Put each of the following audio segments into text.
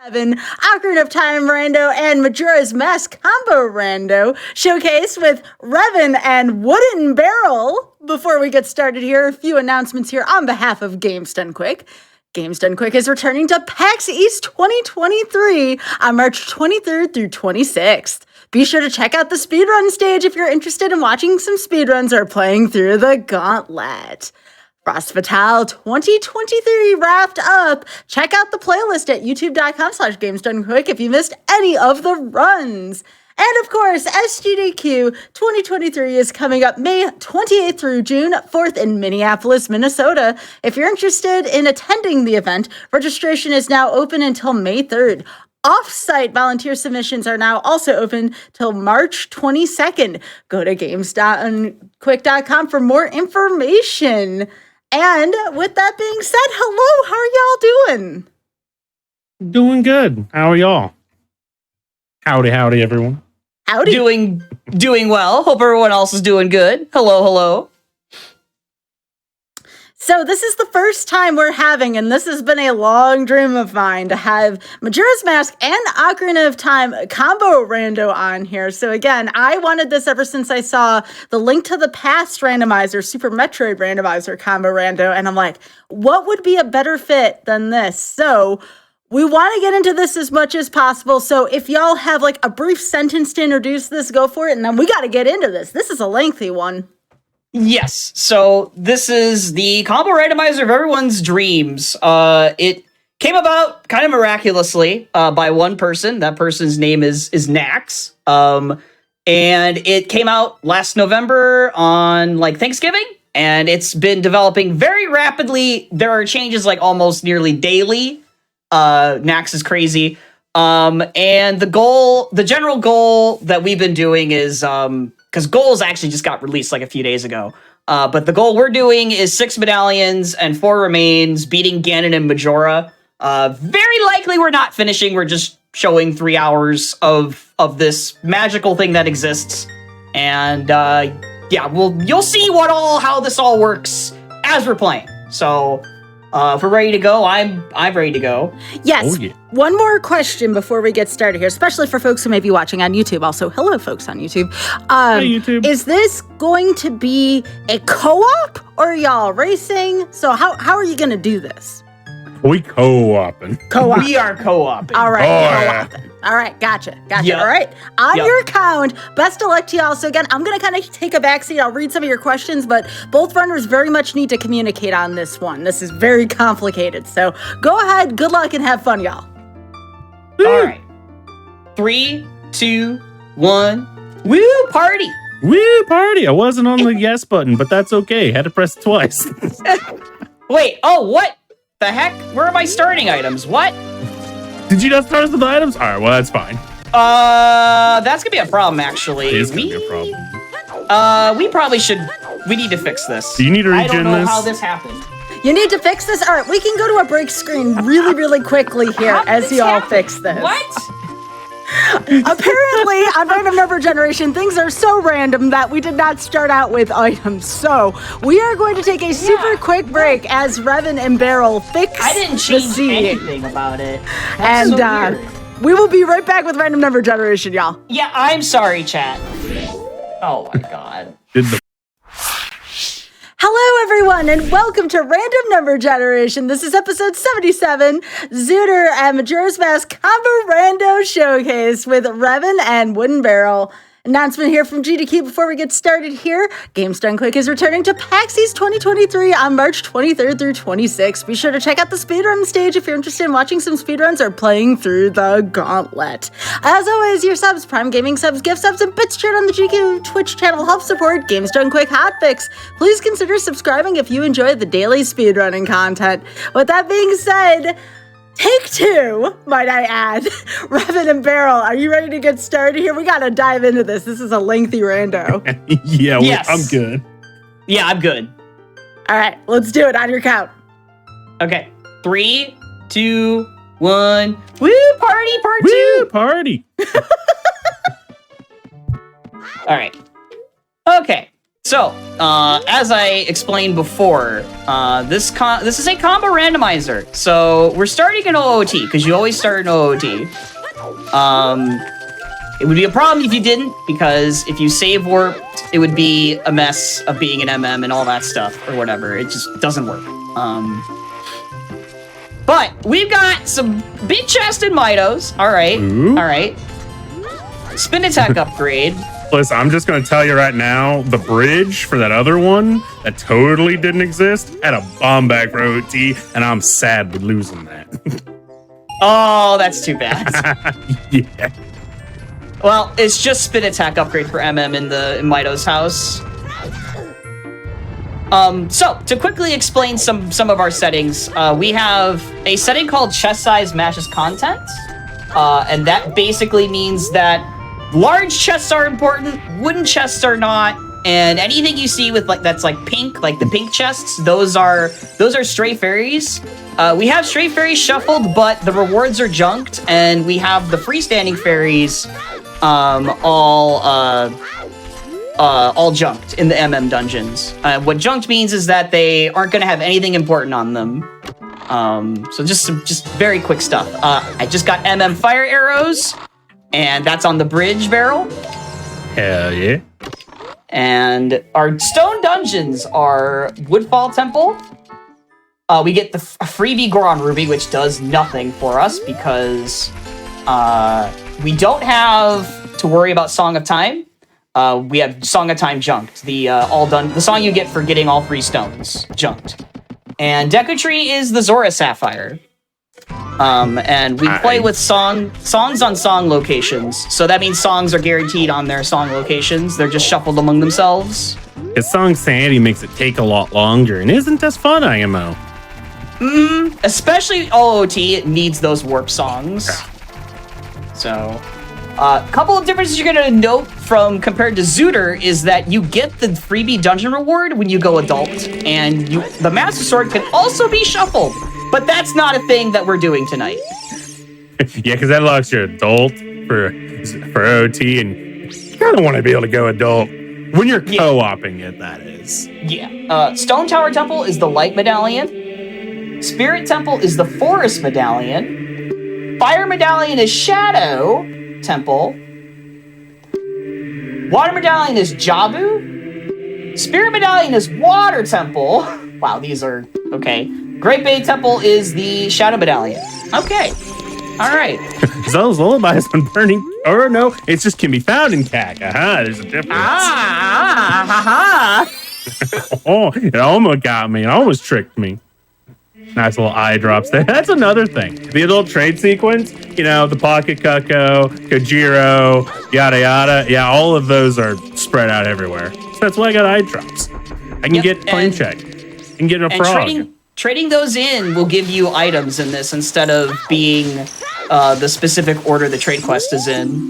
Ocarina of Time Rando and Majora's Mask Combo Rando showcase with Revan and Wooden Barrel. Before we get started here, a few announcements here on behalf of Games Done Quick. Games Done Quick is returning to PAX East 2023 on March 23rd through 26th. Be sure to check out the speedrun stage if you're interested in watching some speedruns or playing through the gauntlet. Frost Fatale 2023 wrapped up. Check out the playlist at youtube.com/GamesDoneQuick if you missed any of the runs. And of course, SGDQ 2023 is coming up May 28th through June 4th in Minneapolis, Minnesota. If you're interested in attending the event, registration is now open until May 3rd. Off-site volunteer submissions are now also open till March 22nd. Go to games.quick.com for more information. And with that being said, hello, how are y'all doing? Doing good. How are y'all? Howdy, everyone. Howdy. Doing well. Hope everyone else is doing good. Hello. So this is the first time we're having, and this has been a long dream of mine, to have Majora's Mask and Ocarina of Time combo rando on here. So again, I wanted this ever since I saw the Link to the Past randomizer, Super Metroid randomizer combo rando, and I'm like, what would be a better fit than this? So we want to get into this as much as possible. So if y'all have like a brief sentence to introduce this, go for it, and then we got to get into this. This is a lengthy one. Yes, so this is the combo randomizer of everyone's dreams. It came about kind of miraculously by one person. That person's name is Nax. And it came out last November on like Thanksgiving, and it's been developing very rapidly. There are changes like almost nearly daily. Nax is crazy. And the general goal that we've been doing is because goals actually just got released like a few days ago. But the goal we're doing is 6 medallions and 4 remains, beating Ganon and Majora. Very likely we're not finishing. We're just showing 3 hours of this magical thing that exists. And you'll see how this all works as we're playing. So if we're ready to go, I'm ready to go. Yes. Oh, yeah. One more question before we get started here, especially for folks who may be watching on YouTube. Also, hello, folks on YouTube. Hey, YouTube. Is this going to be a co-op or are y'all racing? So how are you going to do this? We co-oping. Co-op. We are co-oping. All right, Oh, co-oping. All right, gotcha. Yep. All right, on Yep. your count, best of luck to y'all. So again, I'm going to kind of take a backseat. I'll read some of your questions, but both runners very much need to communicate on this one. This is very complicated. So go ahead, good luck, and have fun, y'all. All right. 3, 2, 1. Woo, party! Woo, party. I wasn't on the yes button, but that's okay. Had to press it twice. Wait, what the heck? Where are my starting items? What? Did you not start us with the items? All right, well, that's fine. That's gonna be a problem, actually. It is going to be a problem. We need to fix this. Do you need to I don't regen know this? how this happened. You need to fix this? All right, we can go to a break screen really quickly here How did as this you all happen? fix this. What? Apparently, on Random Number Generation, things are so random that we did not start out with items. So we are going to take a super quick break as Revan and Barrel fix I didn't the change seating. anything about it. That's And so weird. we will be right back with Random Number Generation, y'all. Yeah, I'm sorry, chat. Oh my god. Did the Hello, everyone, and welcome to Random Number Generation. This is episode 77, Zooter and Majora's Mask Combo Rando Showcase with Revan and Wooden Barrel. Announcement here from GDQ before we get started here. Games Done Quick is returning to PAX East 2023 on March 23rd through 26th. Be sure to check out the speedrun stage if you're interested in watching some speedruns or playing through the gauntlet. As always, your subs, Prime Gaming subs, gift subs, and bits shared on the GDQ Twitch channel help support Games Done Quick Hotfix. Please consider subscribing if you enjoy the daily speedrunning content. With that being said, take 2, might I add. Revan and Barrel, are you ready to get started here? We gotta dive into this. This is a lengthy rando. yeah, Yes. I'm good. Yeah, I'm good. All right, let's do it on your count. Okay. 3, 2, 1. Woo, party, part Woo, 2. party. All right. Okay. So, as I explained before, this is a combo randomizer. So we're starting in OOT because you always start in OOT. It would be a problem if you didn't, because if you save warped, it would be a mess of being an MM and all that stuff or whatever. It just doesn't work. But we've got some big chested Mitos. All right. Ooh. All right. Spin attack upgrade. Listen, I'm just going to tell you right now, the bridge for that other one that totally didn't exist had a bomb back for OT, and I'm sad with losing that. Oh, that's too bad. Yeah. Well, it's just spin attack upgrade for MM in Mito's house. So to quickly explain some of our settings, we have a setting called chest size matches content, and that basically means that large chests are important, wooden chests are not, and anything you see with that's like pink, like the pink chests, those are stray fairies. We have stray fairies shuffled, but the rewards are junked, and we have the freestanding fairies all junked in the MM dungeons. What junked means is that they aren't going to have anything important on them. So just very quick stuff. I just got MM fire arrows, and that's on the bridge barrel. Hell yeah. And our stone dungeons are Woodfall Temple. We get the freebie Goron Ruby, which does nothing for us because we don't have to worry about Song of Time. We have Song of Time junked. The song you get for getting all 3 stones junked. And Deku Tree is the Zora Sapphire. And we play with songs on song locations. So that means songs are guaranteed on their song locations. They're just shuffled among themselves. His song Sanity makes it take a lot longer and isn't as fun, IMO. Especially OOT, it needs those warp songs. So, a couple of differences you're going to note from compared to Zooter is that you get the freebie dungeon reward when you go adult, and the Master Sword can also be shuffled, but that's not a thing that we're doing tonight. Yeah, because that locks your adult for OT, and you kind of want to be able to go adult when you're co-oping it, that is. Yeah. Stone Tower Temple is the Light Medallion. Spirit Temple is the Forest Medallion. Fire Medallion is Shadow Temple. Water Medallion is Jabu. Spirit Medallion is Water Temple. Wow, these are okay. Great Bay Temple is the Shadow Medallion. Okay. All right. Zelda's Lullaby has been burning. Or no, it just can be found in CAC. Aha, there's a difference. Oh, it almost got me. It almost tricked me. Nice little eye drops there. That's another thing. The adult trade sequence, the Pocket Cucko, Kajiro, yada yada. Yeah, all of those are spread out everywhere. So that's why I got eye drops. I can get Flame Check. I can get a frog. Trading those in will give you items in this instead of being the specific order the trade quest is in.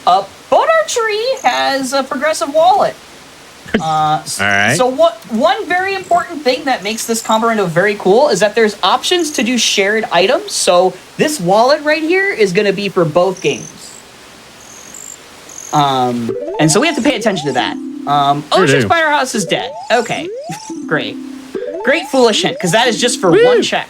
Bonar Tree has a progressive wallet. All right. So one very important thing that makes this combo rando very cool is that there's options to do shared items. So this wallet right here is going to be for both games. And so we have to pay attention to that. Ocean Spider House is dead. Okay, great. Great foolish hint, because that is just for one check.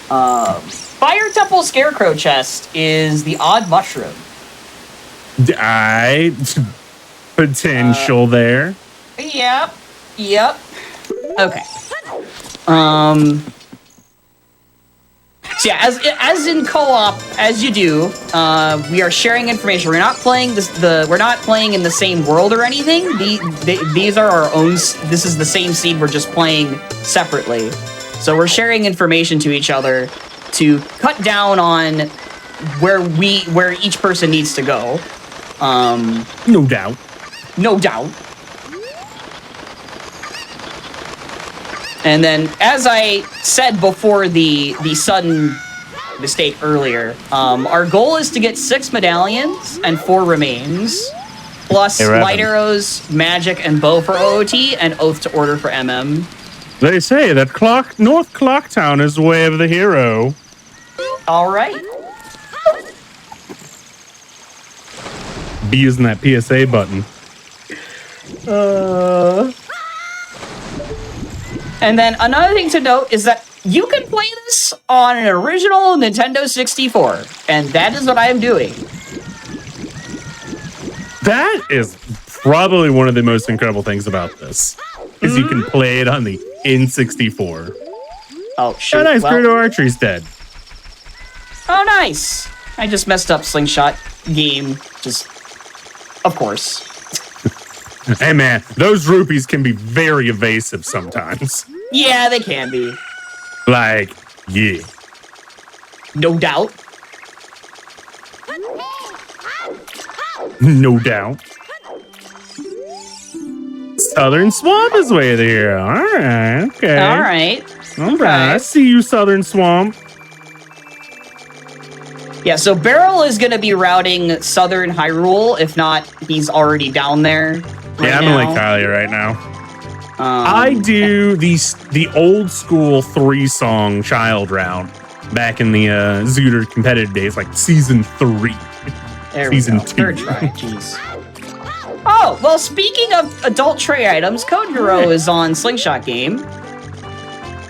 Fire Temple Scarecrow chest is the Odd Mushroom. Potential there. Yep. Okay. So yeah, as in co-op, as you do, we are sharing information. We're not playing we're not playing in the same world or anything. These are our own. This is the same seed. We're just playing separately. So we're sharing information to each other to cut down on where each person needs to go. No doubt. No doubt. And then, as I said before the sudden mistake earlier, our goal is to get 6 medallions and 4 remains, plus light arrows, magic, and bow for OOT, and Oath to Order for MM. They say that North Clocktown is the way of the hero. All right. Be using that PSA button. And then another thing to note is that you can play this on an original Nintendo 64, and that is what I am doing. That is probably one of the most incredible things about this, is you can play it on the N64. Oh, shoot. Oh, nice. Crudo Archery's dead. Oh, nice. I just messed up Slingshot game. Just, of course. Hey, man, those rupees can be very evasive sometimes. Yeah, they can be. Like, yeah. No doubt. No doubt. Southern Swamp is way there. All right, okay. All right. All right, I see you, Southern Swamp. Yeah, so Beryl is going to be routing Southern Hyrule. If not, he's already down there. Yeah, I'm in Lake Hylia right now. I do the old school 3-song child round back in the Zooter competitive days, like season 3. There season we go. 2. Third try, jeez. Oh, well, speaking of adult tray items, Kojiro is on Slingshot game.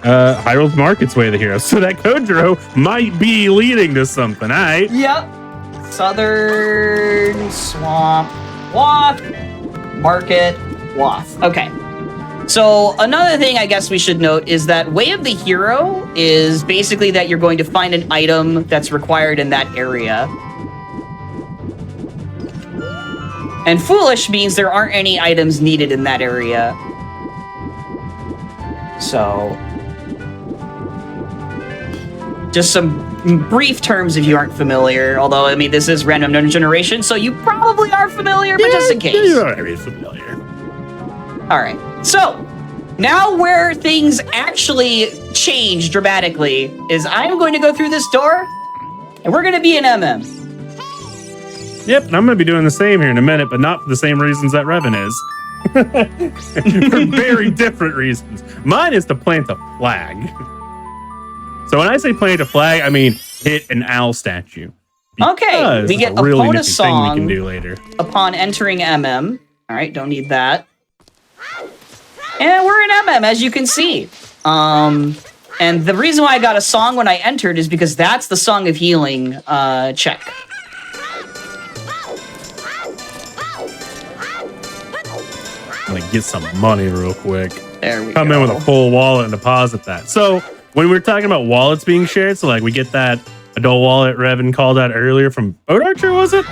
Hyrule's Market's way of the hero, so that Kojiro might be leading to something, alright? Yep. Southern Swamp, Wath, Market, Wath. Okay. So another thing I guess we should note is that Way of the Hero is basically that you're going to find an item that's required in that area. And Foolish means there aren't any items needed in that area. So, just some brief terms if you aren't familiar. Although, I mean, this is random number generation, so you probably are familiar, but just in case. You're already familiar. All right. So, now where things actually change dramatically is I'm going to go through this door, and we're going to be in MM. Yep, and I'm going to be doing the same here in a minute, but not for the same reasons that Revan is. For very different reasons. Mine is to plant a flag. So when I say plant a flag, I mean hit an owl statue. Okay, we get a really Epona nifty song thing we can do later. upon entering MM. All right, don't need that. And we're in MM, as you can see. And the reason why I got a song when I entered is because that's the Song of Healing check. I'm gonna get some money real quick. There we Come go. in with a full wallet and deposit that. So when we were talking about wallets being shared, so like we get that adult wallet Revan called out earlier from Boat Archer, was it?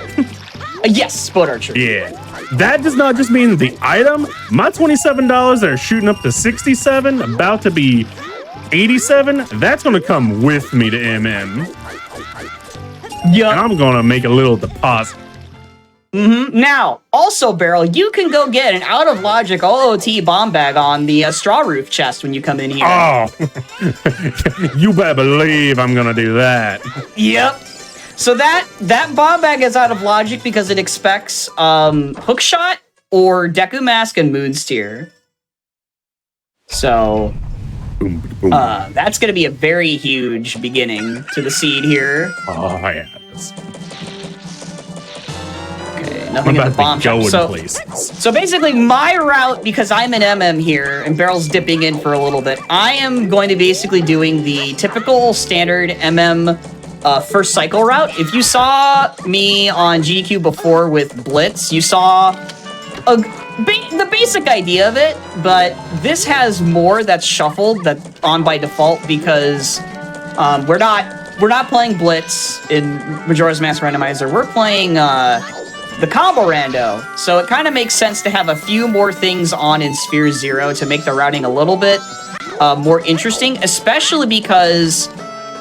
Yes, Boat Archer. Yeah. That does not just mean the item. My $27 that are shooting up to 67, about to be 87, that's gonna come with me to MM. Yeah. And I'm gonna make a little deposit. Now, also, Beryl, you can go get an out of logic OOT bomb bag on the straw roof chest when you come in here. Oh, you better believe I'm gonna do that. Yep. So that bomb bag is out of logic because it expects Hookshot or Deku Mask and Moonsteer. So Boom, boom. that's going to be a very huge beginning to the seed here. Oh yeah. Okay, I'm nothing in about the bomb to go shop. in places. So basically, my route, because I'm an MM here and Beryl's dipping in for a little bit, I am going to basically doing the typical standard MM first cycle route. If you saw me on GDQ before with Blitz, you saw the basic idea of it, but this has more that's shuffled that's on by default because we're not playing Blitz in Majora's Mask Randomizer. We're playing the combo rando, so it kind of makes sense to have a few more things on in Sphere Zero to make the routing a little bit more interesting, especially because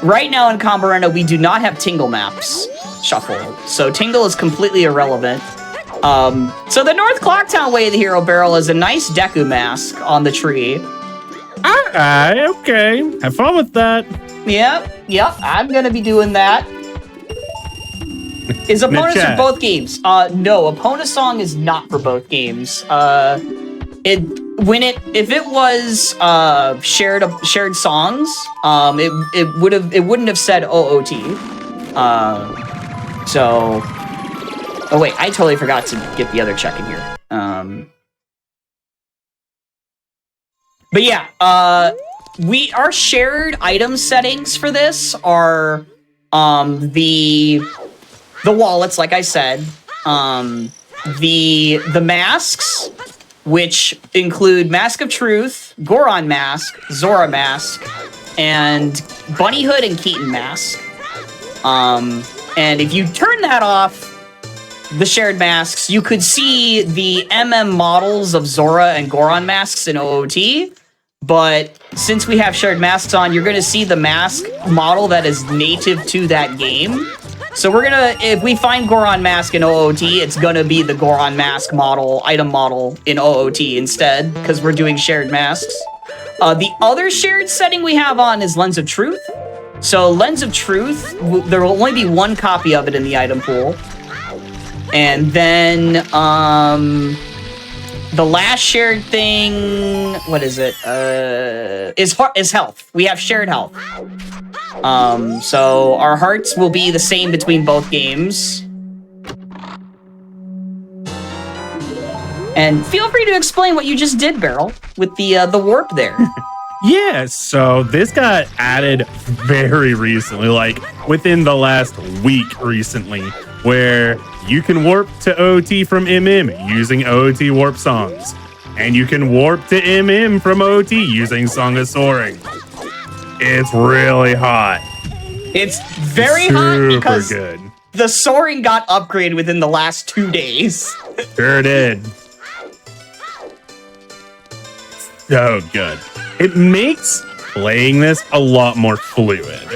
right now in combo rando we do not have Tingle maps shuffled, so Tingle is completely irrelevant. So the North Clocktown way of the hero barrel is a nice Deku mask on the tree. Okay. Have fun with that. Yep, I'm gonna be doing that. Is Epona for chat. both games? No, Epona song is not for both games. If it was shared songs, it wouldn't have said OOT. So, oh wait, I totally forgot to get the other check in here. But yeah, our shared item settings for this are the wallets, like I said, the masks, which include Mask of Truth, Goron Mask, Zora Mask, and Bunny Hood and Keaton Mask. And if you turn that off, the shared masks, you could see the models of Zora and Goron masks in OOT. But since we have shared masks on, you're going to see the mask model that is native to that game. So we're going to, if we find Goron mask in OOT, it's going to be the Goron mask model, item model in OOT instead, because we're doing shared masks. The other shared setting we have on is Lens of Truth. So Lens of Truth, there will only be one copy of it in the item pool. And then, the last shared thing, what is it? Is health. We have shared health. So our hearts will be the same between both games. And feel free to explain what you just did, Beryl, with the warp there. Yeah, so this got added very recently, like within the last week recently, where you can warp to OT from MM using OT warp songs. And you can warp to MM from OT using Song of Soaring. It's really hot. It's very hot because good. The soaring got upgraded within the last 2 days. Sure did. So good. It makes playing this a lot more fluid.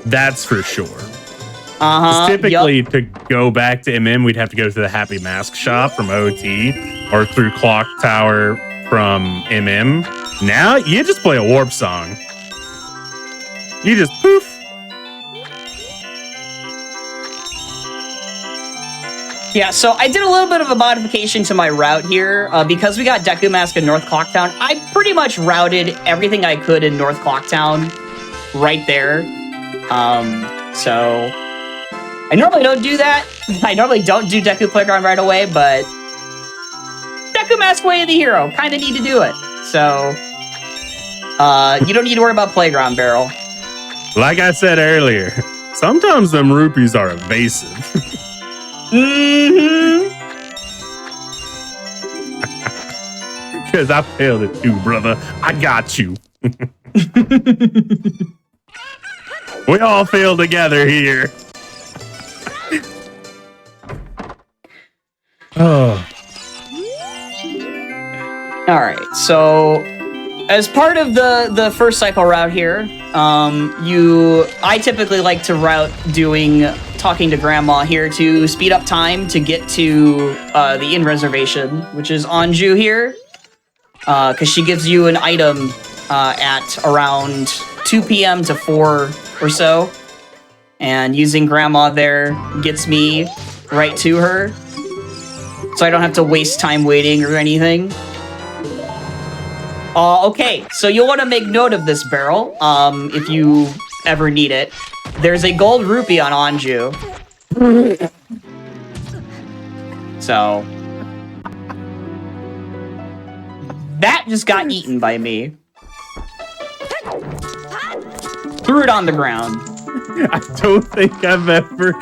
That's for sure. Typically, to go back to MM, we'd have to go to the Happy Mask Shop from OT or through Clock Tower from MM. Now, you just play a warp song. You just poof. Yeah, so I did a little bit of a modification to my route here. Because we got Deku Mask in North Clocktown, I pretty much routed everything I could in North Clocktown right there. So I normally don't do that. I normally don't do Deku Playground right away, but Deku Mask Way of the Hero, kind of need to do it. So you don't need to worry about Playground, Beryl. Like I said earlier, sometimes them rupees are evasive. Because I failed it too, brother. I got you. We all fail together here. Oh. All right, so as part of the first cycle route here, I typically like to route doing talking to Grandma here to speed up time to get to the inn reservation, which is Anju here, because she gives you an item at around 2 p.m. to 4 or so, and using Grandma there gets me right to her, so I don't have to waste time waiting or anything. Okay, so you'll want to make note of this, Beryl, if you ever need it. There's a gold rupee on Anju. So that just got eaten by me. Threw it on the ground. I don't think I've ever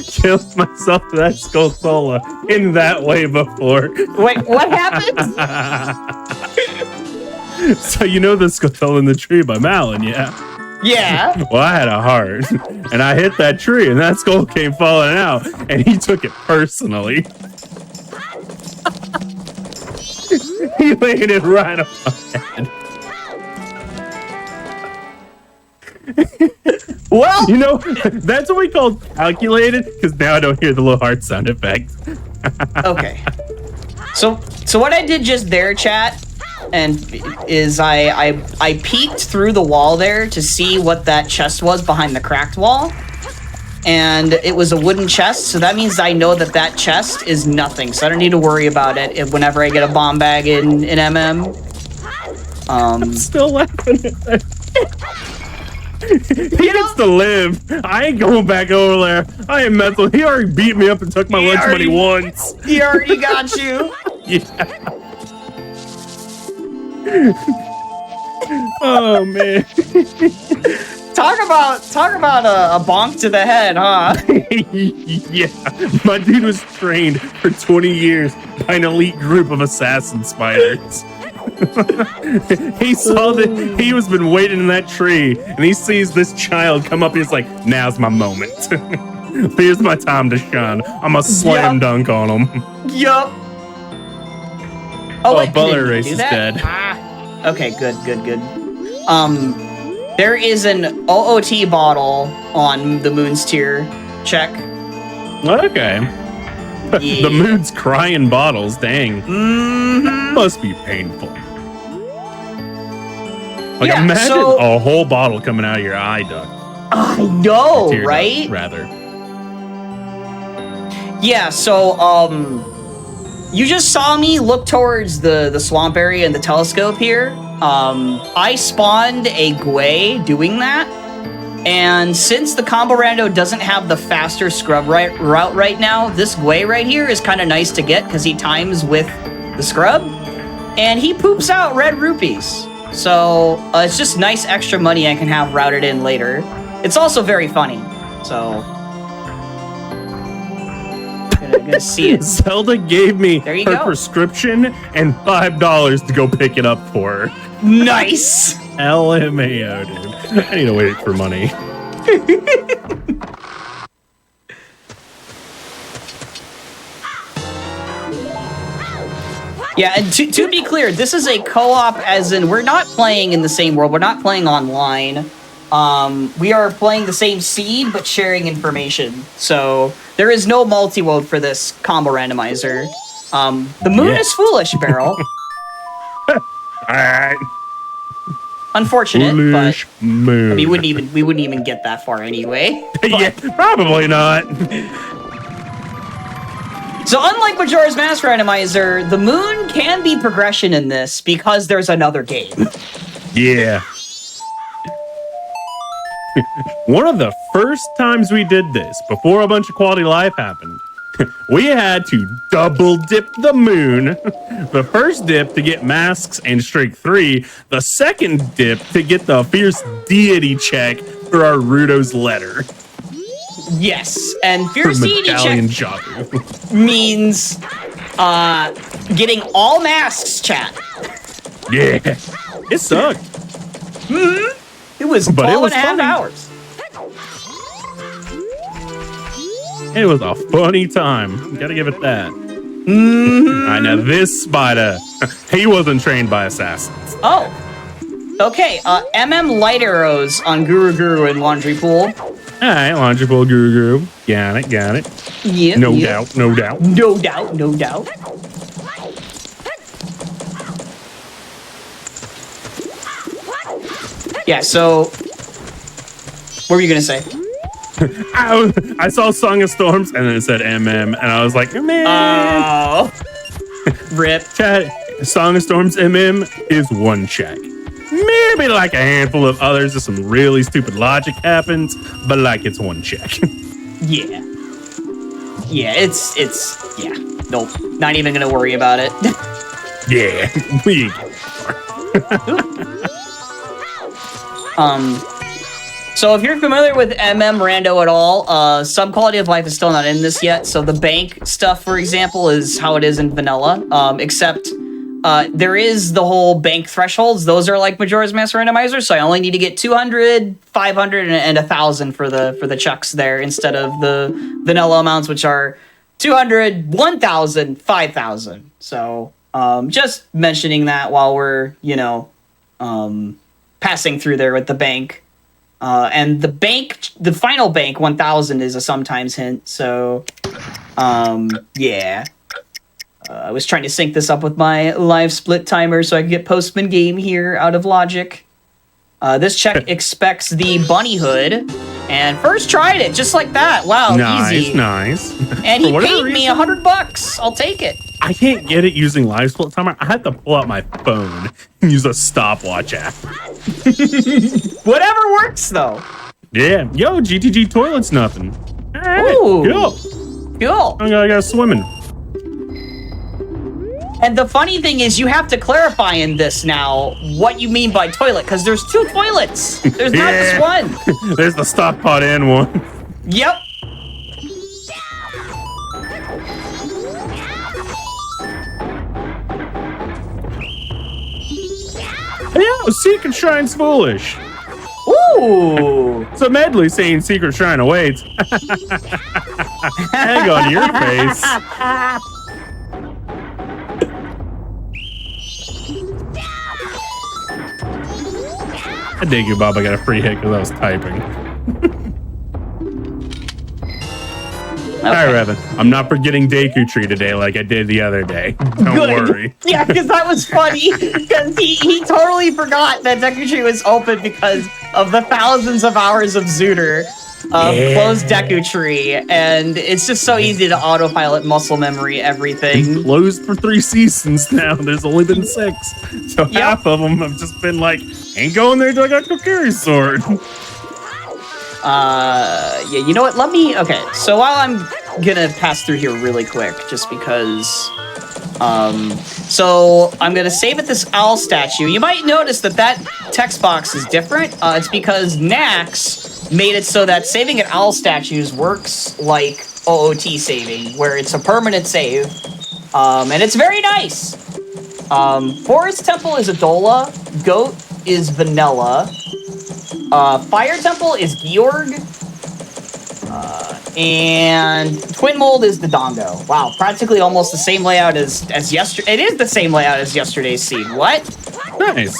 killed myself with that Skulltula in that way before. Wait, what happened? So you know the Skulltula in the tree by Malin, yeah? Yeah. Well, I had a heart, and I hit that tree, and that skull came falling out, and he took it personally. He laid it right on my head. Well, you know, that's what we call calculated, because now I don't hear the little heart sound effect. Okay. So what I did just there, chat, and is I peeked through the wall there to see what that chest was behind the cracked wall, and it was a wooden chest, so that means I know that chest is nothing, so I don't need to worry about it whenever I get a bomb bag in MM. I'm still laughing at that. He gets to live. I ain't going back over there. I ain't messing. He already beat me up and took my lunch money once. He already got you. Yeah. Oh man. Talk about a bonk to the head, huh? Yeah, my dude was trained for 20 years by an elite group of assassin spiders. He saw that he was been waiting in that tree, and he sees this child come up. And he's like, "Now's my moment. Here's my time to shine. I'm a slam dunk on him." Yup. Oh, wait, Butler did you Race do is that? dead. Ah, okay, good. There is an OOT bottle on the Moon's tier. Check. Okay. Yeah. The moon's crying bottles. Dang. Mm-hmm. Must be painful. Like, Yeah, imagine so- a whole bottle coming out of your eye duct. I know, Tear duct, right? rather. Yeah, so, you just saw me look towards the swamp area and the telescope here. I spawned a Gwei doing that. And since the combo rando doesn't have the faster scrub route right now, this Gwei right here is kind of nice to get because he times with the scrub. And he poops out red rupees. So it's just nice extra money I can have routed in later. It's also very funny. So... Gonna see it. Zelda gave me There you her go. prescription and $5 to go pick it up for her. Nice! LMAO, dude. I need to wait for money. Yeah, and to be clear, this is a co-op as in we're not playing in the same world. We're not playing online. We are playing the same seed, but sharing information. So there is no multi-woad for this combo randomizer. The moon is foolish, Barrel. Alright. Unfortunate, Foolish moon. but we wouldn't even get that far anyway. Yeah, probably not. So unlike Majora's Mask Randomizer, the moon can be progression in this because there's another game. Yeah. One of the first times we did this, before a bunch of quality life happened, we had to double dip the moon. The first dip to get masks and streak 3. The second dip to get the fierce deity check for our Rudo's letter. Yes, and Fierce Deity Medallion check Jabu. means getting all masks, chat. Yeah. It sucked. It was But it 12 was and a half funny. hours. It was a funny time. Gotta give it that. I know this spider. He wasn't trained by assassins. Oh. Okay, MM light arrows on Guru Guru and Laundry Pool. All right, logical guru. Got it. Yeah. No yeah. doubt, no doubt. No doubt, no doubt. Yeah, so... What were you gonna say? I saw Song of Storms and then it said MM, and I was like, man. Oh. Rip. Chat, Song of Storms MM is one check. Maybe like a handful of others if some really stupid logic happens, but like it's one check. Yeah. Yeah, it's yeah. Nope. Not even gonna worry about it. Yeah, we ain't So if you're familiar with MM Rando at all, some quality of life is still not in this yet. So the bank stuff, for example, is how it is in vanilla, except there is the whole bank thresholds. Those are like Majora's Mask Randomizer, so I only need to get 200, 500, and 1,000 for the chucks there instead of the vanilla amounts, which are 200, 1,000, 5,000. So just mentioning that while we're, passing through there with the bank. And the final bank, 1,000, is a sometimes hint. So, yeah. I was trying to sync this up with my live split timer so I could get Postman Game here out of logic. This check expects the bunny hood. And first tried it, just like that. Wow, easy. Nice. And he For whatever paid me reason, $100. I'll take it. I can't get it using live split timer. I had to pull out my phone and use a stopwatch app. Whatever works, though. Yeah. Yo, GTG toilet's nothing. All right. Ooh. Cool. Cool. I gotta go swimming. And the funny thing is, you have to clarify in this now what you mean by toilet, because there's 2 toilets. There's not just one. There's the stock pot and one. Yep. Yeah, Secret Shrine's foolish. Ooh. So Medley saying Secret Shrine awaits. Hang on your face. I dig you, Bob. I got a free hit because I was typing. Okay. All right, Revan. I'm not forgetting Deku Tree today like I did the other day. Don't worry. Yeah, because that was funny. Because he totally forgot that Deku Tree was open because of the thousands of hours of Zooter of closed Deku Tree. And it's just so easy to autopilot muscle memory everything. Closed for 3 seasons now. There's only been 6. So half of them have just been like, ain't going there till I got Kokiri's sword. Yeah, you know what? Okay, so while I'm gonna pass through here really quick, just because, so I'm gonna save at this owl statue. You might notice that text box is different. It's because Nax made it so that saving at owl statues works like OOT saving, where it's a permanent save, and it's very nice. Forest Temple is Adola, Goat is Vanilla, Fire Temple is Georg, and Twin Mold is the Dongo. Wow, practically almost the same layout as yesterday. It is the same layout as yesterday's scene. What? Nice.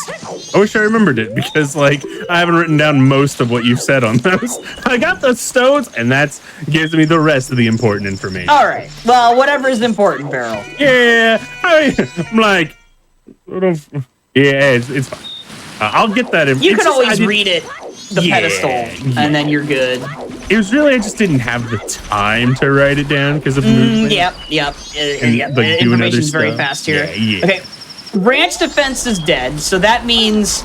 I wish I remembered it because, like, I haven't written down most of what you've said on those. I got the stones, and that gives me the rest of the important information. All right. Well, whatever is important, Beryl. Yeah, I'm like, it's fine. I'll get that. You can always read it, the pedestal, and then you're good. It was really, I just didn't have the time to write it down because of movement. Yep. Like, Information's very fast here. Yeah. Okay, Ranch Defense is dead, so that means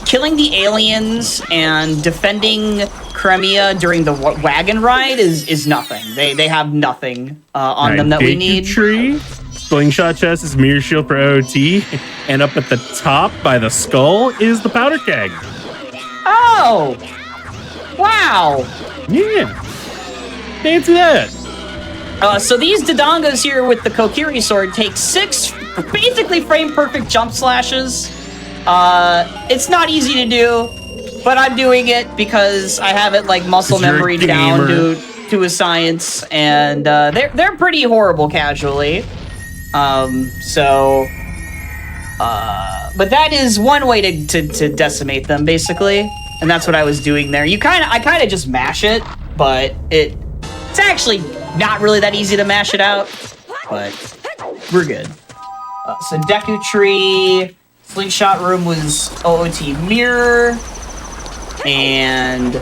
killing the aliens and defending Crimea during the wagon ride is nothing. They have nothing on them that we need. Tree. Slingshot chest is mirror shield for OT, and up at the top by the skull is the powder keg. Oh! Wow! Yeah. Fancy that. So these Dodongas here with the Kokiri sword take 6 basically frame-perfect jump slashes. It's not easy to do, but I'm doing it because I have it like muscle memory down to a science, and they're pretty horrible casually. But that is one way to decimate them, basically. And that's what I was doing there. I kind of just mash it, but it's actually not really that easy to mash it out. But we're good. So Deku Tree, Slingshot Room was OOT Mirror, and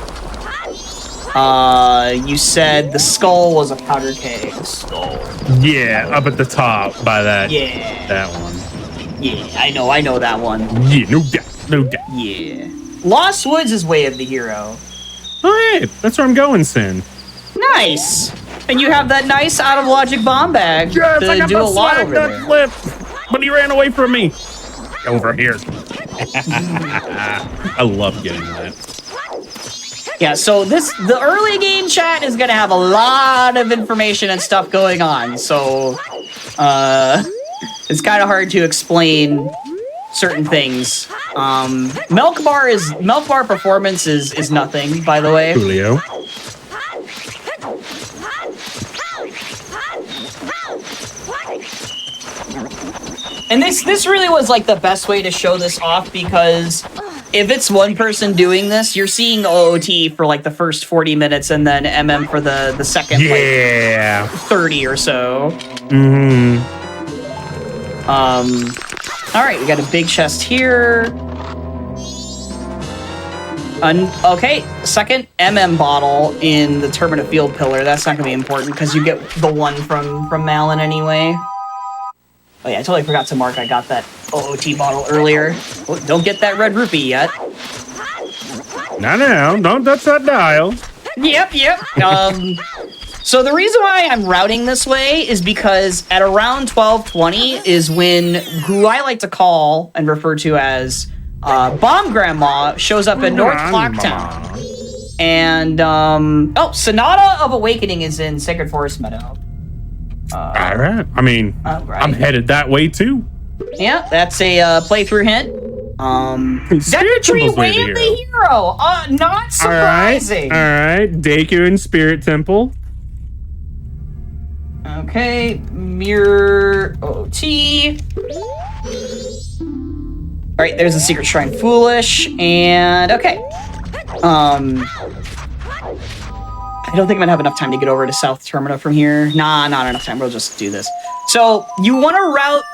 you said the skull was a powder keg skull. Yeah, up at the top by that. Yeah. That one. Yeah, I know that one. Yeah, no doubt. Yeah. Lost Woods is Way of the Hero. Oh, hey, that's where I'm going, Sin. Nice. And you have that nice out of logic bomb bag Yes, I to got do the a lot swag over that there. flip, but he ran away from me. Over here. I love getting that. Yeah, so the early game chat is gonna have a lot of information and stuff going on, so it's kind of hard to explain certain things. Milk Bar performance is nothing, by the way. Julio. And this really was like the best way to show this off, because if it's one person doing this, you're seeing OOT for like the first 40 minutes and then MM for the second like 30 or so. Mm-hmm. All right, we got a big chest here. Okay, second MM bottle in the Termina Field Pillar. That's not gonna be important because you get the one from Malin anyway. Oh yeah, I totally forgot to mark I got that OOT bottle earlier. Oh, don't get that red rupee yet. No, don't touch that dial. Yep. So the reason why I'm routing this way is because at around 12:20 is when who I like to call and refer to as Bomb Grandma shows up in North Clocktown. And Sonata of Awakening is in Sacred Forest Meadow. All right. I mean, I'm headed that way too. Yeah, that's a playthrough hint. That tree way of the hero. Not surprising. All right. Deku and Spirit Temple. Okay, Mirror OT. All right, there's the Secret Shrine Foolish, and okay. I don't think I'm gonna have enough time to get over to South Termina from here. Nah, not enough time. We'll just do this. So you want to route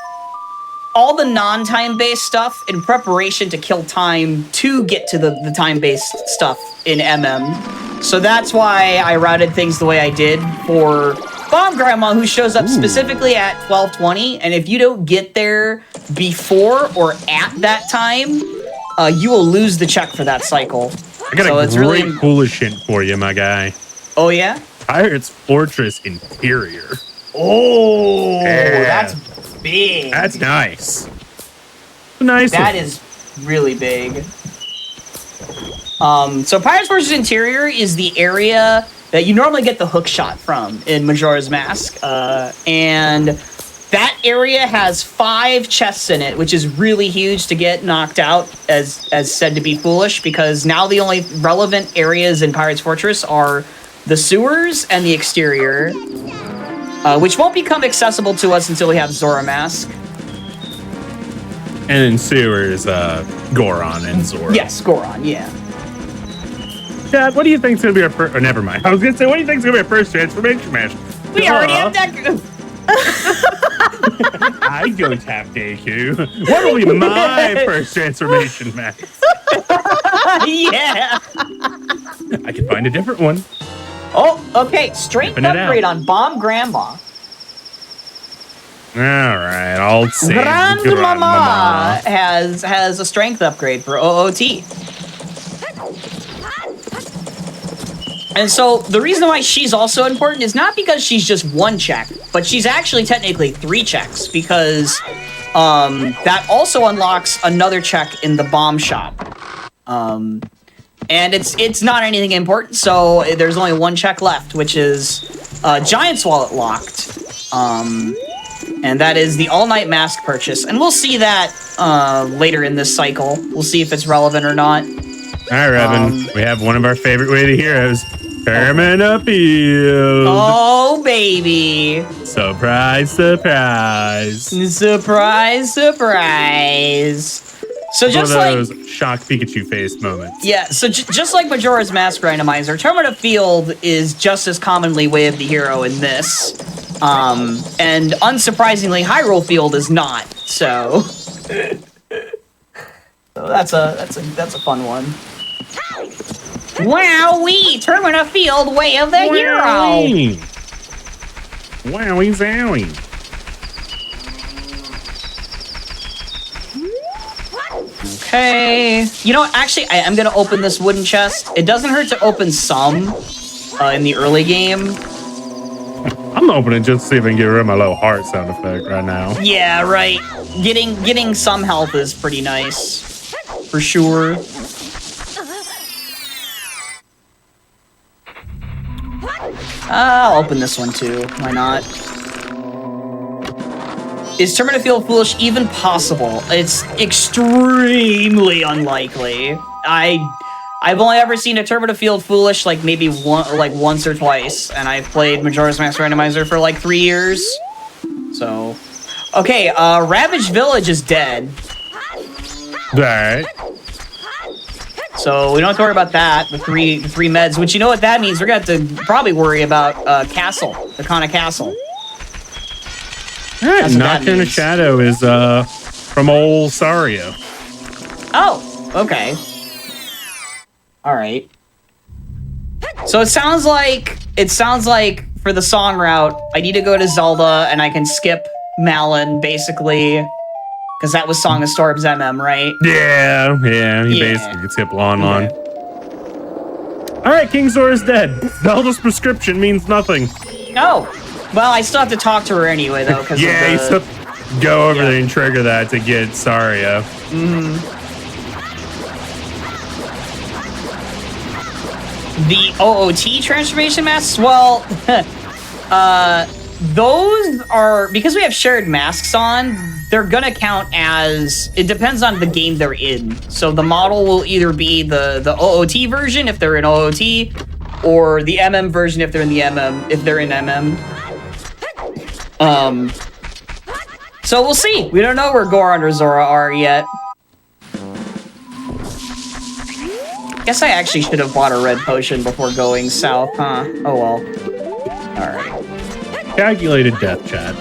all the non-time-based stuff in preparation to kill time to get to the time-based stuff in MM. So that's why I routed things the way I did for Bomb Grandma, who shows up specifically at 12:20, and if you don't get there before or at that time, you will lose the check for that cycle. I got a great foolish hint for you, my guy. Oh, yeah? Pirate's Fortress Interior. Oh, yeah. That's big. That's nice. Nice. That is really big. So Pirate's Fortress Interior is the area that you normally get the hook shot from in Majora's Mask. And that area has 5 chests in it, which is really huge to get knocked out, as said to be foolish, because now the only relevant areas in Pirate's Fortress are the sewers and the exterior, which won't become accessible to us until we have Zora Mask. And in sewers, Goron and Zora. Yes, Goron, yeah. Dad, what do you think's gonna be our first? Oh, never mind. I was gonna say, what do you think's gonna be our first transformation match? We already have that. I don't have Deku. What will be my first transformation match? Yeah. I can find a different one. Oh, okay. Strength upgrade on Bomb Grandma. All right, I'll see. Grandmama has a strength upgrade for OOT. And so the reason why she's also important is not because she's just 1 check, but she's actually technically 3 checks, because that also unlocks another check in the bomb shop. And it's not anything important, so there's only 1 check left, which is Giant's Wallet locked. And that is the all-night mask purchase. And we'll see that later in this cycle. We'll see if it's relevant or not. All right, Revan, we have one of our favorite way to heroes. Termina Field. Oh, baby. Surprise, surprise. Surprise, surprise. So just one of like those shock Pikachu face moments. Yeah, so just like Majora's Mask Randomizer, Termina Field is just as commonly Way of the Hero in this. And unsurprisingly, Hyrule Field is not. So, that's a fun one. Wowee! Termina Field, Way of the Hero. Wowie zowie. Okay. You know what? Actually, I'm going to open this wooden chest. It doesn't hurt to open some in the early game. I'm opening just to see if I can get rid of my little heart sound effect right now. Yeah, right. Getting some health is pretty nice. For sure. I'll open this one too. Why not? Is Termina Field Foolish even possible? It's extremely unlikely. I've only ever seen a Termina Field Foolish like maybe once or twice, and I've played Majora's Mask Randomizer for like 3 years. So, okay, Ravaged Village is dead. Alright. So we don't have to worry about that. The three meds, which you know what that means. We're gonna have to probably worry about Castle, the Kana Castle. Alright, Nocturne of Shadow is from old Sario. Oh, okay. Alright. So it sounds like for the song route, I need to go to Zelda and I can skip Malon basically. Because that was Song of Storms MM, right? Yeah, he basically could skip Lon. All right, King Zora's dead. Zelda's prescription means nothing. Oh, well, I still have to talk to her anyway, though. Cause Yeah, of you still go over there and trigger that to get Saria. The OOT transformation masks, well, those are, because we have shared masks on, they're gonna count as, it depends on the game they're in. So the model will either be the OOT version if they're in OOT, or the MM version if they're in the MM, if they're in MM. So we'll see. We don't know where Goron or Zora are yet. Guess I actually should have bought a red potion before going south, huh? Oh well. Alright. Calculated death, chat.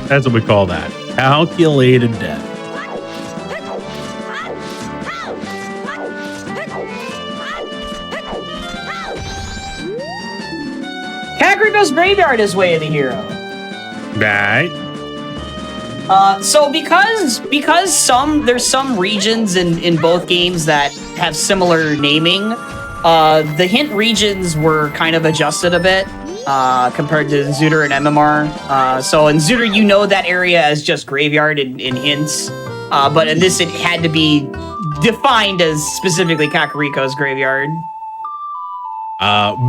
That's what we call that. Calculated death. Kakariko's graveyard is Way of the Hero. Right. So because there's some regions in both games that have similar naming, the hint regions were kind of adjusted a bit compared to Zooter and MMR. So in Zooter, you know that area as just graveyard in hints, but in this it had to be defined as specifically Kakariko's graveyard.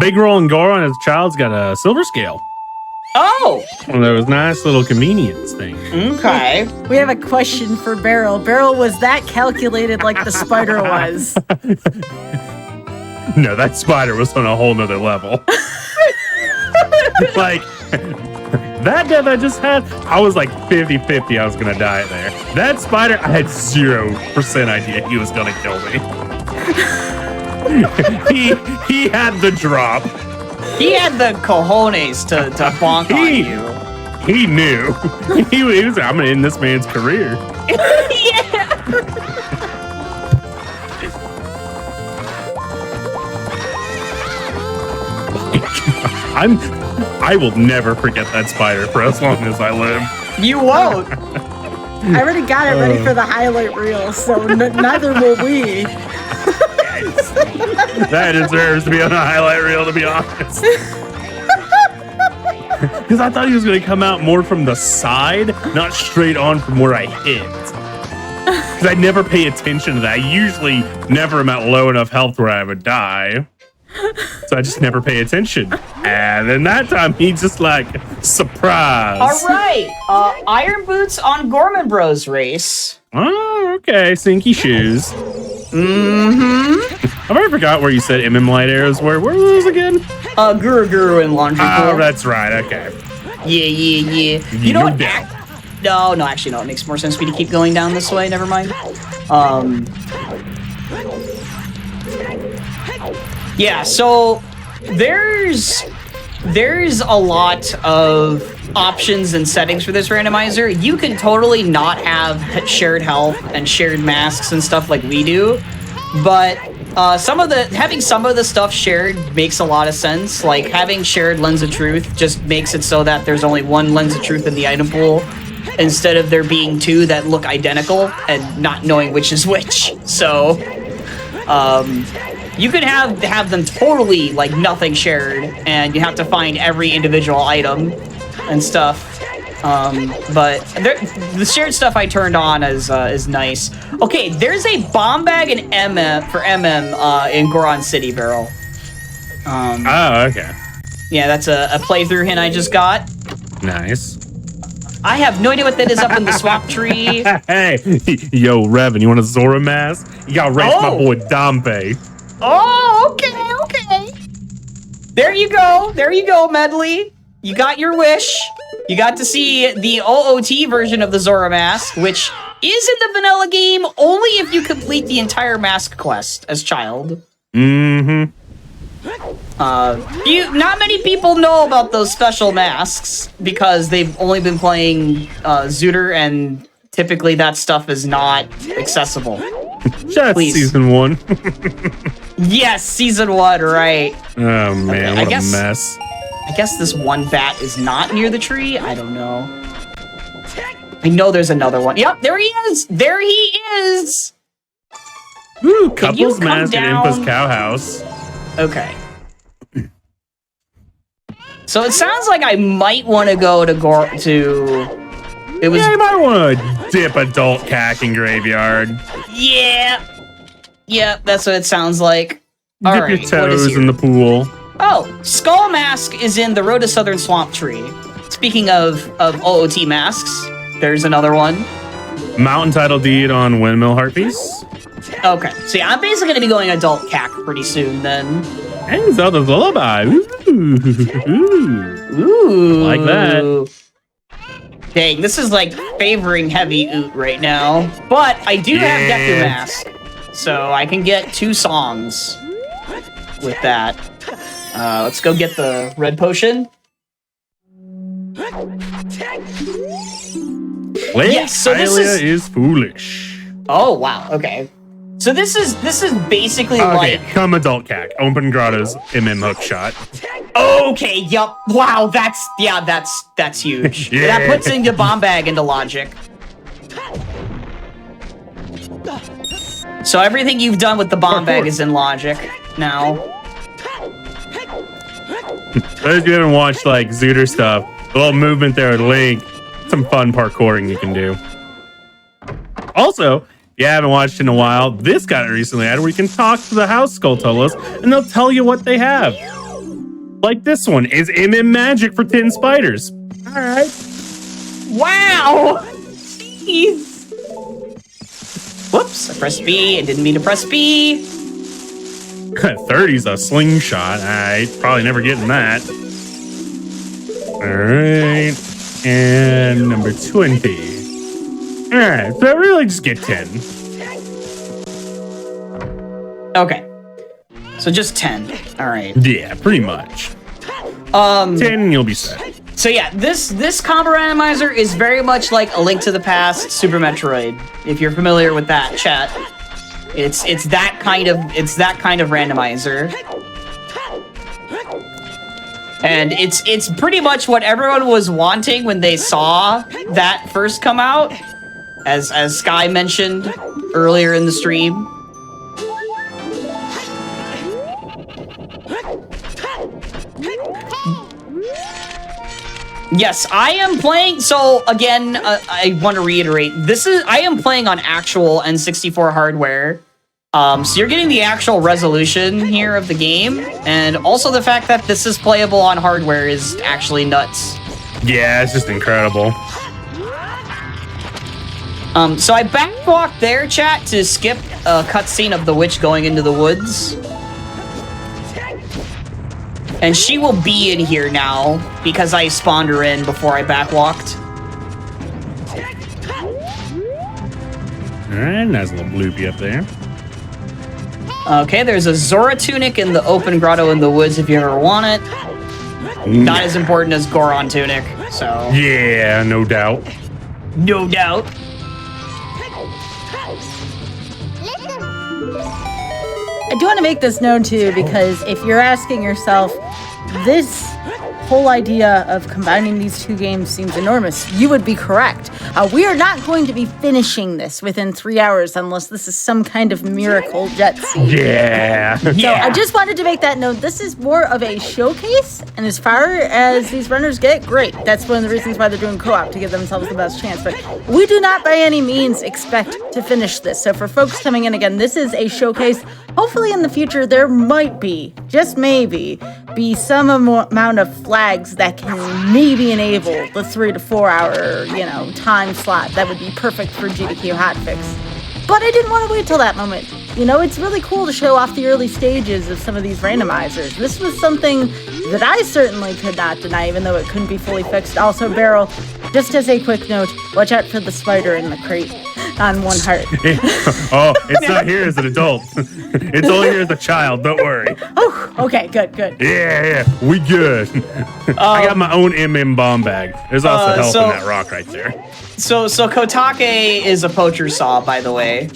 Big Roll and Goron as a child's got a silver scale. Oh! One of those nice little convenience things. Okay. We have a question for Beryl. Beryl, was that calculated like the spider was? No, that spider was on a whole nother level. Like, that death I just had, I was like 50-50 I was going to die there. That spider, I had 0% idea he was going to kill me. he had the drop. He had the cojones to bonk on you. He knew. He was I'm going to end this man's career. Yeah. I will never forget that spider for as long as I live. You won't. I already got it ready for the highlight reel, so neither will we. That deserves to be on the highlight reel, to be honest. Because I thought he was going to come out more from the side, not straight on from where I hit. Because I never pay attention to that. I usually never am at low enough health where I would die. So I just never pay attention. And then that time, he just like, surprise. All right. Iron Boots on Gorman Bros race. Oh, okay. Sinky shoes. Mm-hmm. I've already forgot where you said MM light arrows were. Where were those again? Guru Guru and Laundry Pool. Oh, that's right. Okay. Yeah. You know what? No, actually, no. It makes more sense for me to keep going down this way. Never mind. Yeah, so there's a lot of options and settings for this randomizer. You can totally not have shared health and shared masks and stuff like we do, but having some of the stuff shared makes a lot of sense. Like having shared Lens of Truth just makes it so that there's only one Lens of Truth in the item pool instead of there being two that look identical and not knowing which is which. So you could have them totally like nothing shared, and you have to find every individual item and stuff. But the shared stuff I turned on is nice. Okay, there's a bomb bag in MM in Goron City, Beryl. Oh, okay. Yeah, that's a playthrough hint I just got. Nice. I have no idea what that is up in the swamp tree. Hey, yo, Revan, you want a Zora mask? You gotta race my boy Dompe. Oh, okay. There you go, Medley. You got your wish. You got to see the OOT version of the Zora mask, which is in the vanilla game only if you complete the entire mask quest as child. Mm-hmm. Not many people know about those special masks because they've only been playing Zooter, and typically that stuff is not accessible. Just season 1. Yes, season 1, right. Oh man, okay, what a mess. I guess this one bat is not near the tree. I don't know. I know there's another one. Yep, there he is. There he is. Ooh, Can you couples come mask at down? Impa's cow house. Okay. So it sounds like I might want to go to It was Yeah, you might want to dip adult cack in graveyard. yeah, that's what it sounds like. All Dip right, your what is toes here? in the pool. Oh, Skull Mask is in the Road to Southern Swamp Tree. Speaking of OOT masks, there's another one. Mountain title deed on Windmill Heartpiece. Okay, so yeah, I'm basically gonna be going adult cack pretty soon then. And Zelda's Lullaby. Ooh. Ooh, Like that. Dang, this is like favoring heavy oot right now. But I do have Deku Mask, so I can get 2 songs with that. Let's go get the red potion. Yes, so this Hylia is foolish. Oh wow, okay. So this is basically Okay, like come adult cack. Open Grotto's hook shot. okay, yup. Wow, that's huge. Yeah. That puts into bomb bag into logic. So everything you've done with the bomb bag is in logic now. Those of you who haven't watched like Zooter stuff, the little movement there with Link, some fun parkouring you can do. Also, if you haven't watched in a while, this got recently added where you can talk to the house Skulltulas and they'll tell you what they have. Like this one is Magic for 10 spiders. All right. Wow! Jeez. Whoops, I pressed B. I didn't mean to press B. 30's a slingshot. All right, probably never getting that. All right, and number 20. All right, so really just get 10. Okay. So just 10. All right. Yeah, pretty much. 10 and you'll be set. So yeah, this combo randomizer is very much like A Link to the Past, Super Metroid. If you're familiar with that, chat, it's that kind of randomizer, and it's pretty much what everyone was wanting when they saw that first come out, as Sky mentioned earlier in the stream. Yes, I am playing. So again, I want to reiterate: I am playing on actual N64 hardware. So you're getting the actual resolution here of the game, and also the fact that this is playable on hardware is actually nuts. Yeah, it's just incredible. So I backwalked there, chat, to skip a cutscene of the witch going into the woods. And she will be in here now, because I spawned her in before I backwalked. Alright, nice little bloopy up there. Okay, there's a Zora tunic in the open grotto in the woods if you ever want it. Not as important as Goron tunic, so... Yeah, no doubt. No doubt. I do want to make this known too, because if you're asking yourself, this whole idea of combining these two games seems enormous, you would be correct. We are not going to be finishing this within 3 hours unless this is some kind of miracle jet scene. Yeah. So I just wanted to make that note. This is more of a showcase, and as far as these runners get, great. That's one of the reasons why they're doing co-op, to give themselves the best chance. But we do not by any means expect to finish this. So for folks coming in again, this is a showcase. Hopefully in the future there might be, just maybe, be some amount of flags that can maybe enable the 3 to 4 hour, time slot. That would be perfect for GDQ Hotfix. But I didn't want to wait till that moment. It's really cool to show off the early stages of some of these randomizers. This was something that I certainly could not deny, even though it couldn't be fully fixed. Also, Beryl, just as a quick note, watch out for the spider in the crate on one heart. Oh, it's not here as an adult. It's only here as a child, don't worry. Oh, okay, good. Yeah, we good. I got my own bomb bag. There's also health in that rock right there. So Kotake is a poacher saw, by the way.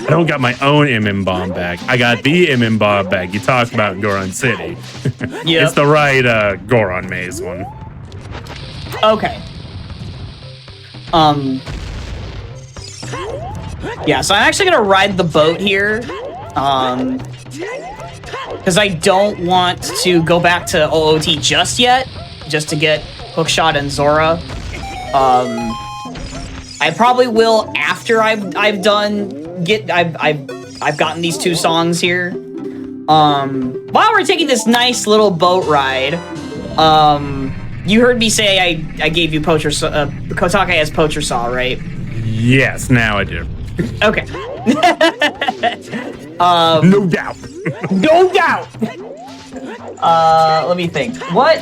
I don't got my own bomb bag. I got the bomb bag you talked about in Goron City. Yep. It's the right Goron maze one. Okay. Yeah, so I'm actually gonna ride the boat here. Because I don't want to go back to OOT just yet, just to get Hookshot and Zora. I probably will after I've gotten these 2 songs here. While we're taking this nice little boat ride, you heard me say I gave you Kotake as Poacher Saw, right? Yes, now I do. Okay. No doubt. No doubt. Let me think. What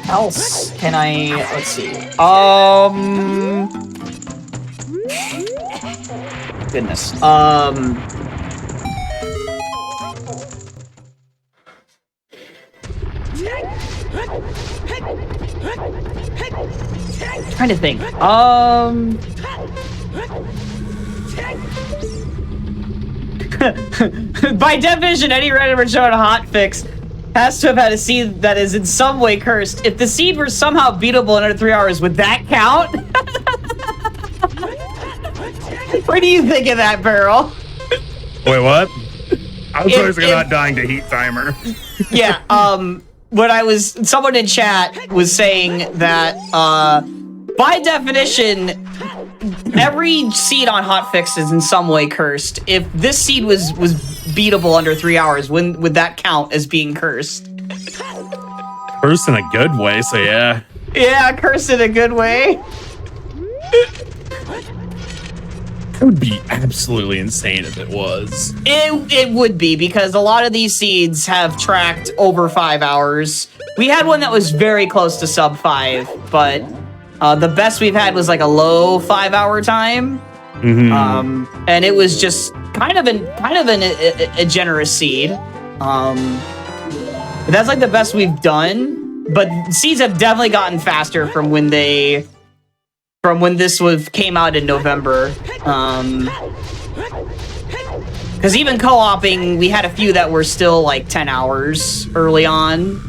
else can I? Let's see. Goodness. Trying to think. By definition, any random Majora hotfix has to have had a seed that is in some way cursed. If the seed were somehow beatable in under 3 hours, would that count? What do you think of that, Barrel? Wait, what? I was basically not dying to heat timer. Yeah, someone in chat was saying that, by definition, every seed on hotfix is in some way cursed. If this seed was beatable under 3 hours, would that count as being cursed? Cursed in a good way, so yeah. Yeah, cursed in a good way. That would be absolutely insane if it was. It would be, because a lot of these seeds have tracked over 5 hours. We had one that was very close to sub 5, but the best we've had was like a low 5-hour time. Mm-hmm. And it was just kind of a generous seed. But that's like the best we've done. But seeds have definitely gotten faster from when this came out in November. Because even co-oping, we had a few that were still like 10 hours early on.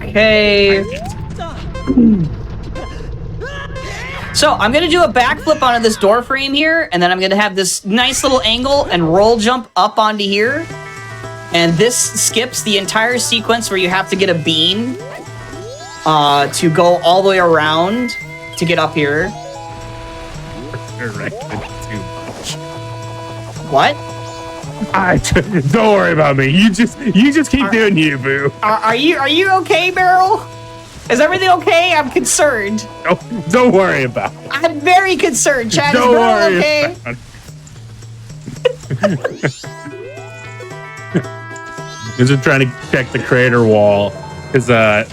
Okay. So I'm gonna do a backflip onto this door frame here, and then I'm gonna have this nice little angle and roll jump up onto here. And this skips the entire sequence where you have to get a bean to go all the way around to get up here. Directed too much. What? Don't worry about me. You just keep doing you, boo. Are you okay, Beryl? Is everything okay? I'm concerned. Don't worry about it. I'm very concerned, Chad. Don't Is Beryl worry okay? I'm just trying to check the crater wall because I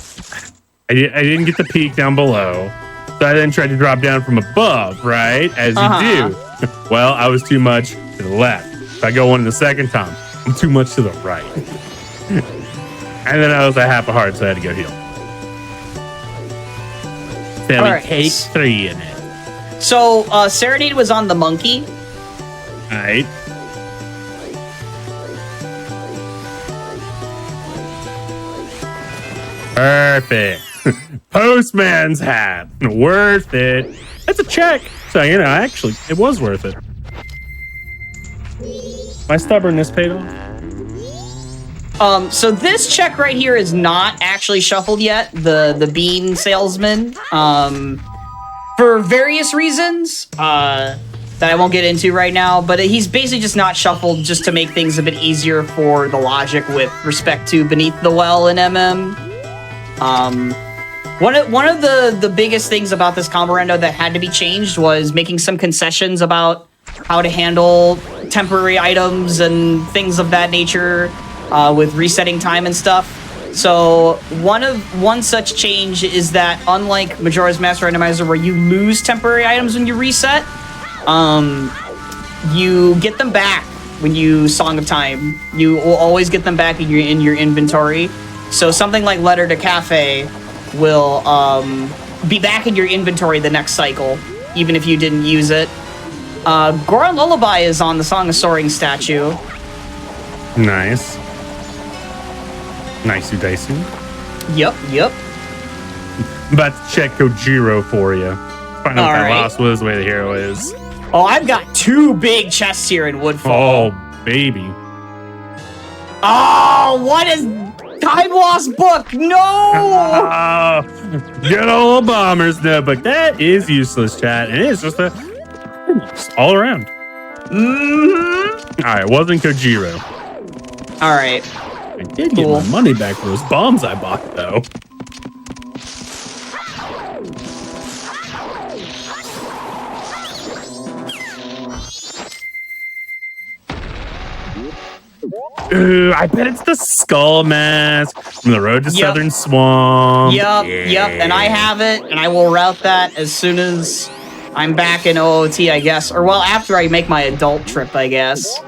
didn't get the peak down below, so I then tried to drop down from above, right? As you do. Well, I was too much to the left. If I go one the second time, I'm too much to the right. And then I was at half a heart, so I had to go heal. So we take 3 in it. So Serenade was on the monkey. All right. Perfect. Postman's hat. Worth it. That's a check. So, actually, it was worth it. My stubbornness paid off. So this check right here is not actually shuffled yet. The bean salesman. For various reasons that I won't get into right now, but he's basically just not shuffled just to make things a bit easier for the logic with respect to Beneath the Well in MM. One of the biggest things about this combo rando that had to be changed was making some concessions about how to handle temporary items and things of that nature with resetting time and stuff. So one such change is that unlike Majora's Mask Randomizer, where you lose temporary items when you reset, you get them back when you Song of Time. You will always get them back in your inventory. So something like Letter to Cafe will be back in your inventory the next cycle, even if you didn't use it. Goron Lullaby is on the Song of Soaring statue. Nice. Nicey dicey. Yep. I'm about to check Kojiro for you. Find out what that loss was, the way the hero is. Oh, I've got 2 big chests here in Woodfall. Oh, baby. Oh, what is Time Lost Book? No! Good old Bomber's Notebook. That is useless, chat. And it's just all around. Mm-hmm. All right, wasn't Kojiro. All right. I did get my money back for those bombs I bought, though. Ooh, I bet it's the skull mask from the road to Southern Swamp. Yep, and I have it, and I will route that as soon as I'm back in OOT, I guess. Or, well, after I make my adult trip, I guess.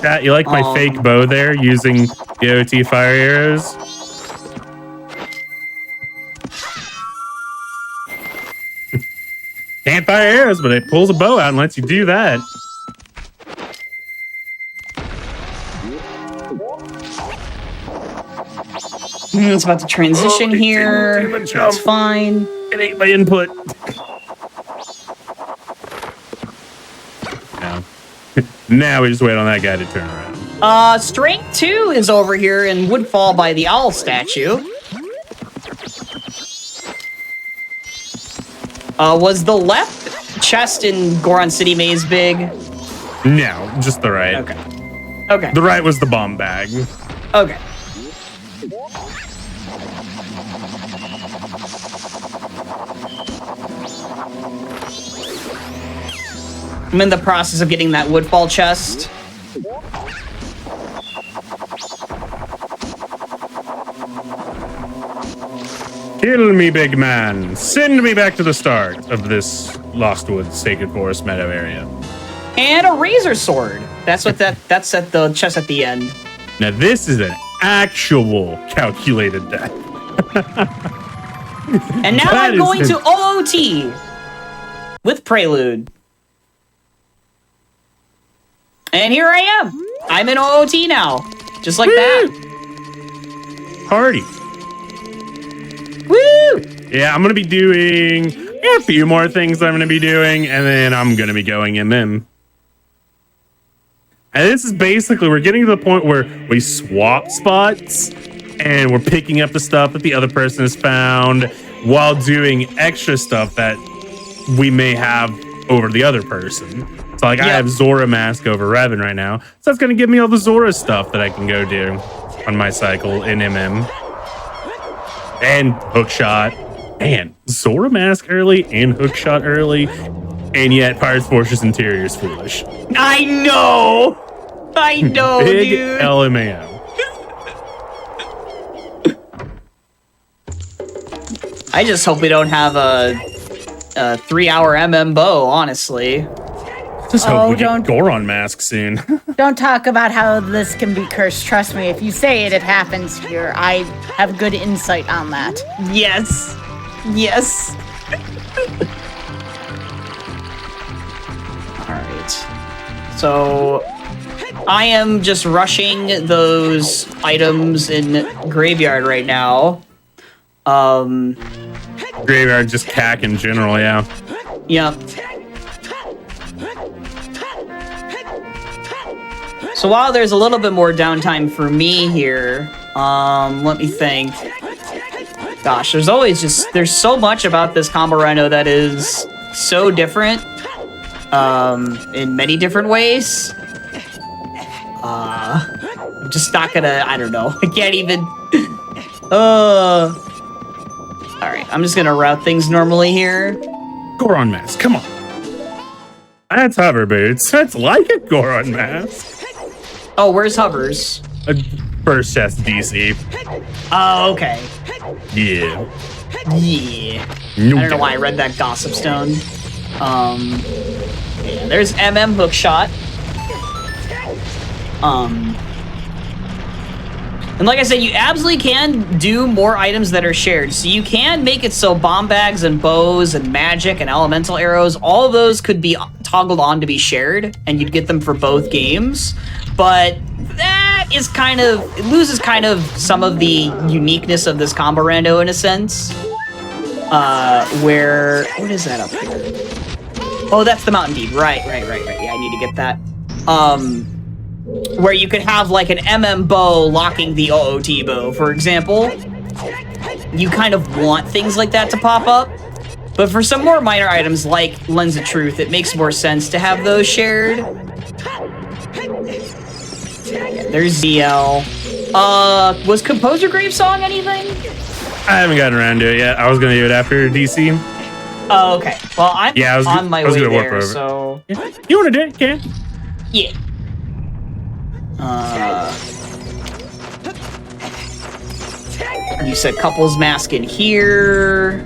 Chat, you like my fake bow there using the OT fire arrows? Can't fire arrows, but it pulls a bow out and lets you do that. It's about to transition here. That's fine. It ate my input. Now we just wait on that guy to turn around. Strength 2 is over here in Woodfall by the owl statue. Was the left chest in Goron City Maze big? No, just the right. Okay. The right was the bomb bag. Okay. I'm in the process of getting that Woodfall chest. Kill me, big man. Send me back to the start of this Lost Woods Sacred Forest Meadow area. And a razor sword. That's what that's at the chest at the end. Now this is an actual calculated death. And now I'm going to OOT with Prelude. And here I am. I'm in OOT now. Just like that. Party. Woo! Yeah, I'm going to be doing a few more things I'm going to be doing, and then I'm going to be going in them. And this is basically, we're getting to the point where we swap spots, and we're picking up the stuff that the other person has found while doing extra stuff that we may have over the other person. So, like, I have Zora Mask over Revan right now, so that's going to give me all the Zora stuff that I can go do on my cycle in MM. And Hookshot. Man, Zora Mask early and Hookshot early, and yet Pirates Fortress Interior is foolish. I know! I know, Big dude! LMAO. I just hope we don't have a 3-hour MM bow, honestly. Just hope we get Goron Mask soon. Don't talk about how this can be cursed. Trust me, if you say it, it happens here. I have good insight on that. Yes. Yes. Alright. So, I am just rushing those items in Graveyard right now. Graveyard, just CAC in general, yeah. Yep. So while there's a little bit more downtime for me here, let me think. Gosh, there's so much about this combo rhino that is so different, in many different ways. I'm just not gonna, I don't know. I can't even, Alright, I'm just gonna route things normally here. Goron Mask, come on. That's hover boots. That's like a Goron Mask. Oh, where's Hovers? First chest DC. Oh, okay. Yeah. Yeah. I don't know why I read that Gossip Stone. Yeah, there's MM Hookshot. And like I said, you absolutely can do more items that are shared. So you can make it so bomb bags and bows and magic and elemental arrows, all of those could be toggled on to be shared, and you'd get them for both games. But that is kind of, it loses kind of some of the uniqueness of this combo rando in a sense. What is that up here? Oh, that's the Mountain Deed. Right. Yeah, I need to get that. Where you could have like an MM bow locking the OOT bow, for example. You kind of want things like that to pop up. But for some more minor items like Lens of Truth, it makes more sense to have those shared. Yeah, there's ZL. Was Composer Grave Song anything? I haven't gotten around to it yet. I was gonna do it after DC. Oh, okay. Well, I'm on my way gonna work there, over. so... You wanna do it? Can? Yeah. You said Couples Mask in here.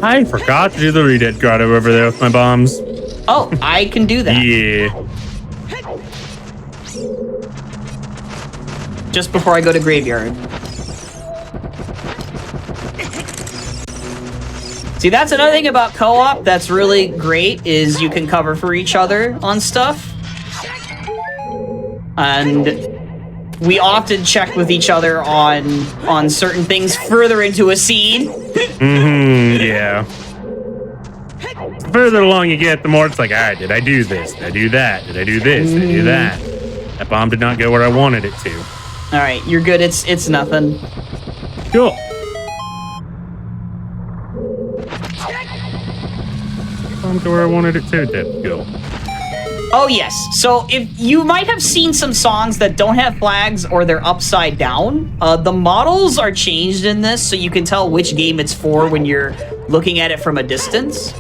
I forgot to do the Redead Grotto over there with my bombs. Oh, I can do that. Yeah. Just before I go to Graveyard. See, that's another thing about co-op that's really great, is you can cover for each other on stuff. And we often check with each other on certain things further into a scene. Yeah. The further along you get, the more it's like, all right, did I do this? Did I do that? Did I do this? Did I do that? That bomb did not go where I wanted it to. All right, you're good. It's nothing. Cool. Bomb to where I wanted it to. Did go. Oh, yes. So if you might have seen some songs that don't have flags or they're upside down, the models are changed in this so you can tell which game it's for when you're looking at it from a distance.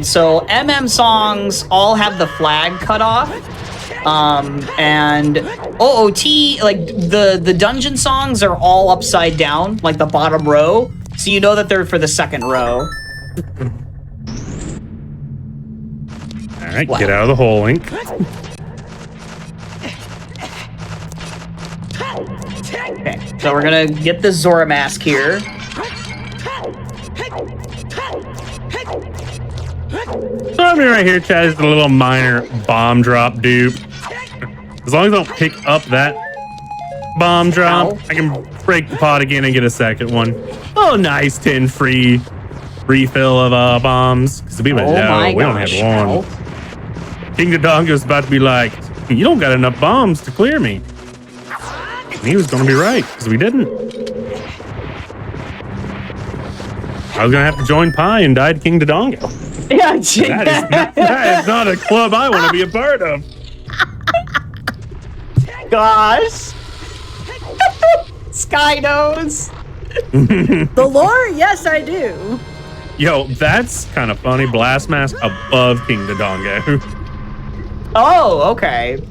So MM songs all have the flag cut off. And OOT, like the dungeon songs are all upside down, like the bottom row. So you know that they're for the second row. All right, get out of the hole, Link. Okay, so we're gonna get the Zora mask here. So I mean, right here, Chad, is a little minor bomb drop dupe. As long as I don't pick up that bomb drop, I can break the pot again and get a second one. Oh, nice 10 free refill of bombs. Because we don't have one. King Dodongo's about to be like, you don't got enough bombs to clear me. And he was going to be right, because we didn't. I was going to have to join Pi and die to King Dodongo. Yeah, that is not a club I want to be a part of. Gosh. Sky knows. The lore? Yes, I do. Yo, that's kind of funny. Blast Mask above King Dodongo. Oh, okay.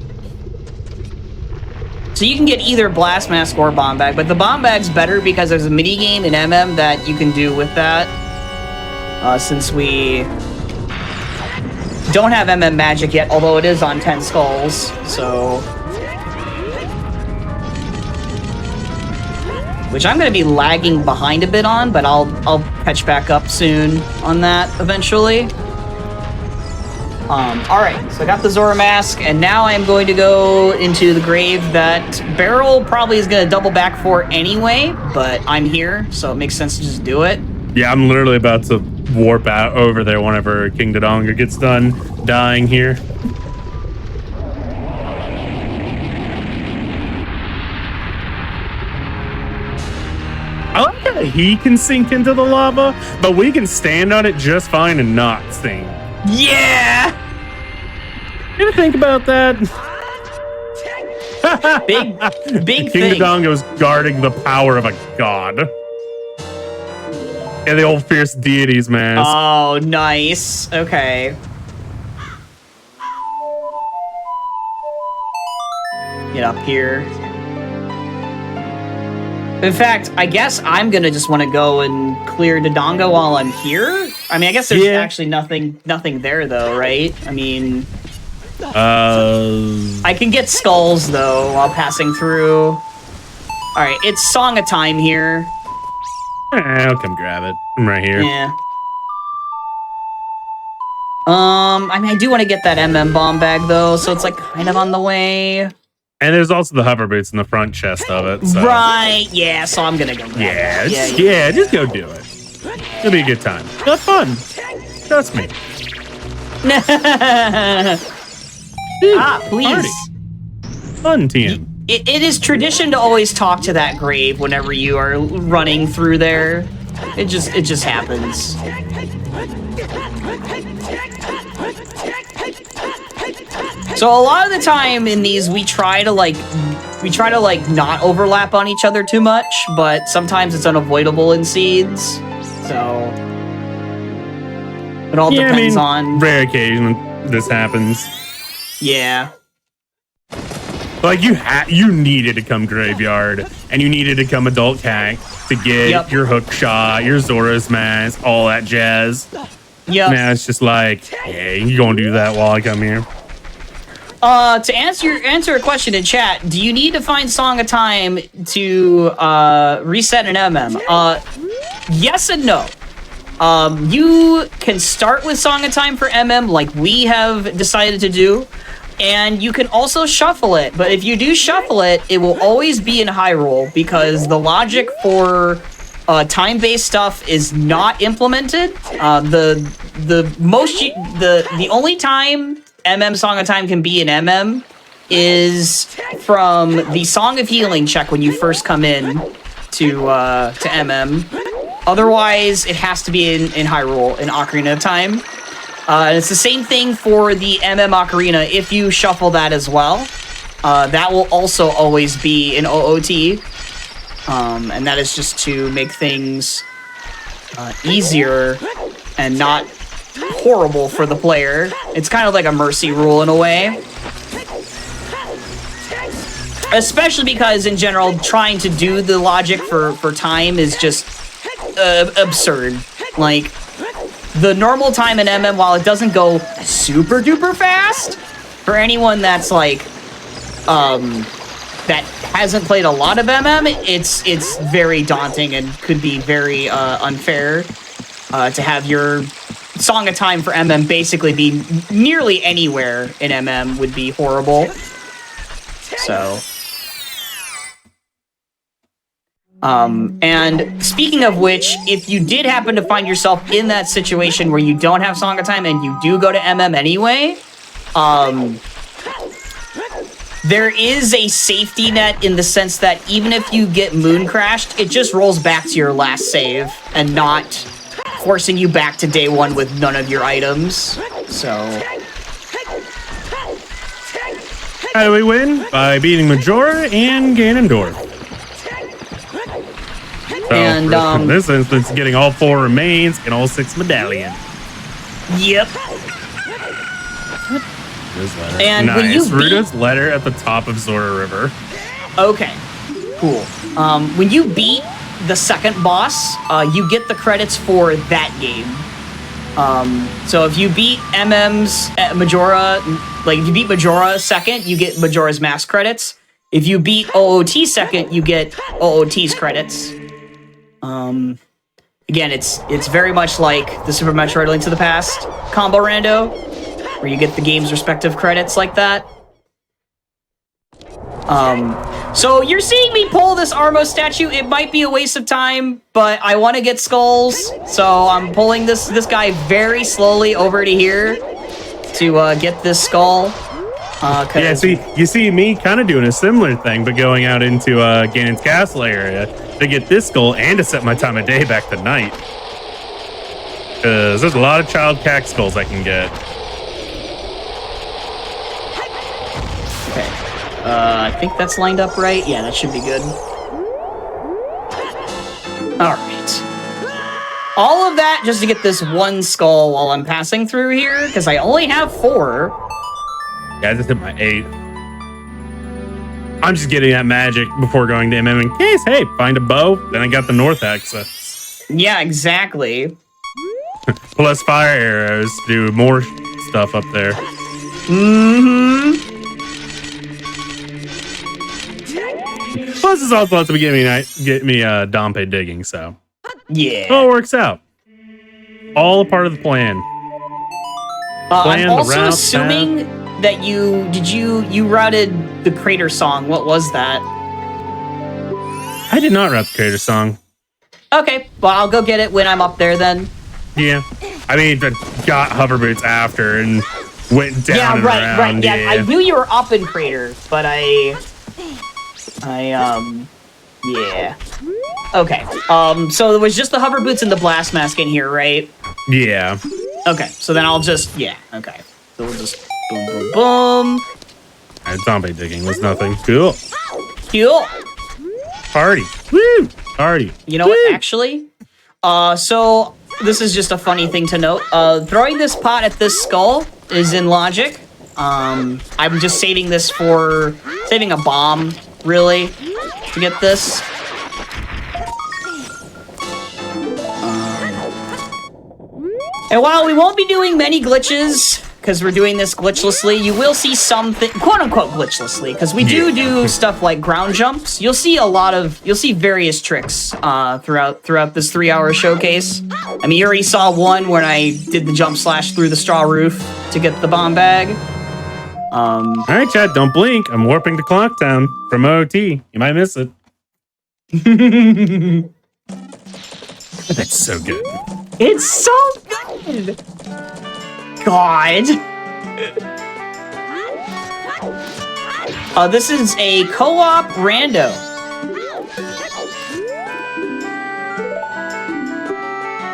So you can get either Blast Mask or Bomb Bag, but the Bomb Bag's better because there's a mini game in MM that you can do with that. Since we don't have MM Magic yet, although it is on 10 Skulls, so... Which I'm going to be lagging behind a bit on, but I'll catch back up soon on that eventually. Alright, so I got the Zora mask, and now I'm going to go into the grave that Beryl probably is going to double back for anyway, but I'm here, so it makes sense to just do it. Yeah, I'm literally about to warp out over there whenever King Dodongo gets done dying here. I like that he can sink into the lava, but we can stand on it just fine and not sink. Yeah! You ever think about that? Big King thing. Dodongo's guarding the power of a god. Yeah, the old fierce deities, man. Oh, nice. Okay. Get up here. In fact, I guess I'm gonna just want to go and clear Dodongo while I'm here. I mean, I guess there's actually nothing there though, right? I mean, I can get skulls though while passing through. All right, it's Song of Time here. I'll come grab it. I'm right here. Yeah. I mean, I do want to get that MM bomb bag though, so it's like kind of on the way. And there's also the hover boots in the front chest of it. So. Right, yeah, so I'm gonna go grab it. Just go do it. It'll be a good time. Have fun. Trust me. Please. Party. Fun team. It is tradition to always talk to that grave whenever you are running through there. It just happens. So a lot of the time in these, we try to not overlap on each other too much, but sometimes it's unavoidable in seeds. So it all depends on rare occasion this happens. Yeah. Like you needed to come graveyard and you needed to come adult cack to get your hook shot, your Zora's mask, all that jazz. Yeah. Now it's just like, hey, you gonna do that while I come here? To answer a question in chat, do you need to find Song of Time to reset an MM? Yes and no. You can start with Song of Time for MM like we have decided to do, and you can also shuffle it. But if you do shuffle it, it will always be in Hyrule because the logic for time-based stuff is not implemented. The only time MM Song of Time can be in MM is from the Song of Healing check when you first come in to MM. Otherwise, it has to be in Hyrule, in Ocarina of Time. And it's the same thing for the MM Ocarina if you shuffle that as well. That will also always be in OOT. And that is just to make things easier and not horrible for the player. It's kind of like a mercy rule in a way. Especially because, in general, trying to do the logic for time is just absurd. Like, the normal time in MM, while it doesn't go super duper fast, for anyone that's like, that hasn't played a lot of MM, it's very daunting and could be very unfair to have your Song of Time for MM basically be nearly anywhere in MM would be horrible. So. And speaking of which, if you did happen to find yourself in that situation where you don't have Song of Time and you do go to MM anyway, there is a safety net in the sense that even if you get moon crashed, it just rolls back to your last save and not forcing you back to day one with none of your items. So. How do we win? By beating Majora and Ganondorf. So, and in this instance, getting all 4 remains and all 6 medallion. Yep. And nice. When you beat Ruda's letter at the top of Zora River. Okay, cool. When you beat the second boss, you get the credits for that game. So if you beat MM's Majora, like if you beat Majora second, you get Majora's Mask credits. If you beat OOT second, you get OOT's credits. Again, it's very much like the Super Metroid Link to the Past combo rando, where you get the game's respective credits like that. So you're seeing me pull this Armo statue. It might be a waste of time, but I want to get skulls, so I'm pulling this guy very slowly over to here to get this skull. Yeah, see, you see me kind of doing a similar thing, but going out into Ganon's castle area to get this skull and to set my time of day back to night. Because there's a lot of child cack skulls I can get. Okay. I think that's lined up right. Yeah, that should be good. Alright. All of that just to get this one skull while I'm passing through here, because I only have 4. Yeah, I just hit my 8. I'm just getting that magic before going to MM in case, hey, find a bow. Then I got the North Hexa. Yeah, exactly. Plus fire arrows do more stuff up there. Mm-hmm. Plus, it's also lets me get me Dompe digging, so. Yeah. It all works out. All a part of the plan. I'm also assuming that you routed the Crater Song. What was that? I did not route the Crater Song. Okay, well, I'll go get it when I'm up there then. Yeah. I mean, I got hover boots after and went down. Yeah, and right, around, right. Yeah, yeah. I knew you were up in Crater, but yeah. Okay. So it was just the hover boots and the blast mask in here, right? Yeah. Okay. So then I'll just Okay. So we'll just boom, boom, boom. Alright, zombie digging was nothing. Cool. Cool. Party. Woo! Party. You know what? Actually, so this is just a funny thing to note. Throwing this pot at this skull is in logic. I'm just saving this for saving a bomb, really, to get this. And while we won't be doing many glitches, because we're doing this glitchlessly, you will see something, quote-unquote glitchlessly, because we do stuff like ground jumps. You'll see various tricks throughout this 3-hour showcase. I mean, you already saw one when I did the jump slash through the straw roof to get the bomb bag. All right, chat, don't blink. I'm warping to Clocktown from OT. You might miss it. That's so good. It's so good! God. This is a co-op rando.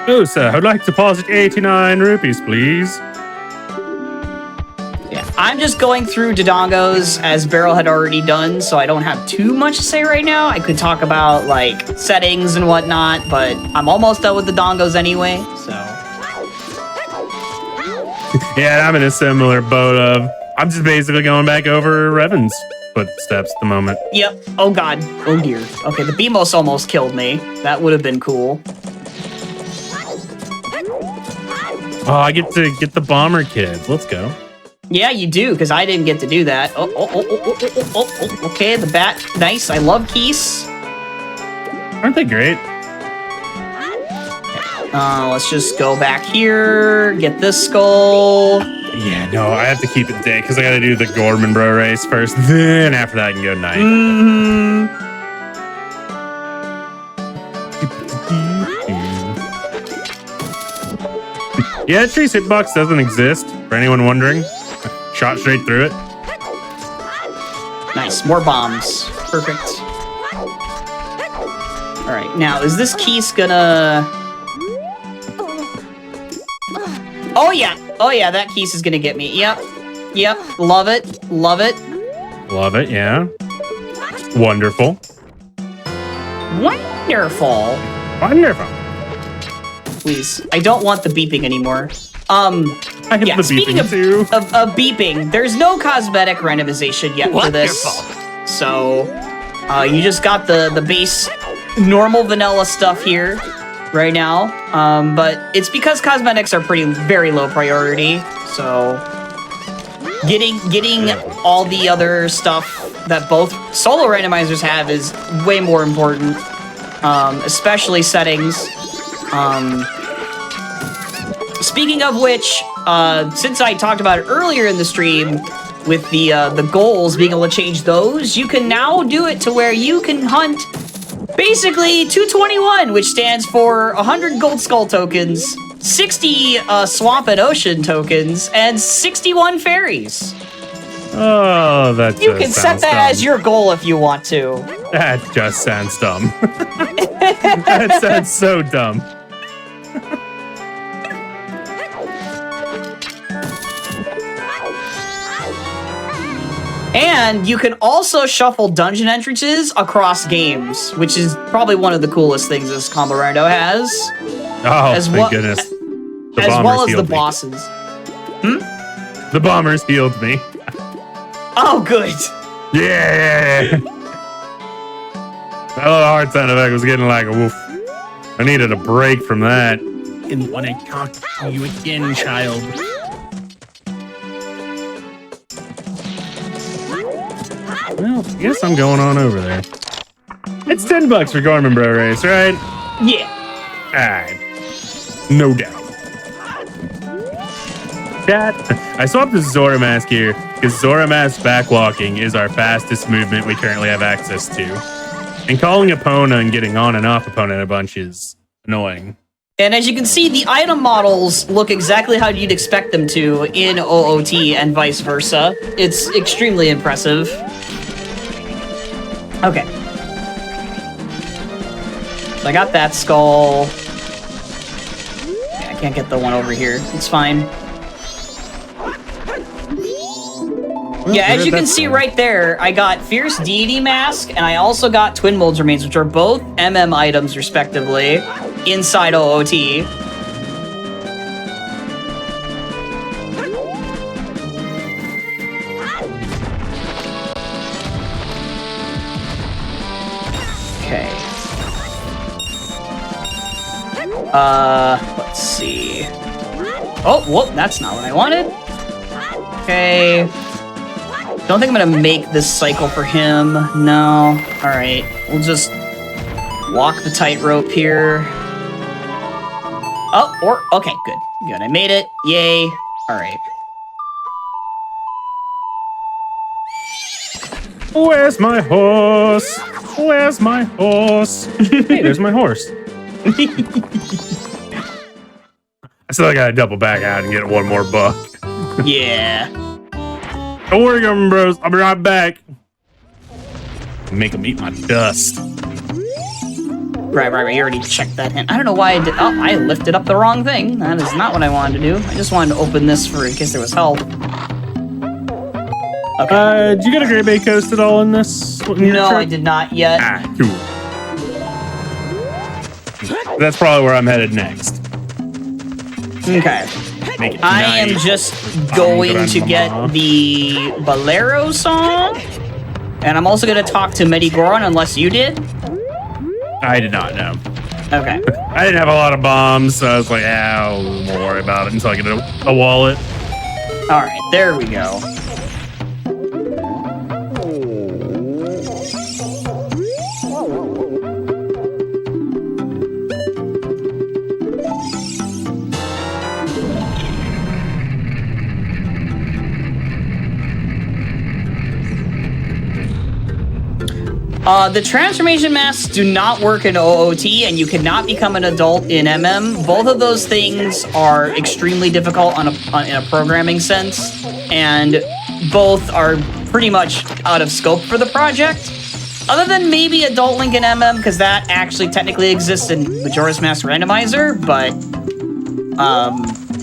Oh, sir, I'd like to deposit 89 rupees, please. Yeah, I'm just going through Dodongos as Beryl had already done, so I don't have too much to say right now. I could talk about, like, settings and whatnot, but I'm almost done with the Dodongos anyway, so... Yeah, I'm in a similar boat of... I'm just basically going back over Revan's footsteps at the moment. Yep. Oh, God. Oh, dear. Okay, the Beamos almost killed me. That would have been cool. Oh, I get to get the bomber kids. Let's go. Yeah, you do, because I didn't get to do that. Oh, okay, the bat. Nice. I love Keese. Aren't they great? Let's just go back here, get this skull. Yeah, no, I have to keep it day because I got to do the Gorman Bro race first. Then after that, I can go night. Yeah, Tree's hitbox doesn't exist, for anyone wondering. Shot straight through it. Nice, more bombs. Perfect. Alright, now, is this Keese gonna... Oh yeah, that Keese is gonna get me. Yep, love it. Love it, yeah. Wonderful. Please, I don't want the beeping anymore. I have the speaking beeping of beeping, there's no cosmetic randomization yet for this. So, you just got the base normal vanilla stuff here right now. But it's because cosmetics are very low priority. So, getting all the other stuff that both solo randomizers have is way more important. Especially settings. Speaking of which, since I talked about it earlier in the stream, with the goals, being able to change those, you can now do it to where you can hunt basically 221, which stands for 100 gold skull tokens, 60 swamp and ocean tokens, and 61 fairies. Oh, that You can set that dumb. as your goal if you want to. That just sounds dumb. That sounds so dumb. And you can also shuffle dungeon entrances across games, which is probably one of the coolest things this combo rando has. Oh, thank goodness. As well as the bosses. The bombers healed me. Oh, good. Yeah. That little heart sound effect was getting like a woof. I needed a break from that. Didn't want to talk to you again, child. Well, I guess I'm going on over there. It's $10 for Gorman Bro Race, right? Yeah. Alright. No doubt. Chat, I swapped the Zora mask here because Zora mask backwalking is our fastest movement we currently have access to. And calling Epona and getting on and off Epona a bunch is annoying. And as you can see, the item models look exactly how you'd expect them to in OOT and vice versa. It's extremely impressive. Okay. So I got that skull. Yeah, I can't get the one over here. It's fine. Yeah, as you can see right there, I got Fierce Deity Mask, and I also got Twin Mold's Remains, which are both MM items, respectively, inside OOT. Okay. Let's see. Oh, whoop, that's not what I wanted. Okay. Don't think I'm gonna make this cycle for him. No. Alright. We'll just walk the tightrope here. Oh, okay, good. Good. I made it. Yay. Alright. Where's my horse? Where's my horse? Hey, there's my horse. I still gotta double back out and get one more buck. Yeah. Don't worry, government bros. I'll be right back. Make them eat my dust. Right. You already checked that hint. I don't know why I did. Oh, I lifted up the wrong thing. That is not what I wanted to do. I just wanted to open this for in case there was help. Okay. Did you get a Great Bay Coast at all in this? No, I did not yet. Ah, cool. That's probably where I'm headed next. Okay. I am just going to get the Bolero song. And I'm also going to talk to Medigoron unless you did. I did not know. Okay. I didn't have a lot of bombs, so I was like, I won't worry about it until I get a wallet. All right, there we go. The transformation masks do not work in OOT, and you cannot become an adult in MM. Both of those things are extremely difficult in a programming sense, and both are pretty much out of scope for the project. Other than maybe Adult Link in MM, because that actually technically exists in Majora's Mask Randomizer, but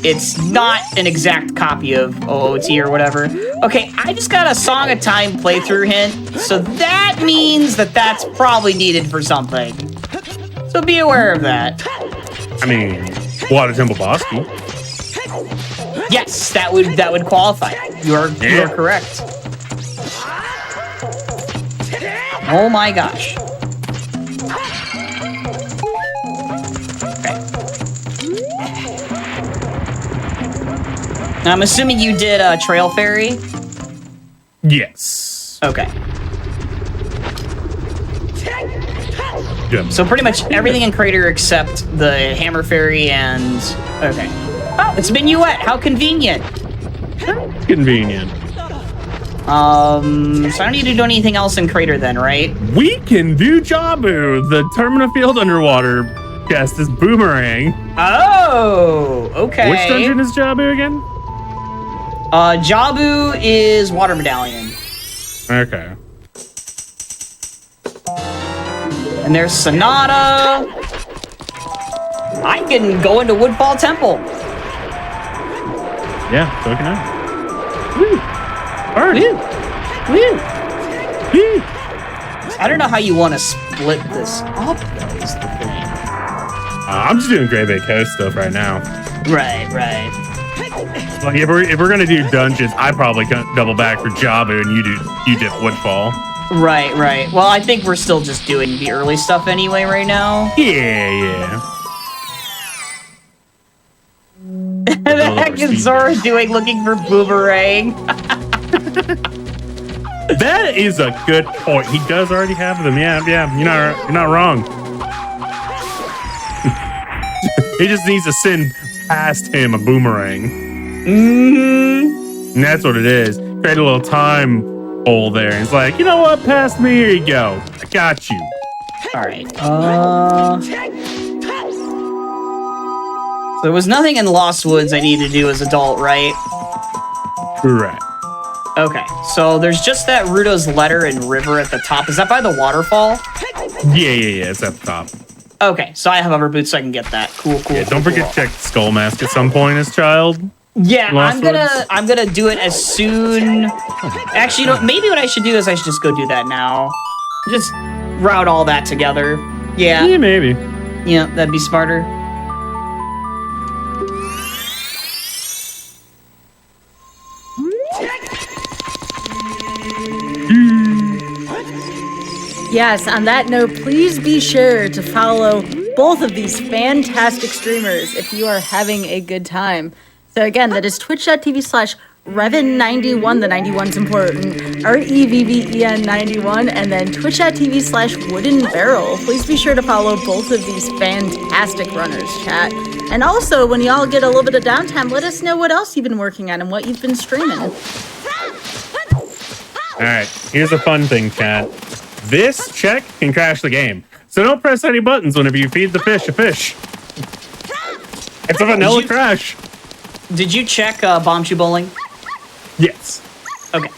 it's not an exact copy of OOT or whatever. Okay, I just got a Song of Time playthrough hint, so that means that that's probably needed for something. So be aware of that. I mean, Water Temple Bosky. Yes, that would qualify. You are correct. Oh my gosh. I'm assuming you did Trail Fairy? Yes. Okay. Good. So pretty much everything in Crater except the Hammer Fairy and... Okay. Oh, it's Minuet! How convenient! Convenient. So I don't need to do anything else in Crater then, right? We can do Jabu. The Termina Field underwater chest is Boomerang. Oh, okay. Which dungeon is Jabu again? Jabu is Water Medallion. Okay. And there's Sonata. I can go into Woodfall Temple. Yeah, so can I. Woo! Alright. Woo! Woo! Woo! I don't know how you want to split this up, though, is the thing. I'm just doing Great Bay Coast stuff right now. Right. Like if we're gonna do dungeons, I probably double back for Jabu and you did Woodfall. Right. Well, I think we're still just doing the early stuff anyway right now. Yeah. The heck is Zora doing looking for Boomerang? That is a good point. He does already have them. Yeah. You're not wrong. He just needs to send past him a boomerang. And that's what it is. Create a little time hole there. And it's like, you know what? Past me, here you go. I got you. All right. There was nothing in Lost Woods I need to do as adult, right? Correct. Okay, so there's just that Ruto's letter and river at the top. Is that by the waterfall? Yeah. It's at the top. Okay, so I have hover boots, so I can get that. Cool. Yeah, don't forget to check the skull mask at some point as child. Yeah, Lost I'm gonna do it as soon. Actually, you know, maybe what I should do is I should just go do that now. Just route all that together. Yeah. Yeah, maybe. Yeah, that'd be smarter. Yes, on that note, please be sure to follow both of these fantastic streamers if you are having a good time. So again, that is twitch.tv/Reven91, the 91's important, REVVEN91, and then twitch.tv/Wooden Barrel. Please be sure to follow both of these fantastic runners, chat. And also, when y'all get a little bit of downtime, let us know what else you've been working on and what you've been streaming. All right, here's a fun thing, chat. This check can crash the game. So don't press any buttons whenever you feed the fish a fish. It's a vanilla crash. Did you check Bombchu Bowling? Yes. Okay.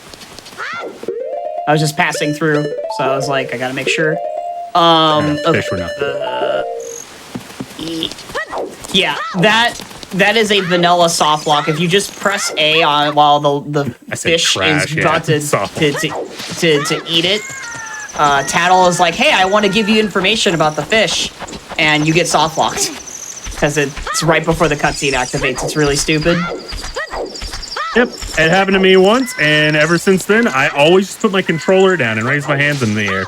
I was just passing through, so I was like, I gotta make sure. Fish were nothing. Yeah, that is a vanilla soft lock. If you just press A on while the fish crash, is about to eat it, Tattle is like, hey, I want to give you information about the fish, and you get soft locked because it's right before the cutscene activates. It's really stupid. Yep, it happened to me once, and ever since then, I always just put my controller down and raise my hands in the air.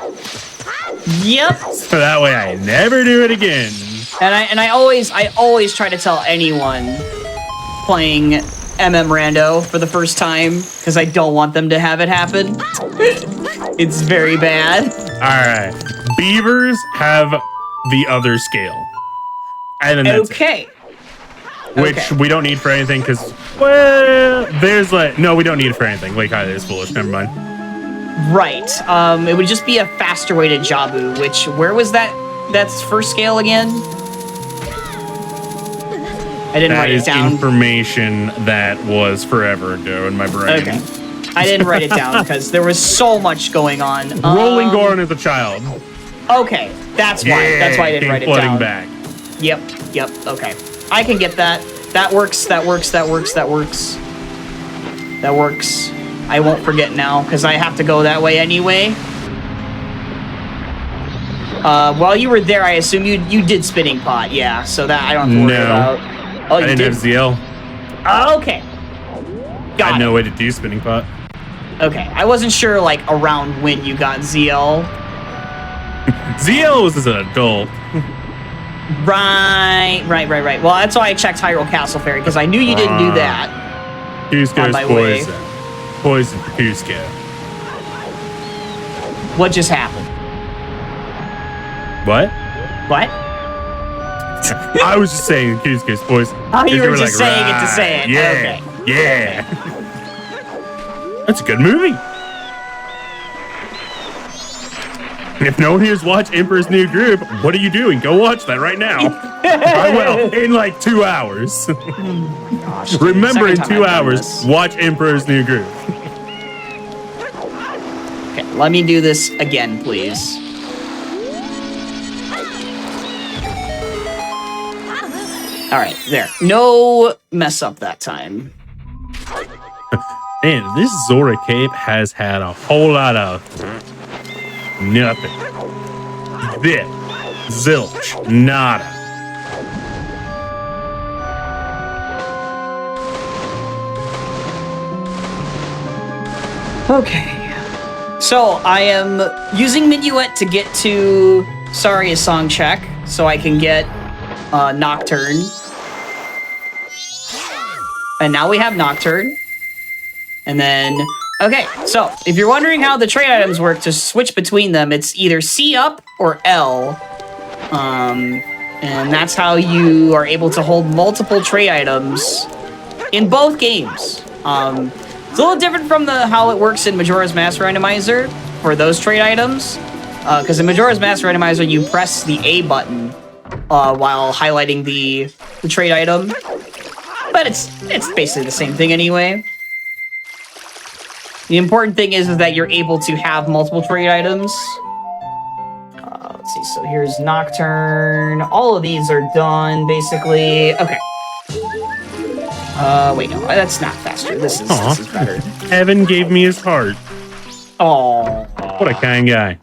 Yep. So that way I never do it again. And I always try to tell anyone playing Rando for the first time because I don't want them to have it happen. It's very bad. All right, beavers have the other scale, and then that's okay. Which we don't need for anything because, well, there's like, no, we don't need it for anything. Lake High is foolish. Never mind. Right. It would just be a faster way to Jabu, which, where was that's first scale again? I didn't write it down. That is information that was forever ago in my brain. Okay. I didn't write it down because there was so much going on. Rolling Goron as a child. Okay, that's why. Yeah, that's why I didn't write it down. Back. Yep. Okay, I can get that. That works. That works. I won't forget now because I have to go that way anyway. While you were there, I assume you did spinning pot. Yeah, so that I don't have to worry about. Oh, I didn't have ZL. Okay. I had no way to do spinning pot. Okay, I wasn't sure like around when you got ZL. ZL was as an adult. Right. Well, that's why I checked Hyrule Castle Fairy because I knew you didn't do that. Cusco's poison. Poison for Cusco. What just happened? What? I was just saying Cusco's poison. Oh, you were just saying it to say it. Yeah. Okay. Yeah. That's a good movie. And if no one here's watched Emperor's New Groove, what are you doing? Go watch that right now. I will, in like 2 hours. Gosh, Remember, in 2 hours, watch Emperor's New Groove. Okay, let me do this again, please. All right, there. No mess up that time. Man, this Zora cape has had a whole lot of nothing. Bit. Zilch. Nada. Okay. So I am using Minuet to get to Saria's song check so I can get Nocturne. And now we have Nocturne. And then, okay, so if you're wondering how the trade items work to switch between them, it's either C up or L. And that's how you are able to hold multiple trade items in both games. It's a little different from how it works in Majora's Mask Randomizer for those trade items. Because in Majora's Mask Randomizer, you press the A button while highlighting the the trade item. But it's basically the same thing anyway. The important thing is that you're able to have multiple trade items. Let's see, so here's Nocturne. All of these are done, basically. Okay. Wait, no, that's not faster. This is better. Evan gave me his heart. Oh, What a kind guy.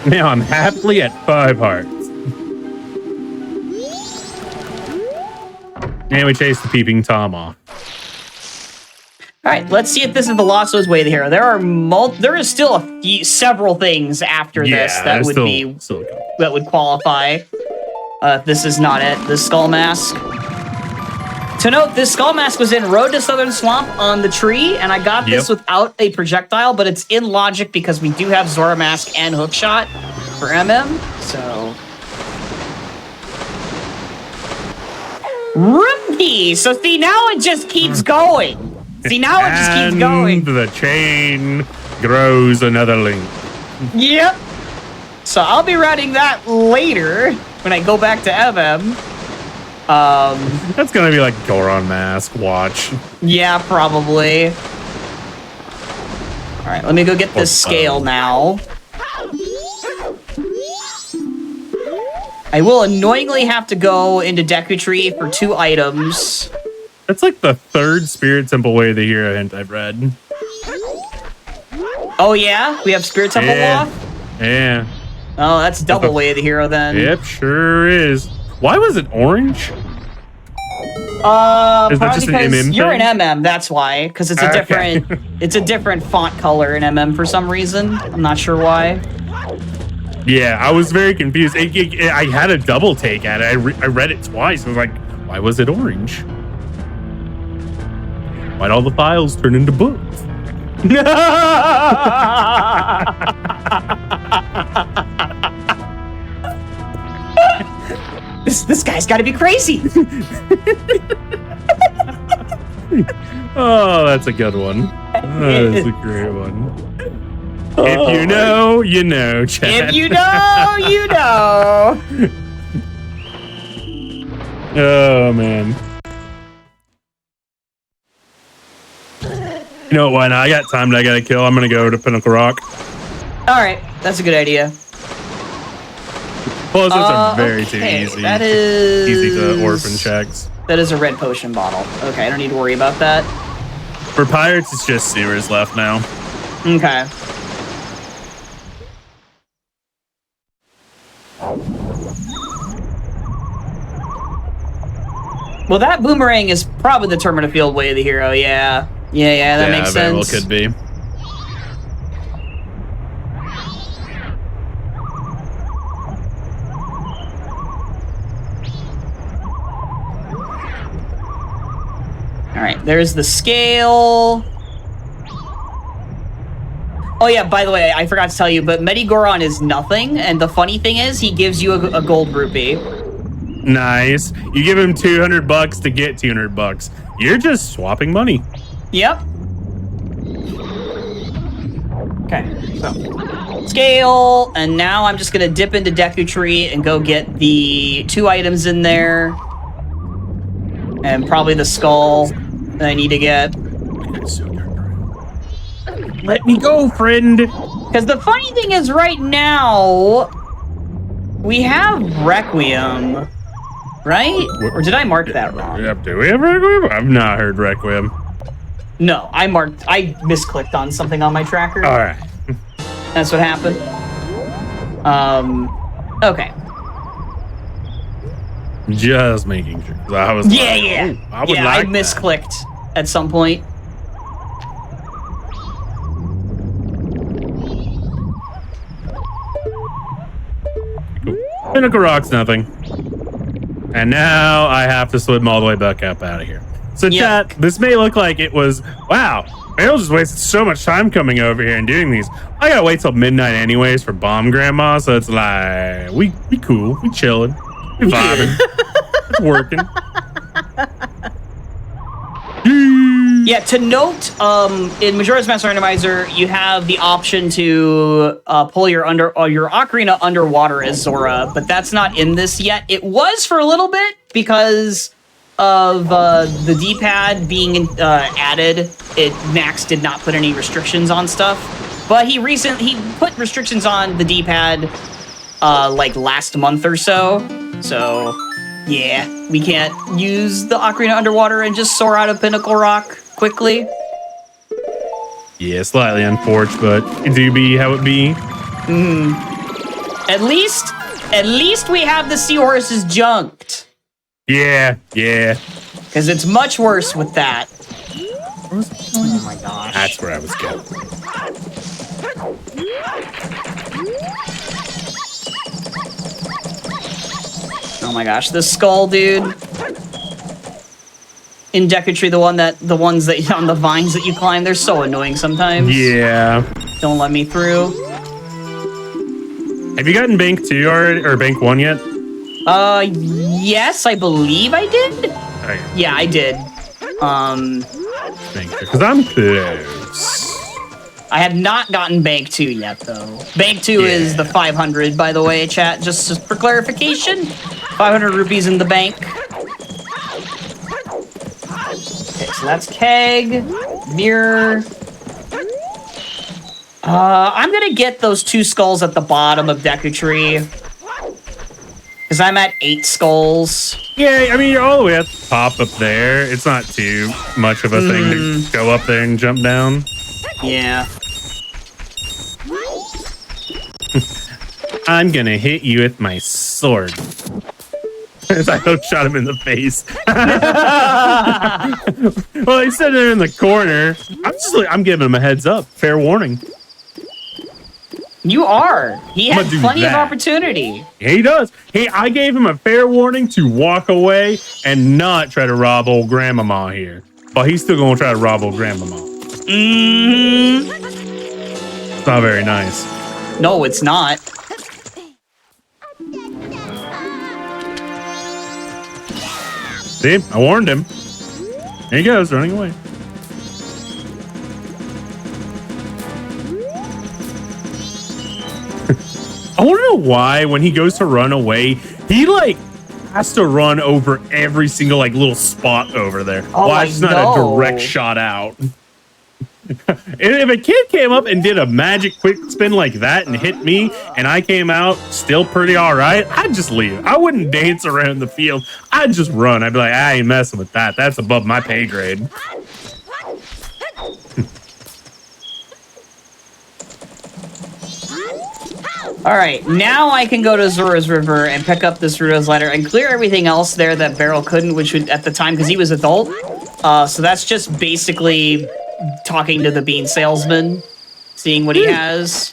Now I'm happily at 5 hearts. And we chase the peeping Tom off. All right, let's see if this is the Lost O's way to the hero. There is still several things after this that would that would qualify. If this is not it, the Skull Mask. To note, this Skull Mask was in Road to Southern Swamp on the tree, and I got this without a projectile, but it's in logic because we do have Zora Mask and Hookshot for MM, so... Rookie! So see, now it just keeps going. See, now it just keeps going. The chain grows another link. Yep. So I'll be writing that later when I go back to MM. That's gonna be like Goron Mask, watch. Yeah, probably. Alright, let me go get this scale now. I will annoyingly have to go into Deku Tree for 2 items. That's like the 3rd Spirit Temple Way of the Hero hint I've read. Oh yeah? We have Spirit Temple Loft? Yeah. Oh, that's double Way of the Hero then. Yep, sure is. Why was it orange? Probably just an because MM you're thing? an MM, that's why. Because it's a different it's a different font color in MM for some reason. I'm not sure why. Yeah, I was very confused. I had a double take at it. I read it twice. I was like, why was it orange? Why'd all the files turn into books? This guy's got to be crazy. Oh, that's a good one. That is a great one. If you know, you know, chat. If you know, you know. Oh, man. You know what, why not? I got time that I gotta kill. I'm gonna go to Pinnacle Rock. Alright, that's a good idea. Plus, those are very too easy. That is... Easy to orphan checks. That is a red potion bottle. Okay, I don't need to worry about that. For pirates, it's just sewers left now. Okay. Well, that boomerang is probably the Termina Field Way of the Hero, yeah. Yeah, that makes very sense. well could be. Alright, there's the scale. Oh yeah, by the way, I forgot to tell you, but Medigoron is nothing, and the funny thing is, he gives you a gold rupee. Nice. You give him $200 to get $200. You're just swapping money. Yep. Okay, so scale, and now I'm just gonna dip into Deku Tree and go get the 2 items in there, and probably the skull that I need to get. Let me go, friend. Because the funny thing is, right now we have Requiem, right? Or did I mark that wrong? Do we have Requiem? I've not heard Requiem. No, I misclicked on something on my tracker. All right. That's what happened. Okay. Just making sure. I was Yeah. I would I like misclicked at some point. Pinnacle Rock's nothing. And now I have to swim all the way back up out of here. So chat, this may look like it was, wow, Meryl just wasted so much time coming over here and doing these. I gotta wait till midnight anyways for Bomb Grandma, so it's like, we cool, we chilling, we vibing, it's working. Yeah, to note, in Majora's Mask Randomizer, you have the option to pull your Ocarina underwater as Zora, but that's not in this yet. It was for a little bit because of the D-pad being added. Max did not put any restrictions on stuff, but he put restrictions on the D-pad like last month or so. So yeah, we can't use the Ocarina underwater and just soar out of Pinnacle Rock quickly. Yeah, slightly unfortunate, but it do be how it be. At least we have the seahorses junked. Yeah. Because it's much worse with that. Oh my gosh. That's where I was going. Oh my gosh, the skull dude. In Deku Tree, the ones that on the vines that you climb, they're so annoying sometimes. Yeah. Don't let me through. Have you gotten Bank 2 already, or Bank 1 yet? Yes, I believe I did. Okay. Yeah, I did. Bank 2, because I'm close. I have not gotten Bank 2 yet, though. Bank 2 is the 500, by the way, chat, just for clarification. 500 rupees in the bank. Okay, so that's Keg, Mirror. I'm gonna get those 2 skulls at the bottom of Deku Tree. Because I'm at 8 skulls. Yeah, I mean, you're all the way at the top up there. It's not too much of a thing to go up there and jump down. Yeah. I'm gonna hit you with my sword. As I shot him in the face. Well, he's sitting there in the corner. I'm giving him a heads up. Fair warning. You are. He had plenty of that. opportunity. He does. I gave him a fair warning to walk away and not try to rob old grandmama here. But he's still gonna try to rob old grandmama. It's not very nice. No, it's not. See, I warned him. There he goes, running away. I want to know why when he goes to run away, he has to run over every single little spot over there. Oh, why it's not a direct shot out? If a kid came up and did a magic quick spin like that and hit me, and I came out still pretty all right, I'd just leave. I wouldn't dance around the field. I'd just run. I'd be like, I ain't messing with that. That's above my pay grade. All right, now I can go to Zora's River and pick up this Ruto's Ladder and clear everything else there that Beryl couldn't, which would at the time because he was adult. So that's just basically talking to the bean salesman, seeing what he has.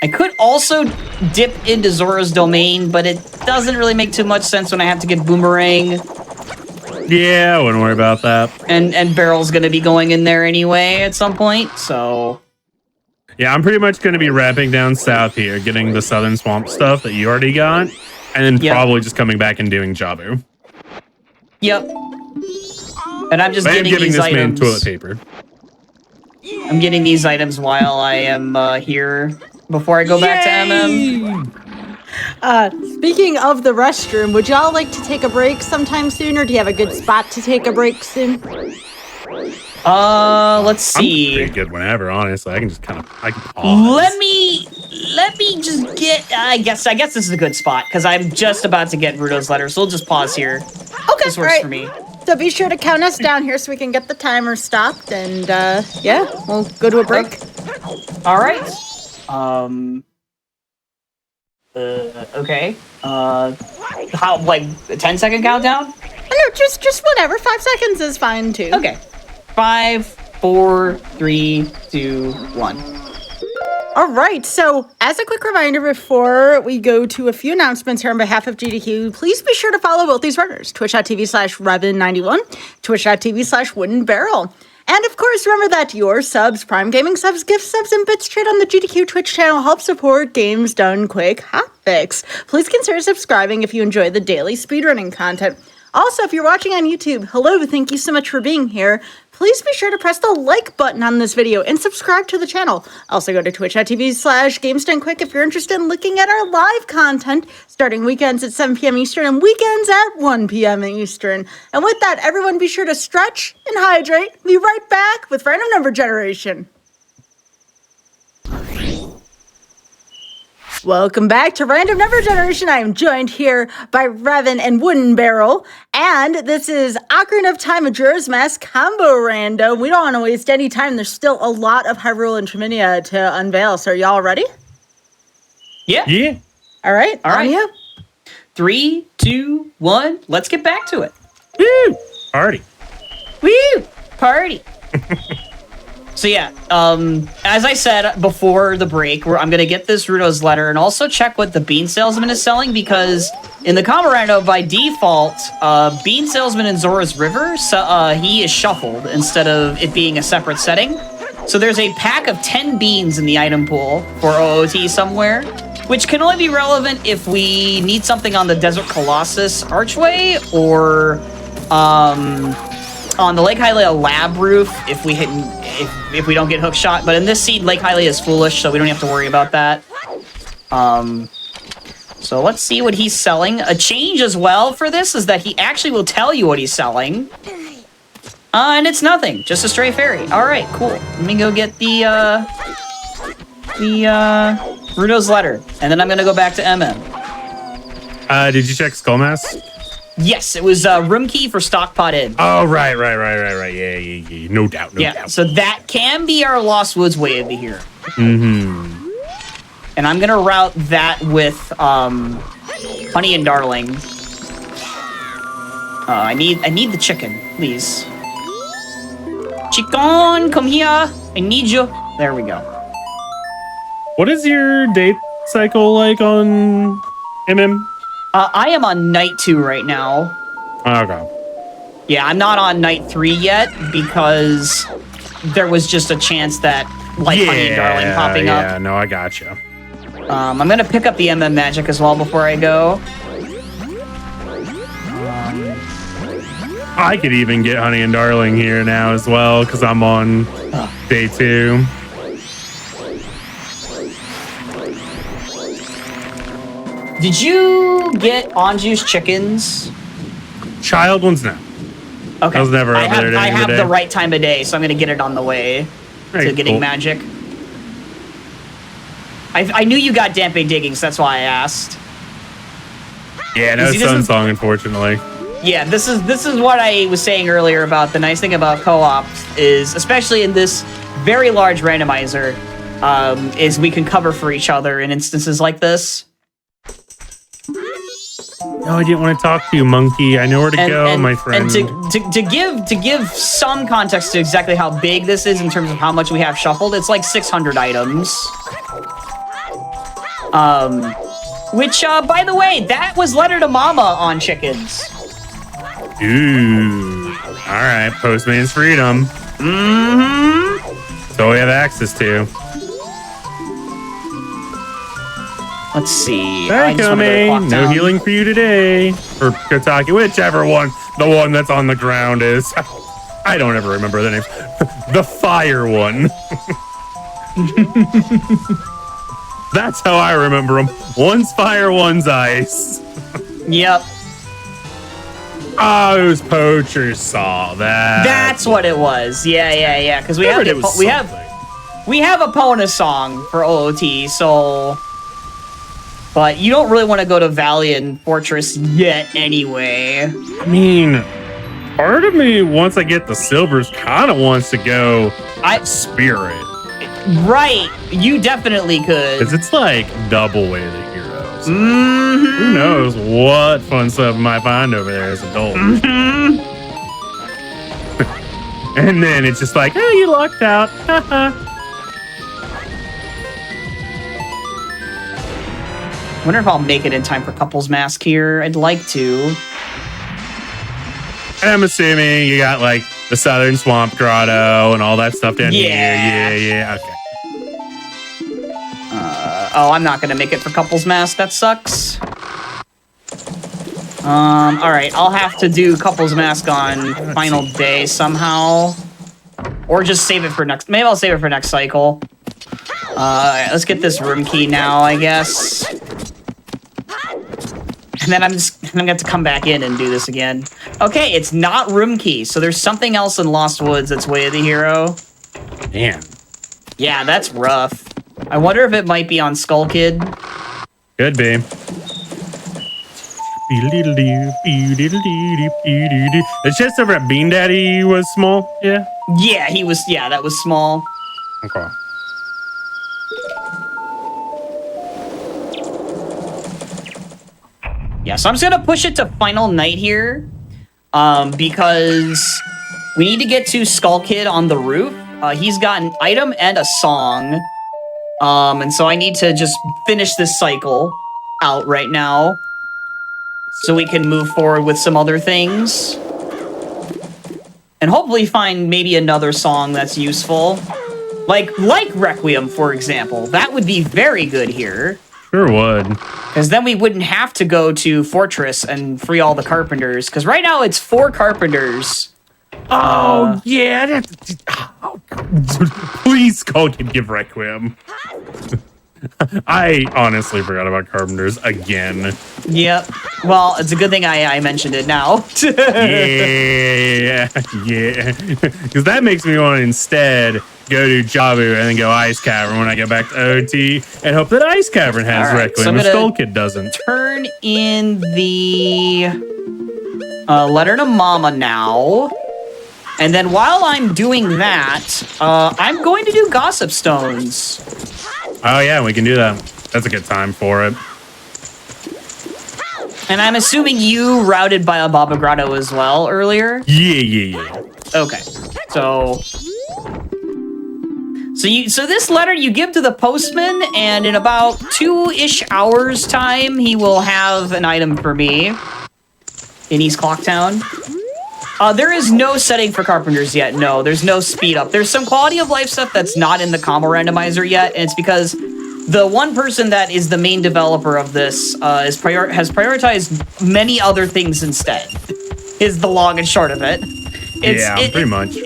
I could also dip into Zora's domain, but it doesn't really make too much sense when I have to get Boomerang. Yeah, I wouldn't worry about that. And Beryl's gonna be going in there anyway at some point, so... Yeah, I'm pretty much going to be wrapping down south here, getting the southern swamp stuff that you already got, and then probably just coming back and doing Jabu. Yep. And I'm just getting giving these this items. man toilet paper. I'm getting these items while I am here before I go back to MM. Speaking of the restroom, would y'all like to take a break sometime soon, or do you have a good spot to take a break soon? Let's see. I'm pretty good whenever, honestly. I can just I can pause. Let me just get. I guess this is a good spot because I'm just about to get Ruto's letter, so we'll just pause here. Okay, This works for me. So be sure to count us down here so we can get the timer stopped, and yeah, we'll go to a break. All right. Okay. How, like, a 10-second countdown? No, just whatever. 5 seconds is fine too. Okay. 5, 4, 3, 2, 1. All right, so as a quick reminder before we go to a few announcements here on behalf of GDQ, please be sure to follow both these runners, twitch.tv/Revin91, twitch.tv/Wooden Barrel. And of course, remember that your subs, Prime Gaming subs, gift subs, and bits trade on the GDQ Twitch channel help support Games Done Quick Hotfix. Please consider subscribing if you enjoy the daily speedrunning content. Also, if you're watching on YouTube, hello, thank you so much for being here. Please be sure to press the like button on this video and subscribe to the channel. Also go to twitch.tv/GamesDoneQuick if you're interested in looking at our live content, starting weekends at 7 p.m. Eastern and weekends at 1 p.m. Eastern. And with that, everyone be sure to stretch and hydrate. Be right back with Random Number Generation. Welcome back to Random Number Generation. I am joined here by Revan and Wooden Barrel, and this is Ocarina of Time Majora's Mask Combo Rando. We don't want to waste any time. There's still a lot of Hyrule and Terminia to unveil, so are y'all ready? Yeah. All right, on you. 3, 2, 1, let's get back to it. Woo! Party. Woo! Party. So yeah, as I said before the break, I'm going to get this Rudo's letter and also check what the Bean Salesman is selling, because in the combo rando, by default, Bean Salesman in Zora's River, he is shuffled instead of it being a separate setting. So there's a pack of 10 beans in the item pool for OOT somewhere, which can only be relevant if we need something on the Desert Colossus Archway or on the Lake Hylia lab roof if we don't get hook shot. But in this seed, Lake Hylia is foolish, so we don't have to worry about that. So let's see what he's selling. A change as well for this is that he actually will tell you what he's selling. And it's nothing, just a stray fairy. All right, cool. Let me go get the Rudo's letter, and then I'm gonna go back to MM. Did you check Skullmask? Yes, it was room key for Stockpot Inn. Oh, right. Yeah. No doubt. So that can be our Lost Woods way over here. Mm-hmm. And I'm gonna route that with Honey and Darling. I need the chicken, please. Chicken, come here. I need you. There we go. What is your date cycle like on MM? I am on night 2 right now. Okay. Yeah, I'm not on night 3 yet because there was just a chance that Honey and Darling popping up. Yeah, no, I gotcha. I'm gonna pick up the MM magic as well before I go. I could even get Honey and Darling here now as well because I'm on day 2. Did you get Anju's chickens? Child ones now. Okay. I was never over there. I have the right time of day, so I'm gonna get it on the way to getting magic. I knew you got Dampe Digging, so that's why I asked. Yeah, no Sun Song, unfortunately. Yeah, this is what I was saying earlier about the nice thing about co-ops is, especially in this very large randomizer, is we can cover for each other in instances like this. No, I didn't want to talk to you, monkey. I know where to go, my friend. And to give some context to exactly how big this is in terms of how much we have shuffled, it's like 600 items. Which, by the way, that was Letter to Mama on chickens. Ooh. All right, Postman's Freedom. Mm-hmm. That's all we have access to. Let's see. They're coming. No healing for you today. Or Kotaki, whichever one. The one that's on the ground is. I don't ever remember the name. The fire one. That's how I remember them. One's fire, one's ice. Yep. Oh, it was Poacher's Saw. That's what it was. Yeah. Because we have a Pona song for OOT, so. But you don't really want to go to Valiant Fortress yet, anyway. I mean, part of me, once I get the silvers, kind of wants to go Spirit. Right, you definitely could. Because it's like double way the heroes. Mm-hmm. Who knows what fun stuff I might find over there as adults. Mm-hmm. And then it's just like, oh, you lucked out. Wonder if I'll make it in time for Couples Mask here. I'd like to. I'm assuming you got like the Southern Swamp Grotto and all that stuff down here. Yeah. Okay. Oh, I'm not gonna make it for Couples Mask. That sucks. All right, I'll have to do couples mask on final day somehow, or just save it for next. Maybe I'll save it for next cycle. All right, let's get this room key now, I guess. And then I'm gonna have to come back in and do this again. Okay, it's not room key, so there's something else in Lost Woods that's way of the hero. Damn. Yeah, that's rough. I wonder if it might be on Skull Kid. Could be. It's just over at Bean Daddy was small. Yeah. Yeah, he was. Yeah, that was small. Okay. Yeah, so I'm just gonna push it to final night here, because we need to get to Skull Kid on the roof. He's got an item and a song, and so I need to just finish this cycle out right now, so we can move forward with some other things, and hopefully find maybe another song that's useful, like Requiem, for example. That would be very good here. Sure would. Because then we wouldn't have to go to Fortress and free all the carpenters. Because right now it's 4 carpenters. Oh, yeah. That's, please, Skull Kid, give Requiem. I honestly forgot about carpenters again. Yep. Well, it's a good thing I mentioned it now. Yeah. Because that makes me want to instead go to Jabu and then go Ice Cavern when I get back to OT and hope that Ice Cavern has All right, Requiem so and Skull Kid doesn't. Turn in the letter to Mama now. And then while I'm doing that, I'm going to do Gossip Stones. Oh, yeah, we can do that. That's a good time for it. And I'm assuming you routed by a Baba Grotto as well earlier? Yeah. Okay. So this letter you give to the postman, and in about 2-ish hours time, he will have an item for me in East Clocktown. There is no setting for carpenters yet. No, there's no speed up. There's some quality of life stuff that's not in the combo randomizer yet, and it's because the one person that is the main developer of this has prioritized many other things instead. Is the long and short of it. Pretty much.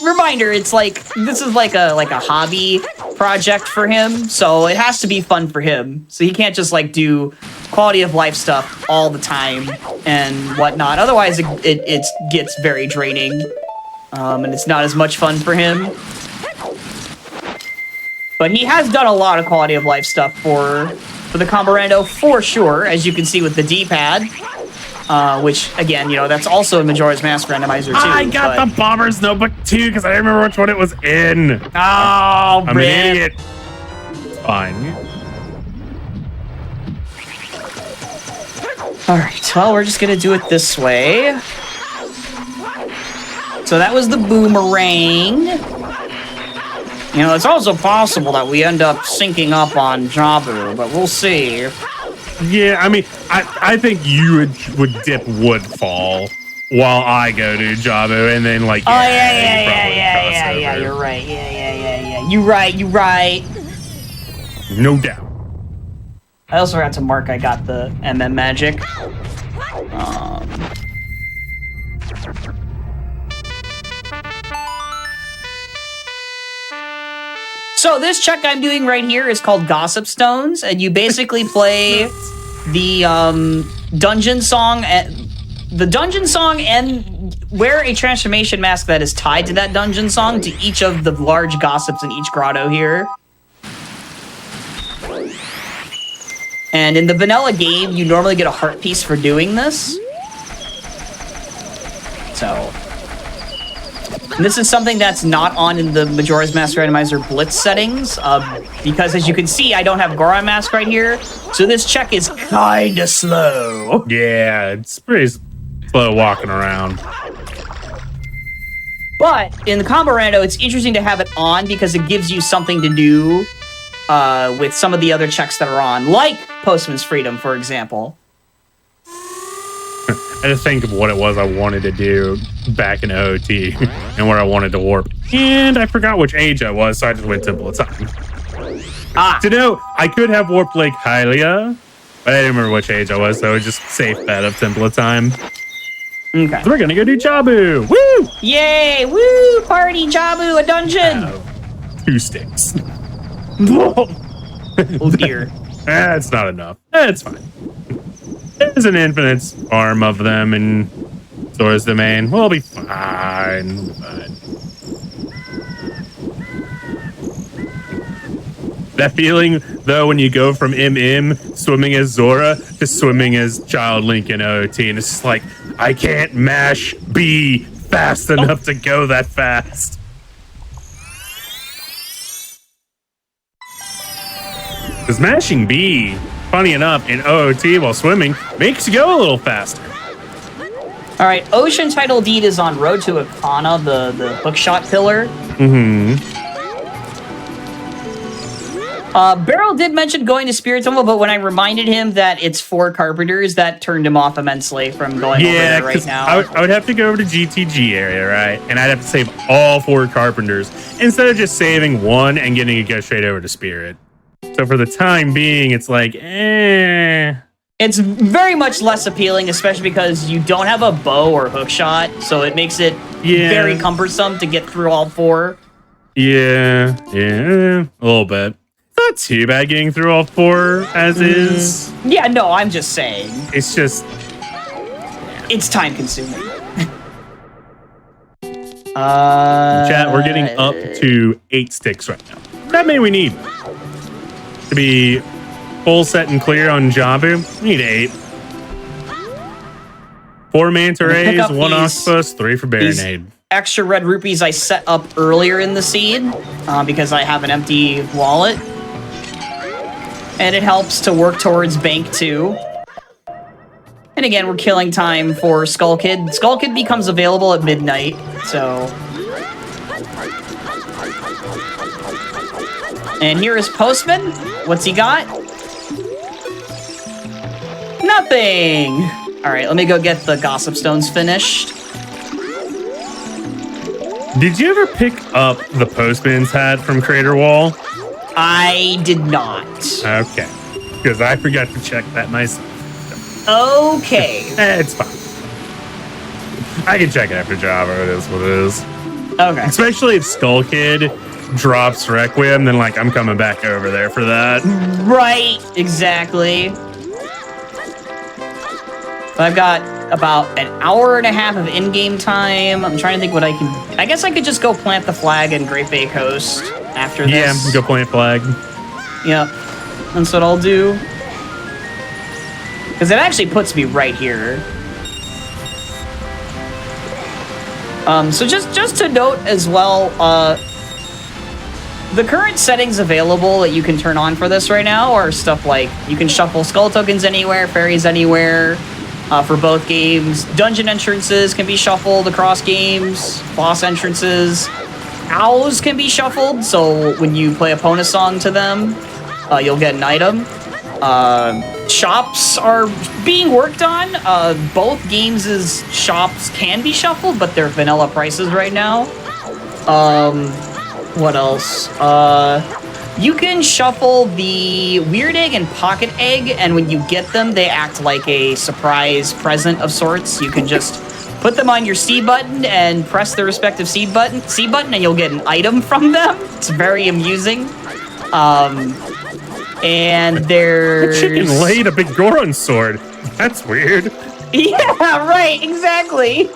Reminder, it's like this is like a hobby project for him, so it has to be fun for him. So he can't just like do quality of life stuff all the time and whatnot. Otherwise, it gets very draining, and it's not as much fun for him. But he has done a lot of quality of life stuff for the Combo Rando for sure, as you can see with the D-pad. Which, again, that's also in Majora's Mask Randomizer, too. I got the Bomber's Notebook, too, because I didn't remember which one it was in. Oh, I'm an idiot. Fine. All right, well, we're just going to do it this way. So that was the boomerang. It's also possible that we end up syncing up on Jabu, but we'll see. Yeah, I mean, I think you would dip Woodfall while I go to Jabu, and then like. Yeah. You're right. Yeah. You right. No doubt. I also forgot to mark I got the MM magic. So this check I'm doing right here is called Gossip Stones, and you basically play the dungeon song and wear a transformation mask that is tied to that dungeon song to each of the large gossips in each grotto here. And in the vanilla game, you normally get a heart piece for doing this. So. And this is something that's not on in the Majora's Mask Randomizer Blitz settings, because as you can see, I don't have Goron Mask right here, so this check is kinda slow. Yeah, it's pretty slow walking around. But in the Combo Rando, it's interesting to have it on because it gives you something to do with some of the other checks that are on, like Postman's Freedom, for example. I just think of what it was I wanted to do back in OT and where I wanted to warp. And I forgot which age I was, so I just went simple time. I could have warped Lake Hylia, But I didn't remember which age I was, so it was just safe bet of Temple of Time. Okay. So we're gonna go do Jabu. Woo! Yay! Woo! Party Jabu, a dungeon. 2 sticks. Oh dear. That's not enough. That's fine. There's an infinite farm of them in Zora's Domain. We'll be fine. That feeling, though, when you go from swimming as Zora to swimming as Child Link in OT, and it's just like, I can't mash B fast enough to go that fast. Because mashing B, funny enough, in OOT while swimming, makes you go a little faster. All right, Ocean Title Deed is on Road to Akana, the hookshot pillar. Mm-hmm. Beryl did mention going to Spirit Temple, but when I reminded him that it's 4 carpenters, that turned him off immensely from going over there right now. I would have to go over to GTG area, right? And I'd have to save all 4 carpenters instead of just saving 1 and getting to go straight over to Spirit. So for the time being, it's like, It's very much less appealing, especially because you don't have a bow or hookshot, so it makes it very cumbersome to get through all 4. Yeah, a little bit. Not too bad getting through all 4 as is. Yeah, no, I'm just saying. It's just... It's time consuming. Chat, we're getting up to 8 sticks right now. That many we need to be full set and clear on Jabu. We need 8. 4 manta rays, 1 octopus, 3 for Baronade. Extra red rupees I set up earlier in the seed because I have an empty wallet. And it helps to work towards Bank 2. And again, we're killing time for Skull Kid. Skull Kid becomes available at midnight, so... And here is Postman. What's he got? Nothing! Alright, let me go get the Gossip Stones finished. Did you ever pick up the Postman's hat from Crater Wall? I did not. Okay. Because I forgot to check that myself. Okay. It's fine. I can check it after Java. It is what it is. Okay. Especially if Skull Kid drops Requiem, then like I'm coming back over there for that. Right. Exactly. I've got about an hour and a half of in-game time. I'm trying to think what I can... I guess I could just go plant the flag in Great Bay Coast after this. Yeah, go plant flag. Yep. That's what I'll do. Because it actually puts me right here. So just to note as well, the current settings available that you can turn on for this right now are stuff like you can shuffle skull tokens anywhere, fairies anywhere, for both games. Dungeon entrances can be shuffled across games. Boss entrances. Owls can be shuffled, so when you play a Pona song to them, you'll get an item. Shops are being worked on. Both games' shops can be shuffled, but they're vanilla prices right now. What else? You can shuffle the Weird Egg and Pocket Egg, and when you get them, they act like a surprise present of sorts. You can just put them on your C button and press the respective C button, and you'll get an item from them. It's very amusing. And there's... The chicken laid a big Goron sword. That's weird. Yeah, right, exactly.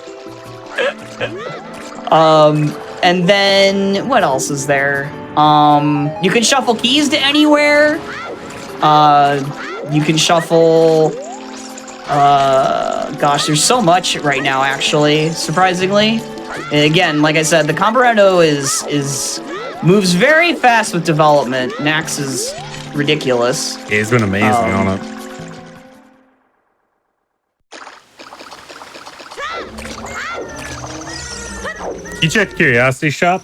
And then what else is there? You can shuffle keys to anywhere. You can shuffle... gosh, there's so much right now, actually, surprisingly. And again, like I said, the Comparando moves very fast with development. Nax is ridiculous. Yeah, he's been amazing on it. You checked Curiosity Shop?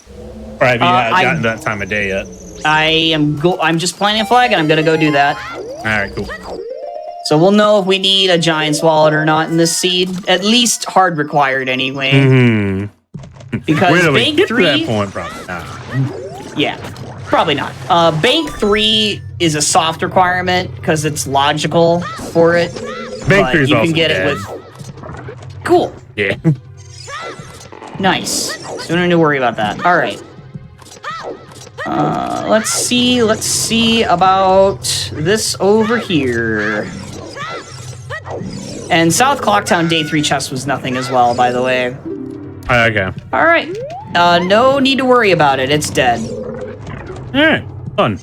Or have you gotten that time of day yet? I'm just planting a flag, and I'm gonna go do that. All right, cool. So we'll know if we need a Giant's Wallet or not in this seed. At least hard required, anyway. Mm-hmm. Because Wait till we Bank get 3... to that point, probably. Yeah. Probably not. Bank 3 is a soft requirement because it's logical for it. Bank 3 is you also can get dead. it with. Cool. Yeah. Nice. So don't need to worry about that. All right. Let's see about this over here. And South Clocktown Day 3 chest was nothing as well, by the way. Okay. All right. No need to worry about it. It's dead. All right. Fun.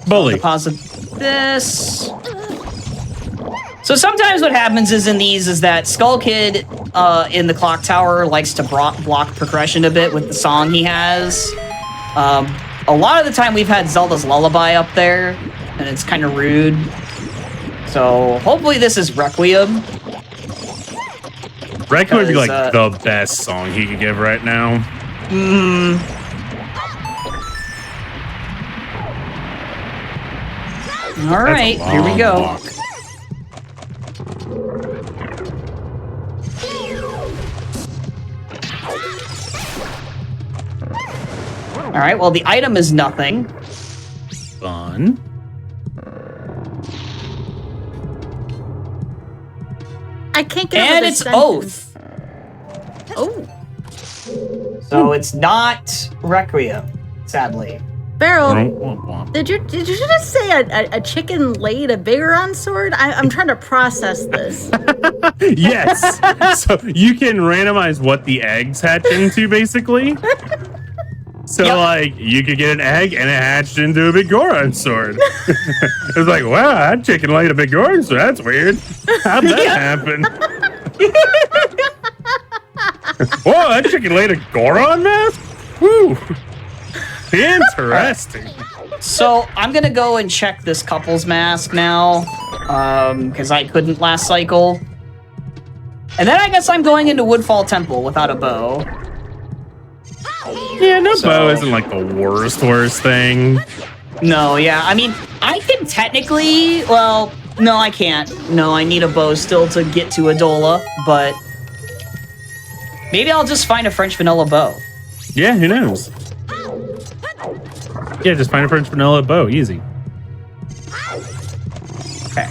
Bully. Deposit this. So sometimes what happens is in these is that Skull Kid in the clock tower likes to block progression a bit with the song he has. A lot of the time we've had Zelda's Lullaby up there, and it's kind of rude. So hopefully this is Requiem. Requiem would be like the best song he could give right now. All right, here we go. Walk. All right, well, the item is nothing. Fun. I can't get And over it's this Oath. Oh, So it's not Requiem, sadly. Barrel. Womp Did you just say a chicken laid a Bigoron sword? I'm trying to process this. womp. Yes. So you can randomize what the eggs hatch into, basically. So, Yep. like, you could get an egg and it hatched into a big Goron sword. It's like, wow, that chicken laid a big Goron sword. That's weird. How'd that happen? Whoa, that chicken laid a Goron mask? Woo. Interesting. So I'm gonna go and check this couple's mask now, because I couldn't last cycle. And then I guess I'm going into Woodfall Temple without a bow. Yeah, no bow isn't like the worst thing. No, yeah, I mean, I can technically, well, no, I can't. No, I need a bow still to get to Adola, but maybe I'll just find a French vanilla bow. Yeah, who knows? Yeah, just find a French vanilla bow. Easy. Okay.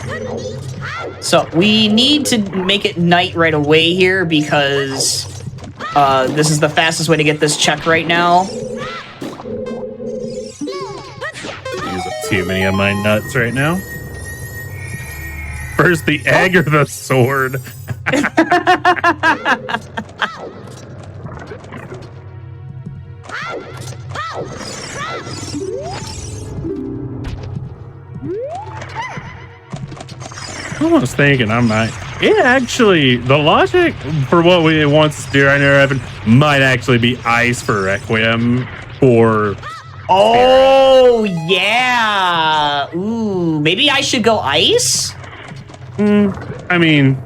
So we need to make it night right away here because this is the fastest way to get this check right now. Use up too many of my nuts right now. First the egg or the sword? I was thinking I might. It actually, the logic for what we want to do right now, Evan, might actually be ice for Requiem for. Oh, yeah. Ooh, maybe I should go ice? I mean,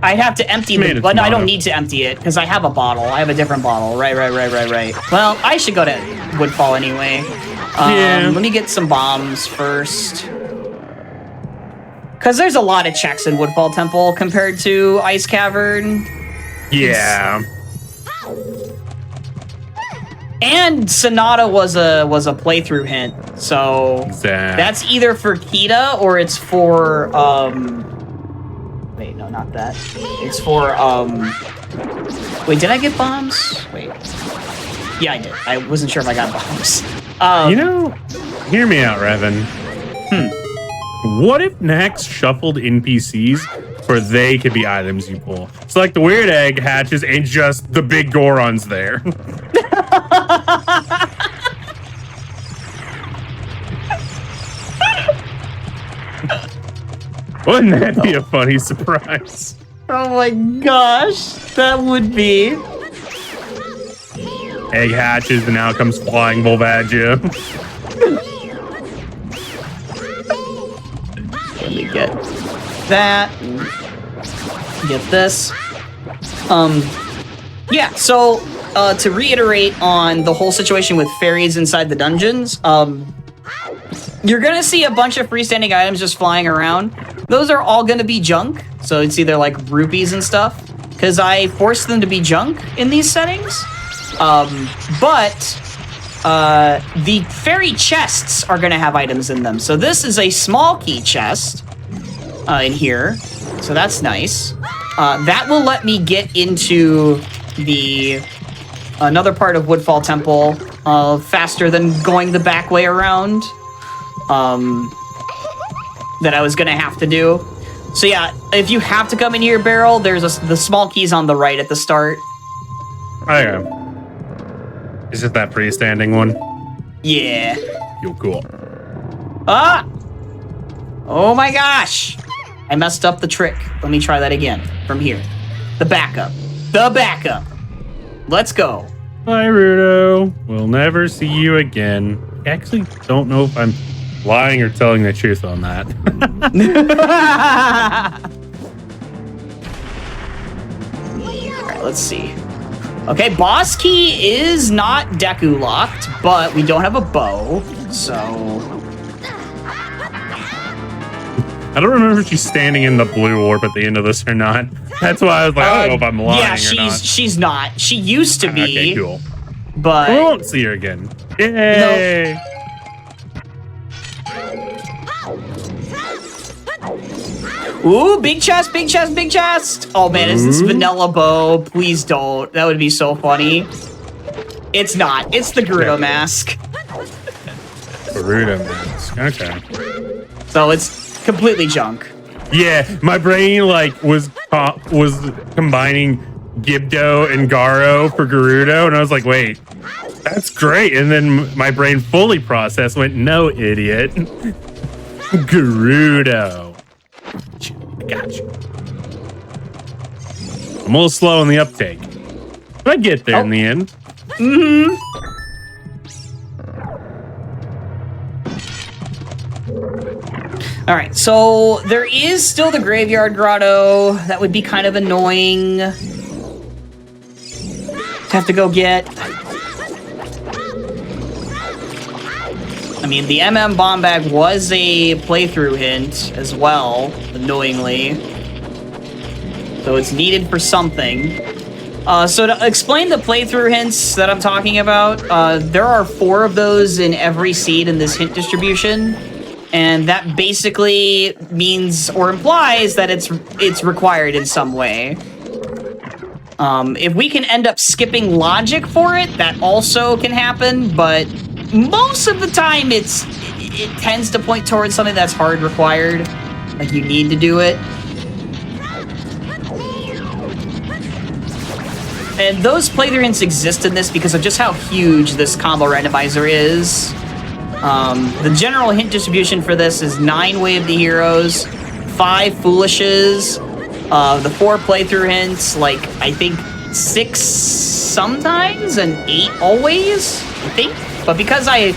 I'd have to empty Made the... it But no, I don't mono. need to empty it because I have a bottle. I have a different bottle. Right. Well, I should go to Woodfall anyway. Yeah. Let me get some bombs first. Because there's a lot of checks in Woodfall Temple compared to Ice Cavern. yeah. And Sonata was a playthrough hint. So Exact. that's either for Kita or it's for wait, no, not that. It's for wait, did I get bombs? Wait. Yeah, I did. I wasn't sure if I got bombs. You know, hear me out, Revan. What if Nax shuffled NPCs where they could be items you pull? So like the weird egg hatches and just the big Goron's there. Wouldn't that be a funny surprise? Oh my gosh, that would be. Egg hatches and out comes flying Volvagia. Let me get that. Get this. Yeah, so to reiterate on the whole situation with fairies inside the dungeons, you're gonna see a bunch of freestanding items just flying around. Those are all gonna be junk, so it's either like rupees and stuff, because I forced them to be junk in these settings. But the fairy chests are going to have items in them. So this is a small key chest in here. So that's nice. That will let me get into another part of Woodfall Temple faster than going the back way around that I was going to have to do. So yeah, if you have to come in here, Barrel, there's the small keys on the right at the start. Okay. Is it that freestanding one? Yeah. Yo, cool. Ah! Oh my gosh! I messed up the trick. Let me try that again from here. The backup. The backup. Let's go. Bye, Rudo. We'll never see you again. I actually don't know if I'm lying or telling the truth on that. Alright, let's see. Okay, boss key is not Deku locked, but we don't have a bow, so... I don't remember if she's standing in the blue orb at the end of this or not. That's why I was like, I don't know if I'm lying or not. She's not. She used to be. Okay, cool. But... We won't see her again. Yay! Nope. Ooh, big chest, big chest, big chest. Oh man, is this vanilla bow? Please don't. That would be so funny. It's not. It's the Gerudo mask. Gerudo mask. Okay. So it's completely junk. Yeah, my brain like was combining Gibdo and Garo for Gerudo, and I was like, wait, that's great. And then my brain fully processed, went, no, idiot. Gerudo. Got you. I'm a little slow on the uptake, but I get there in the end. Mm-hmm. All right, so there is still the Graveyard Grotto. That would be kind of annoying to have to go get. I mean, the MM bomb bag was a playthrough hint as well, annoyingly. So it's needed for something. So to explain the playthrough hints that I'm talking about, there are 4 of those in every seed in this hint distribution. And that basically means or implies that it's required in some way. If we can end up skipping logic for it, that also can happen, but most of the time it tends to point towards something that's hard required. Like you need to do it. And those playthrough hints exist in this because of just how huge this combo randomizer is. The general hint distribution for this is 9 Way of the Heroes, 5 Foolishes, the 4 playthrough hints, like I think 6 sometimes and 8 always, I think. But because I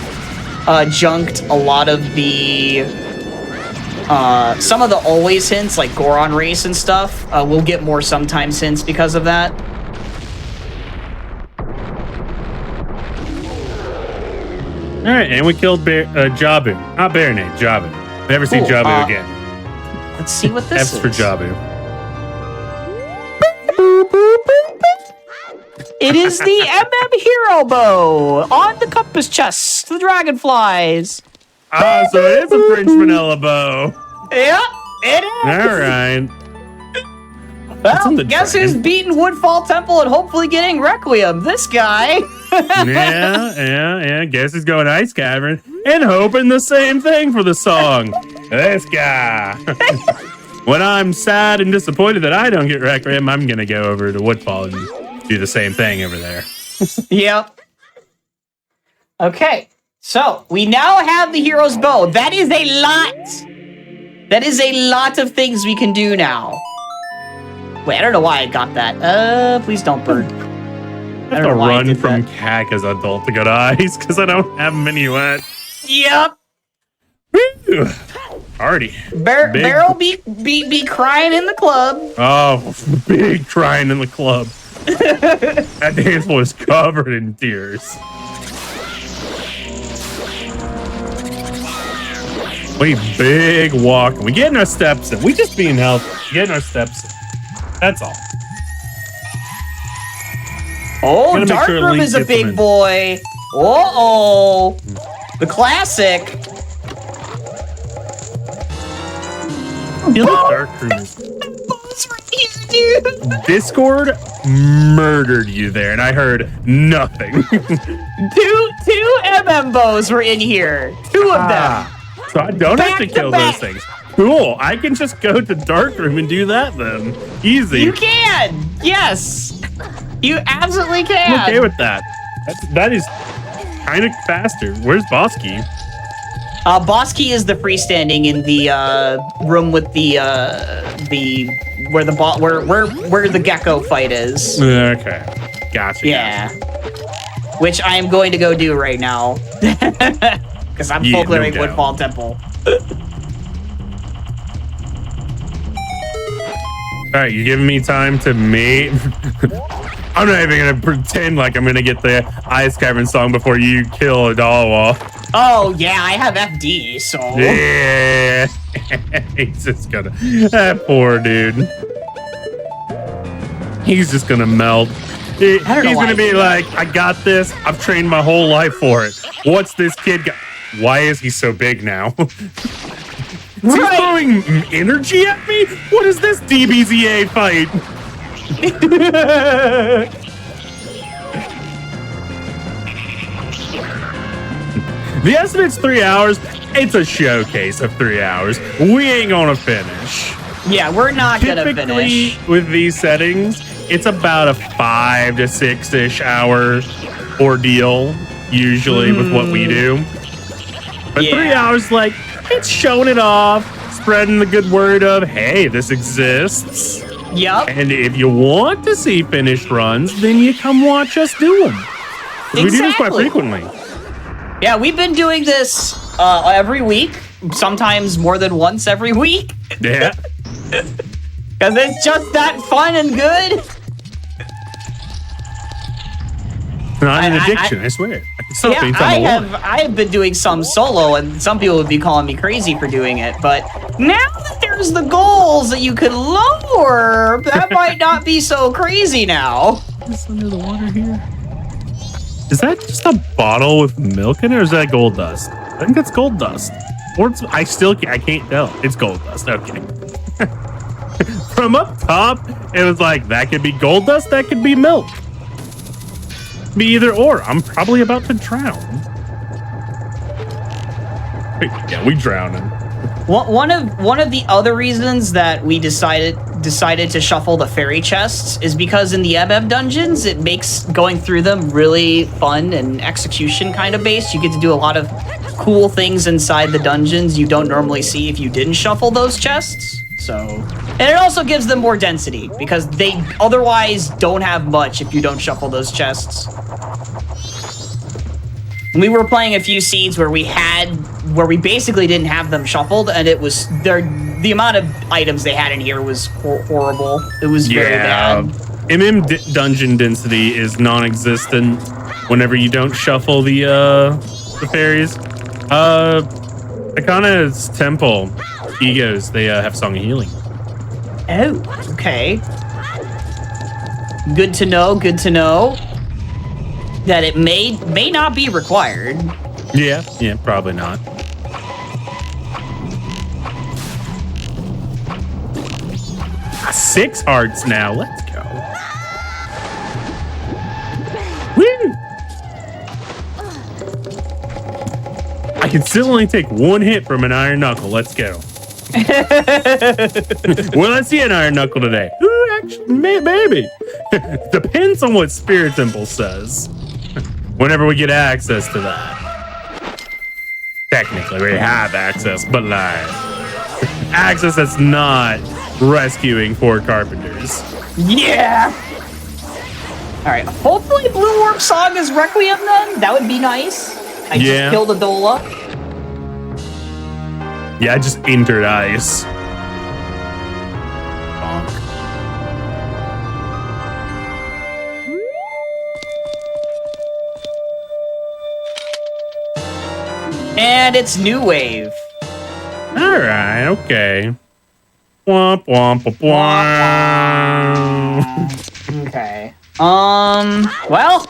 junked a lot of the some of the always hints, like Goron Race and stuff, we'll get more sometimes hints because of that. All right, and we killed Jabu. Not Bear Name, Jabu. Never seen Cool. Jabu again. Let's see what this F's is. for Jabu. It is the MM Hero Bow on the compass chest, the dragonflies. Ah, so it is a French vanilla bow. Yeah, it is. All right. Well, guess who's beating Woodfall Temple and hopefully getting Requiem? This guy. Yeah. Guess he's going Ice Cavern and hoping the same thing for the song. This guy. When I'm sad and disappointed that I don't get Requiem, I'm going to go over to Woodfall and do the same thing over there. Yep. Okay, so we now have the Hero's Bow. That is a lot. That is a lot of things we can do now. Wait, I don't know why I got that. Please don't burn. I have to run from CAC as an adult to go to Ice because I don't have minuet. Yep. Woo! Already. Barrel be crying in the club. Oh, big crying in the club. That dance floor is covered in tears. We big walk. We getting our steps in. We just being healthy. Getting our steps in. That's all. Oh, Gotta make Dark sure Room Link is a gets them big in. boy. Uh-oh. The classic. Feel the dark room is- Discord murdered you there, and I heard nothing. Two MMBOs were in here. Two of them. So I don't have to Back to kill back. those things. Cool. I can just go to dark room and do that then. Easy. You can. Yes. You absolutely can. I'm okay with that. That is kind of faster. Where's Bosky? Boss Key is the freestanding in the room with the where the gecko fight is. Okay. Gotcha. Yeah. Which I am going to go do right now. Because I'm Yeah, full clearing no doubt. Woodfall Temple. All right, you're giving me time to mate. I'm not even gonna pretend like I'm gonna get the Ice Cavern song before you kill a Dawa. Oh yeah, I have FD, so Yeah, he's just gonna. That poor dude. He's just gonna melt. He's I don't know why gonna I be do that. like, I got this. I've trained my whole life for it. What's this kid got? Why is he so big now? Is he Right. throwing energy at me? What is this DBZA fight? The estimate's 3 hours. It's a showcase of 3 hours. We ain't gonna finish. yeah, we're not gonna Typically, finish. with these settings, it's about a 5 to 6-ish hour ordeal, usually, with what we do. But 3 Yeah. hours, like, it's showing it off, spreading the good word of, hey, this exists. Yup. And if you want to see finished runs, then you come watch us do them. We do this quite Exactly. frequently. Yeah, we've been doing this every week, sometimes more than once every week. Yeah. Because it's just that fun and good. Not an I- addiction, I swear. I can stop Yeah, anytime I want. I have been doing some solo, and some people would be calling me crazy for doing it. But now that there's the goals that you could lower, that might not be so crazy now. What's under the water here? Is that just a bottle with milk in it, or is that gold dust? I think that's gold dust. Or it's, I can't tell. It's gold dust. Okay. From up top, it was like, that could be gold dust, that could be milk. Be either or. I'm probably about to drown. Wait, yeah, we drowning. One of the other reasons that we decided to shuffle the fairy chests is because in the MM dungeons, it makes going through them really fun and execution kind of based. You get to do a lot of cool things inside the dungeons you don't normally see if you didn't shuffle those chests. So, and it also gives them more density because they otherwise don't have much if you don't shuffle those chests. We were playing a few seeds where we basically didn't have them shuffled, and it was the amount of items they had in here was horrible. It was very bad. Dungeon density is non-existent whenever you don't shuffle the fairies. Akana's temple egos, they have Song of Healing. Oh, okay. Good to know. Good to know that it may not be required. Yeah, probably not. Ah, 6 hearts now. Let's go. Woo! I can still only take 1 hit from an Iron Knuckle. Let's go. Will I see an Iron Knuckle today? Ooh, actually, maybe. Depends on what Spirit Temple says. Whenever we get access to that. Technically, we have access, but like access that's not rescuing 4 carpenters. Yeah. All right. Hopefully, Blue Warp Song is Requiem. Then that would be nice. I Yeah. just killed a Dola. Yeah, I just entered ice. Bonk. And it's New Wave. All right, okay. Womp womp womp womp. Okay. Well,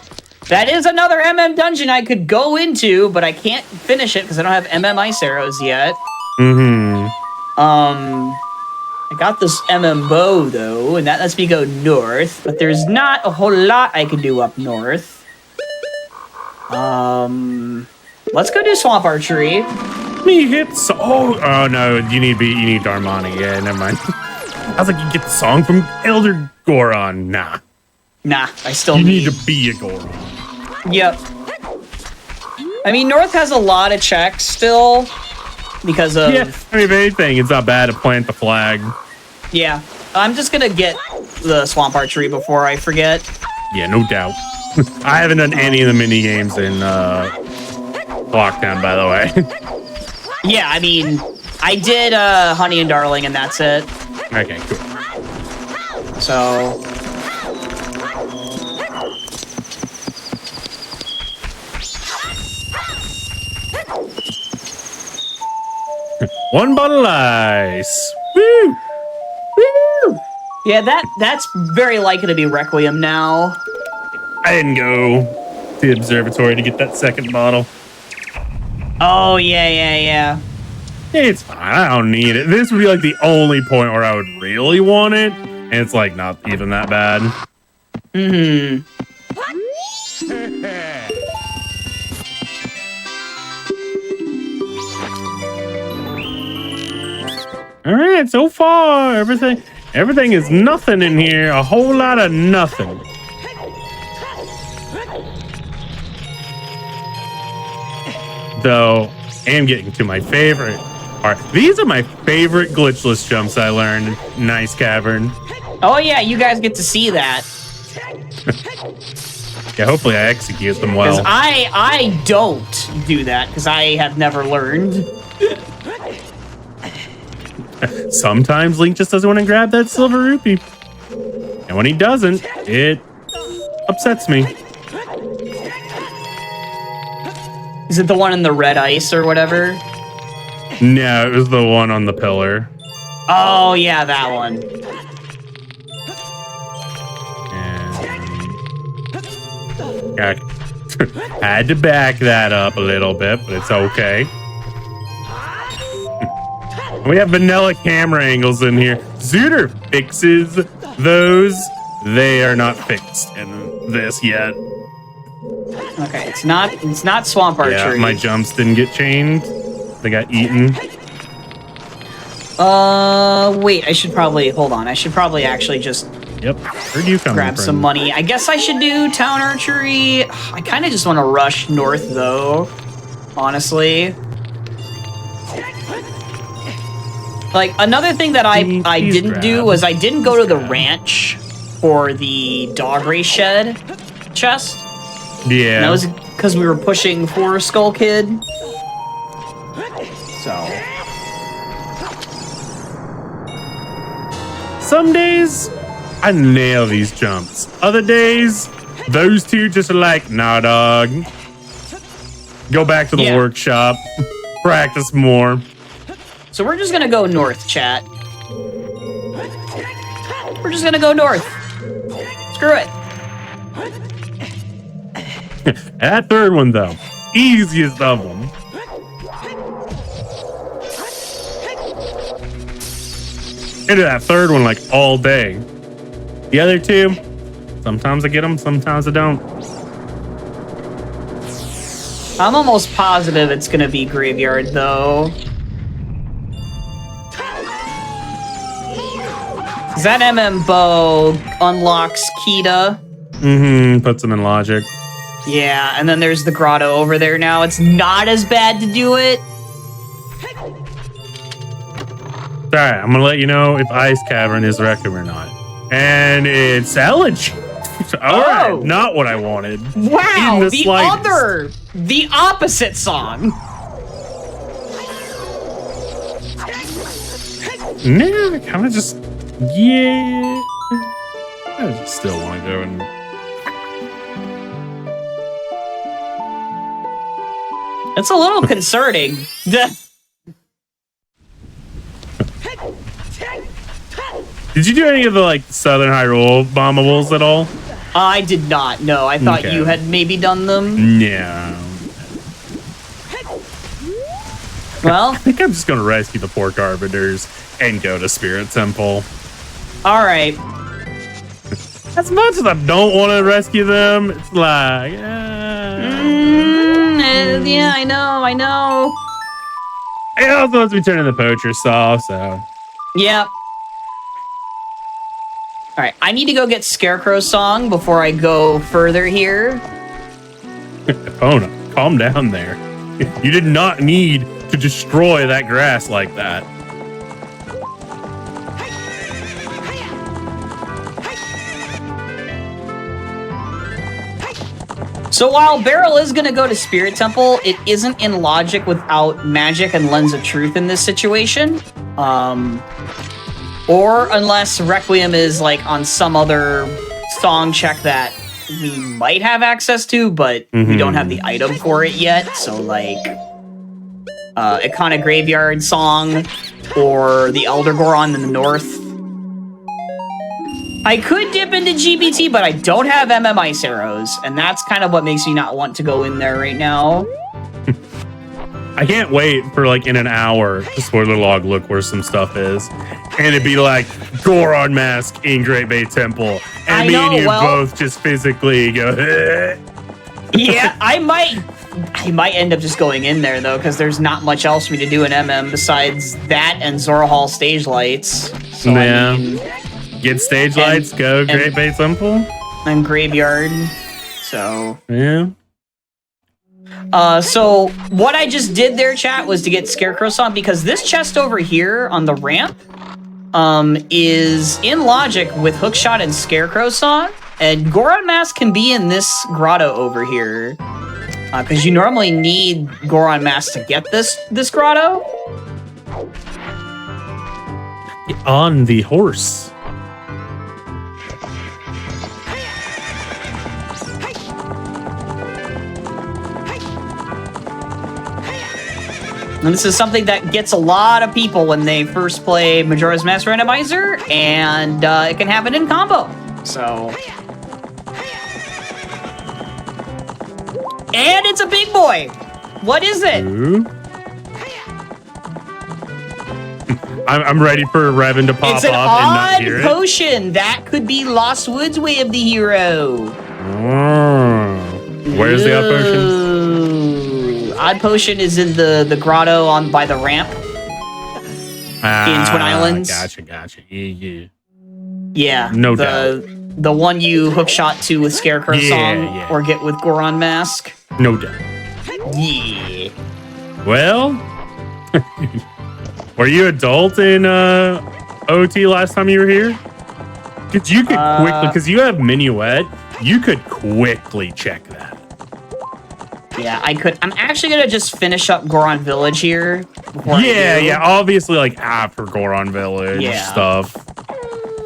That is another MM dungeon I could go into, but I can't finish it because I don't have MM ice arrows yet. Mm-hmm. I got this MM bow though, and that lets me go north, but there's not a whole lot I can do up north. Let's go do swamp archery. Me hits. Oh no, you need Darmani. Yeah, never mind. I was like, you get the song from Elder Goron. Nah, I still need to be a Goron. Yep. I mean, North has a lot of checks still because of. Yeah, I mean, if anything, it's not bad to plant the flag. Yeah, I'm just gonna get the swamp archery before I forget. Yeah, no doubt. I haven't done any of the mini games in Lockdown, by the way. Yeah, I mean, I did Honey and Darling, and that's it. Okay, cool. So. One bottle of ice. Woo! Woo! Yeah, that's very likely to be Requiem now. I didn't go to the observatory to get that second bottle. Oh, yeah. It's fine. I don't need it. This would be like the only point where I would really want it, and it's like not even that bad. Mm-hmm. All right, so far everything is nothing in here. A whole lot of nothing. Though, I am getting to my favorite part. These are my favorite glitchless jumps I learned in Ice Cavern. Oh yeah, you guys get to see that. Yeah, hopefully I execute them well. Because I don't do that because I have never learned. Sometimes Link just doesn't want to grab that silver rupee. And when he doesn't, it upsets me. Is it the one in the red ice or whatever? No, it was the one on the pillar. Oh, yeah, that one. And had to back that up a little bit, but it's okay. We have vanilla camera angles in here. Zooter fixes those. They are not fixed in this yet. Okay, it's not swamp archery. Yeah, my jumps didn't get chained. They got eaten. Wait, I should probably actually just Yep, heard you coming. grab some money. I guess I should do town archery. I kind of just want to rush north though, honestly. Like, another thing that I didn't do was I didn't go to the ranch for the dog race shed chest. Yeah. And that was because we were pushing for Skull Kid. So. Some days, I nail these jumps. Other days, those two just are like, nah, dog. Go back to the workshop. Practice more. So we're just gonna go north, chat. We're just gonna go north. Screw it. That third one, though, easiest of them. Into that third one like all day. The other two, sometimes I get them, sometimes I don't. I'm almost positive it's gonna be Graveyard, though. That MM bow unlocks Kita. Puts them in logic. Yeah, and then there's the grotto over there now. It's not as bad to do it. Alright, I'm gonna let you know if Ice Cavern is Requiem or not. And it's Elegy. Alright, not what I wanted. Wow, In the the opposite song. No, I kind of just, yeah. I just still want to go and. It's a little concerning. Did you do any of the like Southern Hyrule bombables at all? I did not. No, I thought Okay. you had maybe done them. Yeah. Well, I think I'm just gonna rescue the poor carpenters and go to Spirit Temple. all right. As much as I don't want to rescue them, it's like, Yeah, I know. it also lets me turn in the poacher saw, so. Yep. All right, I need to go get Scarecrow's song before I go further here. Oh no, calm down there. You did not need to destroy that grass like that. So while Beryl is going to go to Spirit Temple, it isn't in logic without magic and Lens of Truth in this situation. Or unless Requiem is like on some other song check that we might have access to, but we don't have the item for it yet. So like Ikana Graveyard song or the Elder Goron in the north. I could dip into GBT, but I don't have MM Ice Arrows, and that's kind of what makes me not want to go in there right now. I can't wait for like in an hour to spoiler log look where some stuff is. And it'd be like Goron Mask in Great Bay Temple. And me and you both just physically go, Yeah, I might end up just going in there though, because there's not much else for me to do in MM besides that and Zora Hall stage lights. So yeah. I mean, Get stage lights, go Great Bay Temple. and Graveyard. So Yeah. So what I just did there, chat, was to get Scarecrow song because this chest over here on the ramp is in logic with Hookshot and Scarecrow song, and Goron Mask can be in this grotto over here because you normally need Goron Mask to get this grotto. On the horse. And this is something that gets a lot of people when they first play Majora's Mask Randomizer, and it can happen in combo. So, and it's a big boy. What is it? Ooh. I'm ready for Revan to pop It's an up and not odd hear it. potion. That could be Lost Woods' way of the hero. Where's the odd potion? Ooh. Odd potion is in the grotto on by the ramp in Twin Islands. Gotcha. Yeah. Yeah, No doubt. The one you hook shot to with Scarecrow song Yeah. or get with Goron Mask. No doubt. Yeah. Well, were you adult in OT last time you were here? Because you could quickly, because you have Minuet, you could quickly check that. Yeah, I could. I'm actually gonna just finish up Goron Village here. before I do. Yeah. Obviously, like after Goron Village stuff.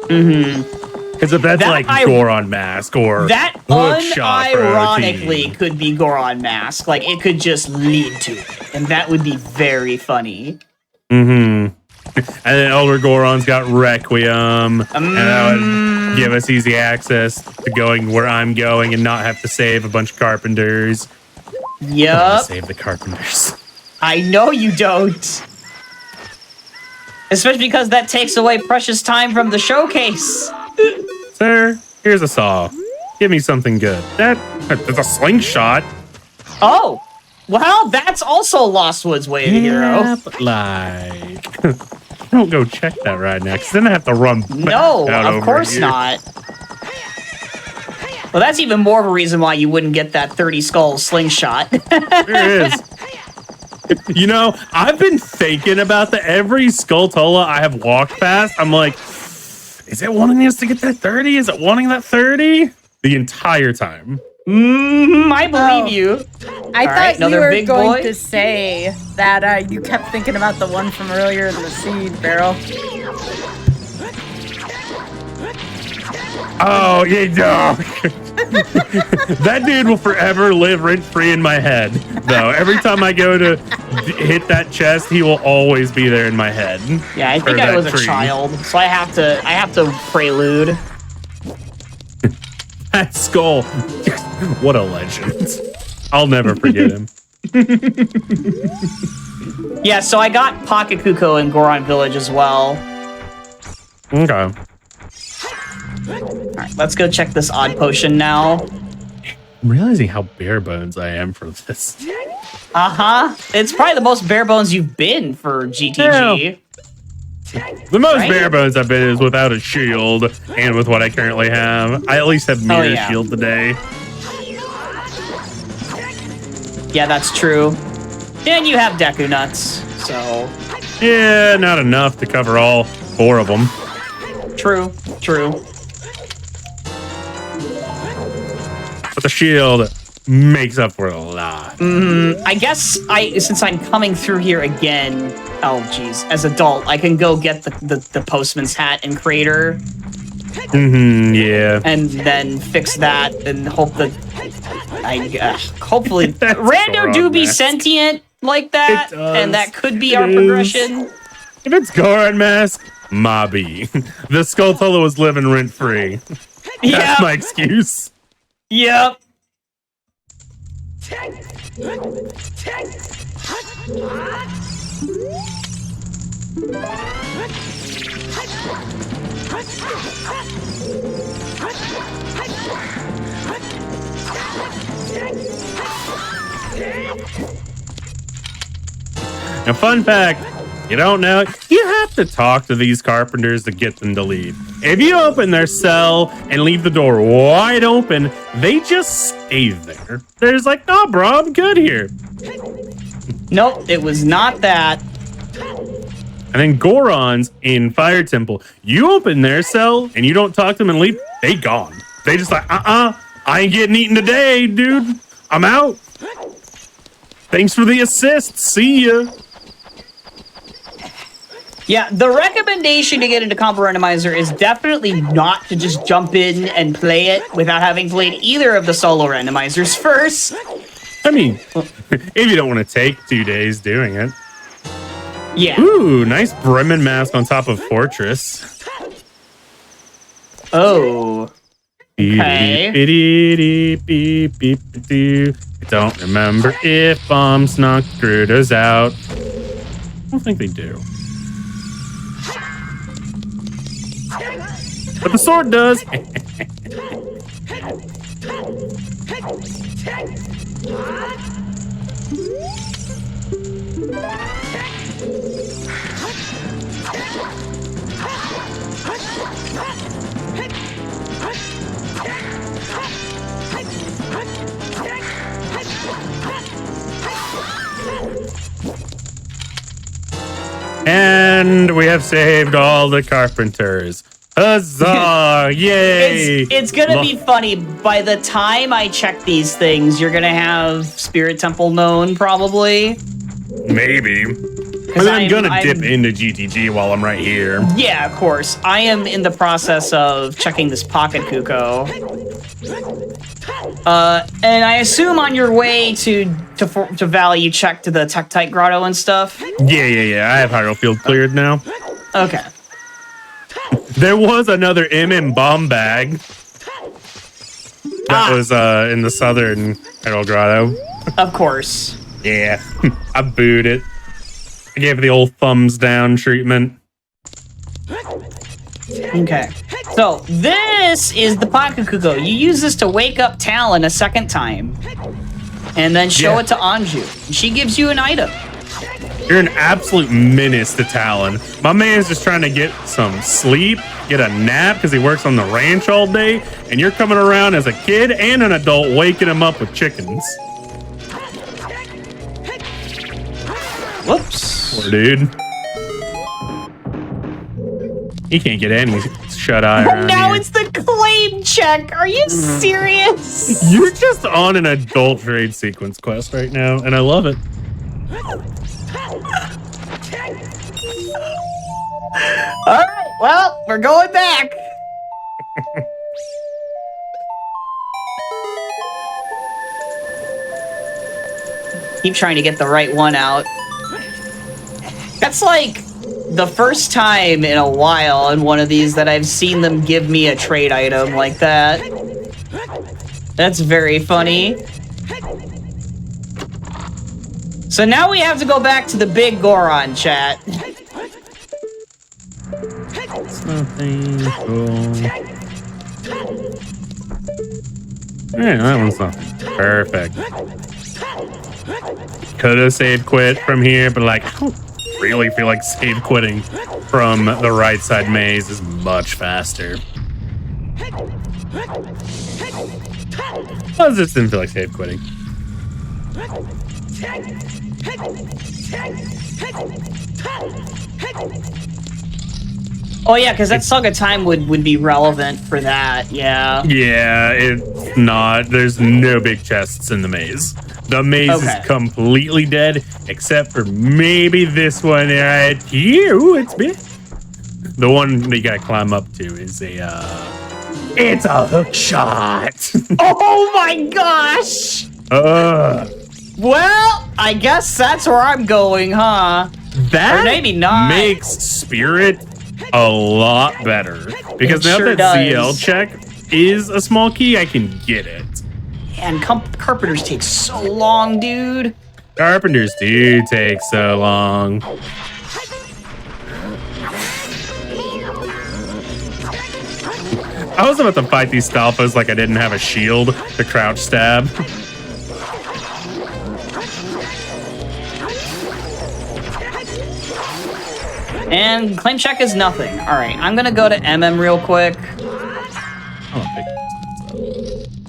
Because if that's like Goron Mask or that Hookshot for unironically OT. could be Goron Mask. Like it could just lead to it, and that would be very funny. And then Elder Goron's got Requiem, and that would give us easy access to going where I'm going and not have to save a bunch of carpenters. Yup. Save the carpenters. I know you don't. Especially because that takes away precious time from the showcase. Sir, here's a saw. Give me something good. That's a slingshot. Oh, well, that's also Lost Woods' way of the hero. But like, don't go check that right now, because then I have to run back No, out of over course here. not. Well, that's even more of a reason why you wouldn't get that 30 skull slingshot. There is. You know, I've been thinking about that every Skulltula I have walked past. I'm like, is it wanting us to get that 30? Is it wanting that 30? The entire time. I believe you. I All right, thought you another were big going boy? to say that you kept thinking about the one from earlier in the seed barrel. Oh, yeah, dog. That dude will forever live rent-free in my head, though. Every time I go to hit that chest, he will always be there in my head. Yeah, I think Or I that was a tree. child, so I have to prelude. That skull. What a legend. I'll never forget him. Yeah, so I got Pocket Kuko in Goron Village as well. Okay. Alright, let's go check this odd potion now. I'm realizing how bare bones I am for this. Uh-huh. It's probably the most bare bones you've been for GTG. The most Right? bare bones I've been is without a shield and with what I currently have. I at least have mirror yeah. shield today. Yeah, that's true. And you have Deku Nuts, so... Yeah, not enough to cover all 4 of them. True, true. But the shield makes up for a lot. I guess since I'm coming through here again, oh geez, as adult, I can go get the postman's hat and crater, Yeah. and then fix that and hope that hopefully That's Rando do Goron be mask. sentient like that, It does. and that could be It our is. progression. If it's Goron mask, Mobby. The Skulltula was living rent free. Yeah. That's my excuse. Yep. Now, fun fact, you don't know, you have to talk to these carpenters to get them to leave. If you open their cell and leave the door wide open, they just stay there. They're just like, nah, bro, I'm good here. Nope, it was not that. And then Gorons in Fire Temple, you open their cell and you don't talk to them and leave, they gone. They just like, I ain't getting eaten today, dude. I'm out. Thanks for the assist. See ya. Yeah, the recommendation to get into Combo Randomizer is definitely not to just jump in and play it without having played either of the solo randomizers first. I mean, if you don't want to take 2 days doing it. Yeah. Ooh, nice Bremen mask on top of Fortress. Oh. Okay. I don't remember if bombs knock Grutas out. I don't think they do. But the sword does. And we have saved all the carpenters. Huzzah! Yay! It's gonna be funny. By the time I check these things, you're gonna have Spirit Temple known, probably. Maybe. I mean, I'm gonna dip into GTG while I'm right here. Yeah, of course. I am in the process of checking this Pocket Kuko. And I assume on your way to Valley, you checked to the Tektite Grotto and stuff? Yeah. I have Hyrule Field cleared now. Okay. There was another MM bomb bag. That was in the southern Hyrule Grotto. Of course. Yeah, I booed it. I gave it the old thumbs down treatment. Okay. So, this is the Pocket Kuko. You use this to wake up Talon a second time. And then show it to Anju. She gives you an item. You're an absolute menace to Talon. My man's just trying to get some sleep, get a nap because he works on the ranch all day, and you're coming around as a kid and an adult waking him up with chickens. Whoops. Poor dude. He can't get any shut-eye around Now here. it's the claim check. Are you serious? You're just on an adult trade sequence quest right now, and I love it. All right. Well, we're going back. Keep trying to get the right one out. That's like the first time in a while in one of these that I've seen them give me a trade item like that. That's very funny. So now we have to go back to the big Goron chat. Nothing cool. Yeah, that one's not perfect. Could have save quit from here, but like, I don't really feel like save quitting from the right side maze is much faster. I just didn't feel like save quitting. Oh yeah, because that Song of Time would be relevant for that, yeah. Yeah, it's not. There's no big chests in the maze. The maze is completely dead, except for maybe this one right here. Ooh, it's big. The one that you gotta climb up to is it's a hook shot. Oh my gosh! Well, I guess that's where I'm going, huh? That or maybe not. Makes Spirit a lot better. Because now sure that does. ZL check is a small key, I can get it. And Carpenters take so long, dude. Carpenters do take so long. I was about to fight these Stalfos like I didn't have a shield to crouch stab. And claim check is nothing. All right, I'm gonna go to MM real quick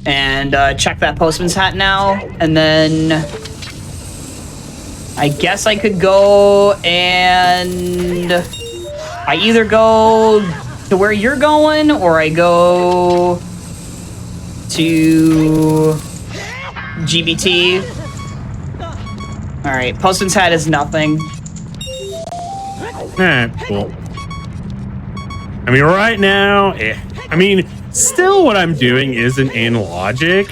and check that postman's hat now, and then I guess I could go and I either go to where you're going or I go to GBT. All right, postman's hat is nothing. Alright, cool. I mean, right now, I mean, still what I'm doing isn't in logic,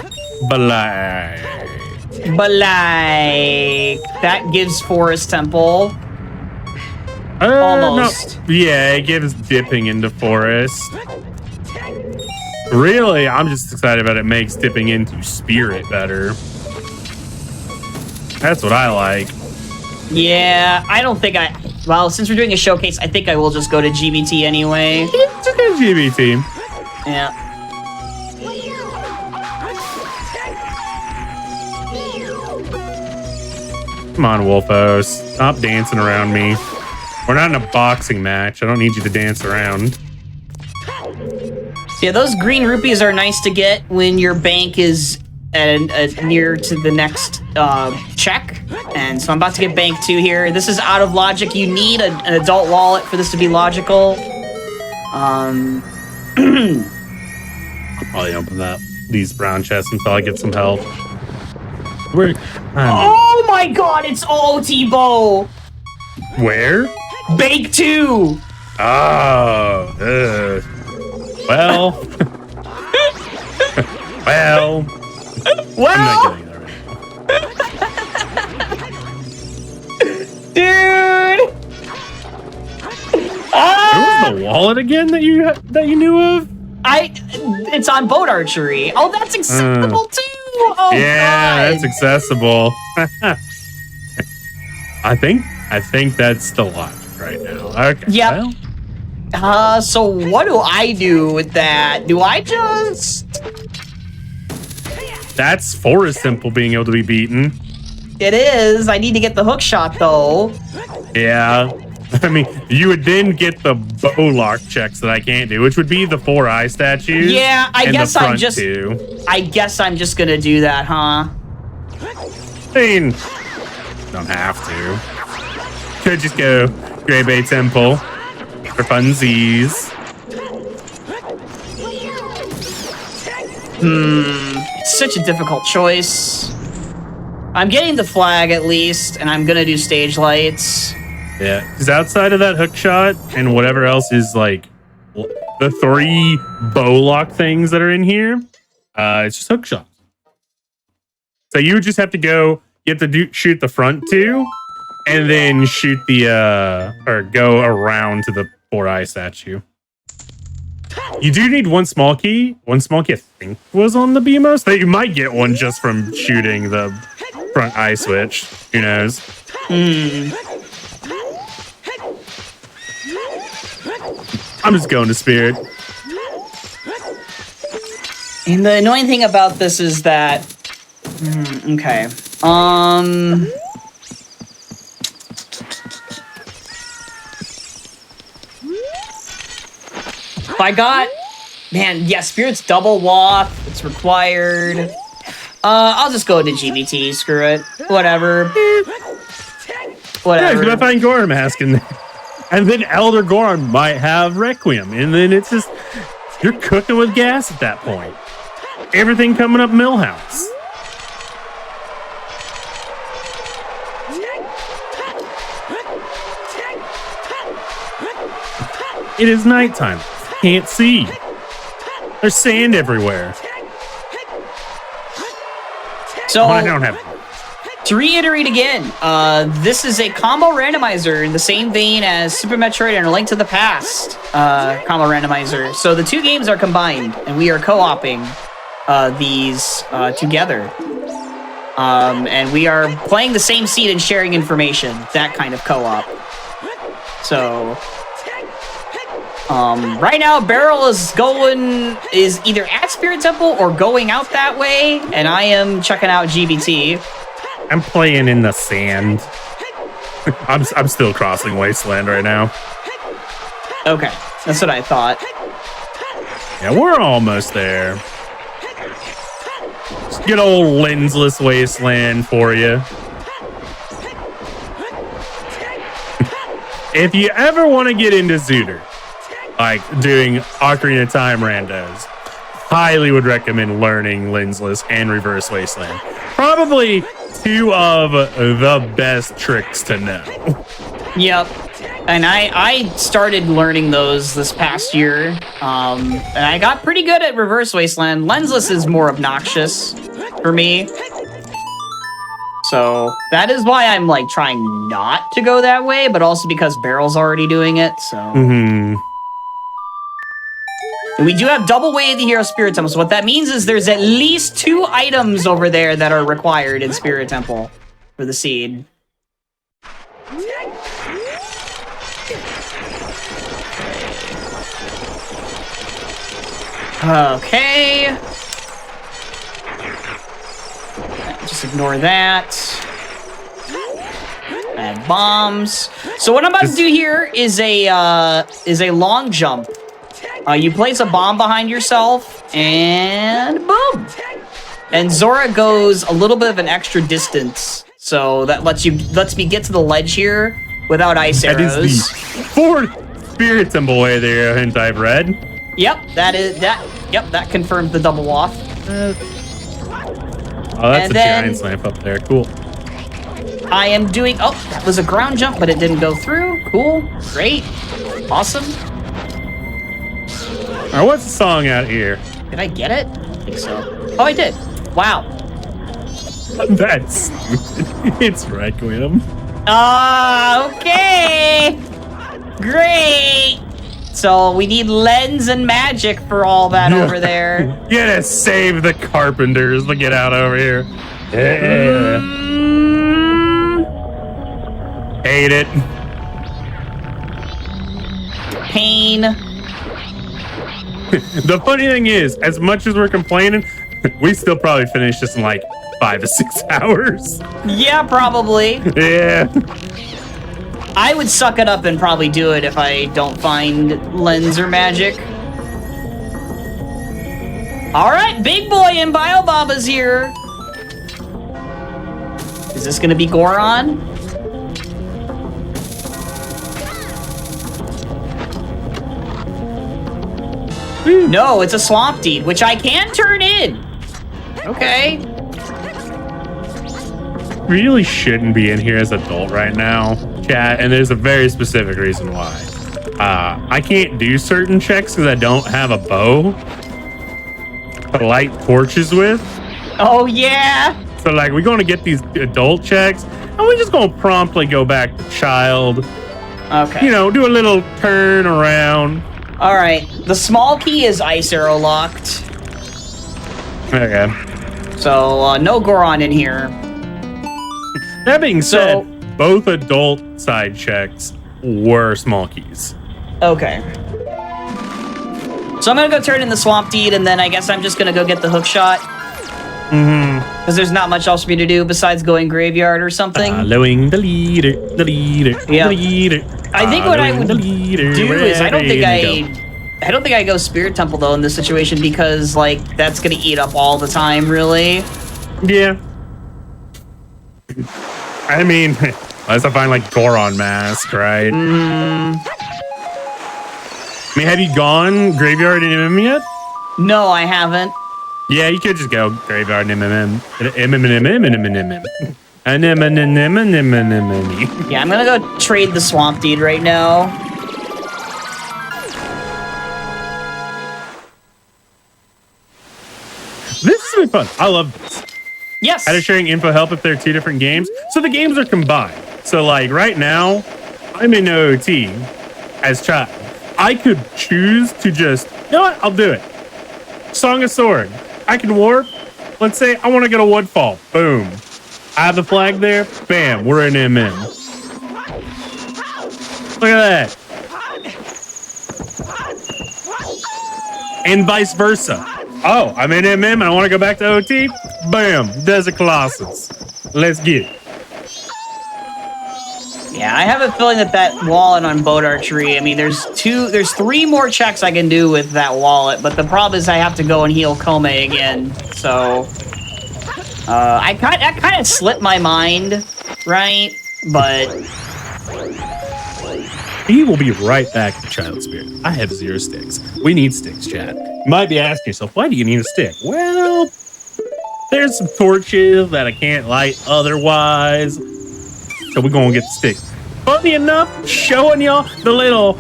but like... that gives Forest Temple. Almost. No. Yeah, it gives dipping into Forest. Really, I'm just excited about it makes dipping into Spirit better. That's what I like. Yeah, I don't think well, since we're doing a showcase, I think I will just go to GBT anyway. Just go to GBT. Yeah. Come on, Wolfos. Stop dancing around me. We're not in a boxing match. I don't need you to dance around. Yeah, those green rupees are nice to get when your bank is near to the next check. And so I'm about to get bank 2 here. This is out of logic. You need an adult wallet for this to be logical. I'll probably open that these brown chests until I get some help. Oh my god, it's all T-Bow! Where? Bank 2! Oh, well. Well. I'm not getting that right now. Dude! Where was the wallet again that you knew of? It's on boat archery. Oh, that's acceptable too! Oh, yeah, God. that's accessible. I think that's the logic right now. Okay. Yep. Well. So what do I do with that? Do I just... That's Forest Temple being able to be beaten. It is. I need to get the hook shot, though. Yeah. I mean, you would then get the bow lock checks that I can't do, which would be the 4 eye statues. Yeah, I guess I'm just... two. I guess I'm just gonna do that, huh? I mean, don't have to. Could just go Grey Bay Temple for funsies. It's such a difficult choice. I'm getting the flag at least, and I'm gonna do stage lights. Yeah, because outside of that hook shot and whatever else is like the 3 bow lock things that are in here, it's just hook shots. So you would just have to go, you have to shoot the front 2 and then shoot the, or go around to the 4 eye statue. You do need one small key. One small key, I think, was on the BMO. So you might get one just from shooting the front eye switch. Who knows? I'm just going to Spirit. And the annoying thing about this is that... okay. If I got... Man, yeah, Spirit's double waft. It's required. I'll just go to GBT. Screw it. Whatever. Whatever. Yeah, I find Goron Mask in there. And then Elder Goron might have Requiem. And then it's just... You're cooking with gas at that point. Everything coming up Millhouse. It is nighttime. Can't see. There's sand everywhere. So, I don't have... To reiterate again, this is a combo randomizer in the same vein as Super Metroid and A Link to the Past combo randomizer. So the two games are combined, and we are co-oping these together. And we are playing the same seed and sharing information, that kind of co-op. So... right now, Beryl is either at Spirit Temple or going out that way, and I am checking out GBT. I'm playing in the sand. I'm still crossing Wasteland right now. Okay, that's what I thought. Yeah, we're almost there. Just good old lensless Wasteland for you. If you ever want to get into Zooter, like doing Ocarina of Time randos, highly would recommend learning lensless and reverse Wasteland. Probably two of the best tricks to know. Yep. And I started learning those this past year. And I got pretty good at reverse Wasteland. Lensless is more obnoxious for me. So that is why I'm like trying not to go that way, but also because Beryl's already doing it. So And we do have double way of the Hero Spirit Temple. So what that means is there's at least 2 items over there that are required in Spirit Temple for the seed. Okay. Just ignore that. Add bombs. So what I'm about to do here is a long jump. You place a bomb behind yourself, and boom! And Zora goes a little bit of an extra distance, so that lets me get to the ledge here without ice arrows. That is the 4th Spirit Temple way there, hint I've read. Yep, that confirmed the double waft. Oh, that's a giant snipe up there. Cool. I am doing... Oh, that was a ground jump, but it didn't go through. Cool. Great. Awesome. All right, what's the song out here? Did I get it? I think so. Oh, I did. Wow. That's... It's Requiem. Okay. Great. So we need lens and magic for all that over there. You gotta save the carpenters to get out over here. Yeah. Hate it. Pain. The funny thing is, as much as we're complaining, we still probably finish this in like 5 to 6 hours. Yeah, probably. Yeah. I would suck it up and probably do it if I don't find lens or magic. All right, big boy in Biobomba's here. Is this gonna be Goron? No, it's a Swamp Deed, which I can turn in. Okay. Really shouldn't be in here as an adult right now, chat, and there's a very specific reason why. I can't do certain checks because I don't have a bow to light torches with. Oh, yeah. So, like, we're going to get these adult checks, and we're just going to promptly go back to child. Okay. You know, do a little turn around. All right. The small key is ice arrow locked. Okay. So, no Goron in here. That being said, both adult side checks were small keys. Okay. So I'm gonna go turn in the Swamp Deed, and then I guess I'm just gonna go get the hook shot. Mm-hmm. Because there's not much else for me to do besides going graveyard or something. Following the leader, the leader, Yeah. the leader. I think what I would the leader, do is I don't think wherever I go Spirit Temple though in this situation because like that's gonna eat up all the time really. Yeah. I mean, unless I find like Goron Mask, right? I mean, have you gone Graveyard and MM yet? No, I haven't. Yeah, you could just go Graveyard and MM. Yeah, I'm gonna go trade the Swamp Deed right now. This has been fun. I love this. Yes. Out of sharing info help if they're two different games. So the games are combined. So like right now, I'm in OT as child. I could choose to just, you know what? I'll do it. Song of Sword. I can warp. Let's say I want to go to Woodfall. Boom. I have the flag there. Bam. We're in MM. Look at that. And vice versa. Oh, I'm in MM and I want to go back to OT. Bam. Desert Colossus. Let's get it. Yeah, I have a feeling that wallet on boat archery, I mean, there's 3 more checks I can do with that wallet, but the problem is I have to go and heal Kome again, so... I kind of slipped my mind, right? But... He will be right back to Child Spirit. I have 0 sticks. We need sticks, chat. You might be asking yourself, why do you need a stick? Well, there's some torches that I can't light otherwise. So we're gonna get the sticks. Funny enough, showing y'all the little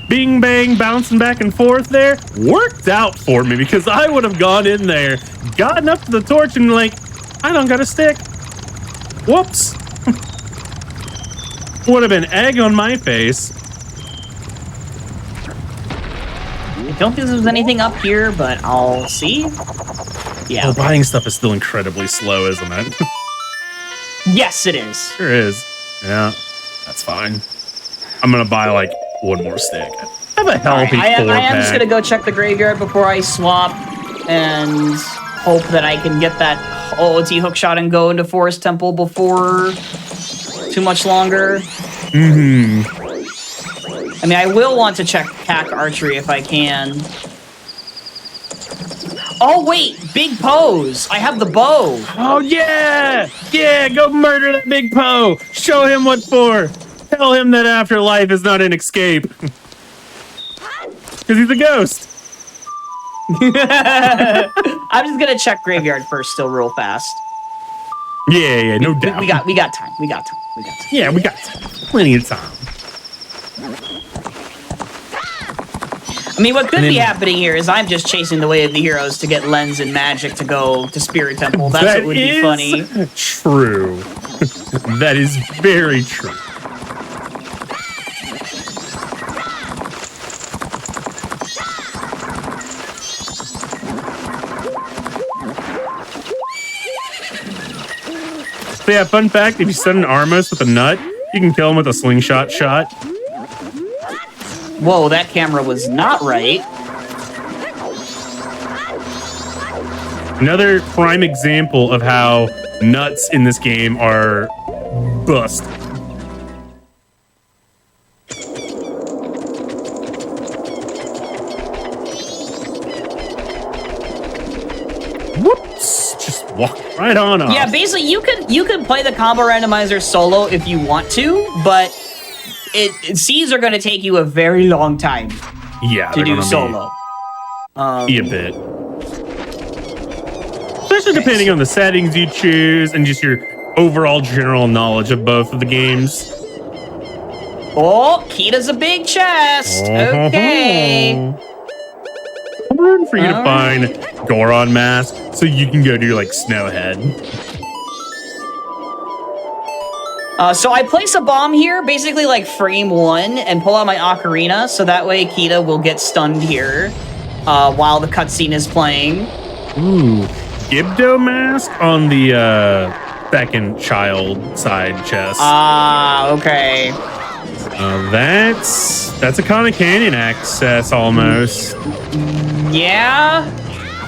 bing bang bouncing back and forth there worked out for me because I would have gone in there, gotten up to the torch and like, I don't got a stick. Whoops. Would have been egg on my face. I don't think there's anything up here, but I'll see. Yeah. Well, buying stuff is still incredibly slow, isn't it? Yes, it is. Sure is. Yeah, that's fine. I'm gonna buy like 1 more stick. I have a healthy I 4 am just pack. gonna go check the graveyard before I swap and hope that I can get that OOT hookshot and go into Forest Temple before too much longer. I mean, I will want to check Pack Archery if I can. Oh, wait! Big pose! I have the bow! Oh, yeah! Yeah, go murder that big Poe! Show him what for! Tell him that afterlife is not an escape. Because he's a ghost. I'm just gonna check graveyard first, still real fast. Yeah, no doubt. We got time. Yeah, we got plenty of time. I mean, what could be happening here is I'm just chasing the way of the heroes to get Lens and Magic to go to Spirit Temple. That's what would be funny. True. That is very true. So yeah, fun fact, if you stun an Armos with a nut, you can kill him with a slingshot shot. Whoa, that camera was not right. Another prime example of how nuts in this game are bust. Whoops! Just walk right on off. Yeah, basically, you can play the combo randomizer solo if you want to, but Cs are going to take you a very long time Yeah, to do solo. Be a bit. Especially depending on the settings you choose and just your overall general knowledge of both of the games. Oh, Kita's a big chest. Okay. I'm rooting for you to find Goron Mask so you can go do like Snowhead. So I place a bomb here, basically like frame 1, and pull out my Ocarina, so that way Kita will get stunned here while the cutscene is playing. Ooh, Gibdo mask on the second child side chest. Ah, okay. That's a kind of canyon access almost. Yeah.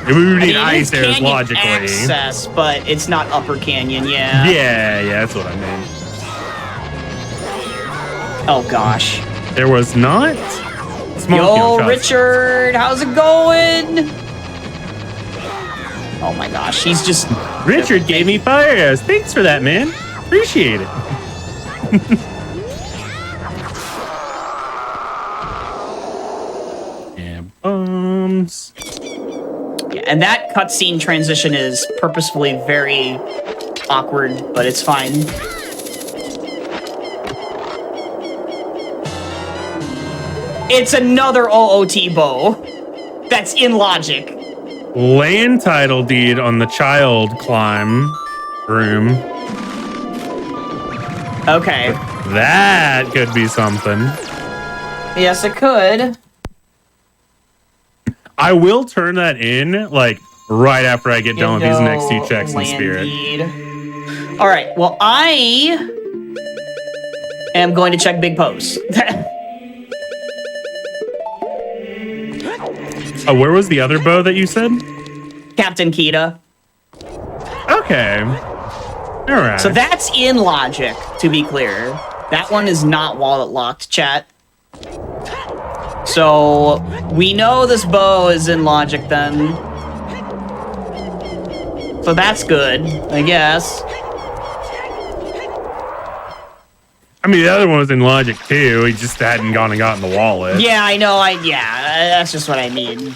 We would need it is stairs canyon logically. access, but it's not Upper Canyon. Yeah. Yeah, that's what I mean. Oh gosh. There was not. Yo, Richard, how's it going? Oh my gosh, he's just. Richard gave me fire arrows. Thanks for that, man. Appreciate it. Yeah, bombs. Yeah, and that cutscene transition is purposefully very awkward, but it's fine. It's another OOT bow. That's in logic. Land title deed on the child climb room. Okay. That could be something. Yes, it could. I will turn that in, like, right after I get done with these next two checks in Spirit. All right, well, I am going to check Big Post. Oh, where was the other bow that you said? Captain Kita. Okay. All right. So that's in logic, to be clear. That one is not wallet locked, chat. So we know this bow is in logic then. So that's good, I guess. I mean, the other one was in logic too. He just hadn't gone and gotten the wallet. Yeah, I know. That's just what I mean.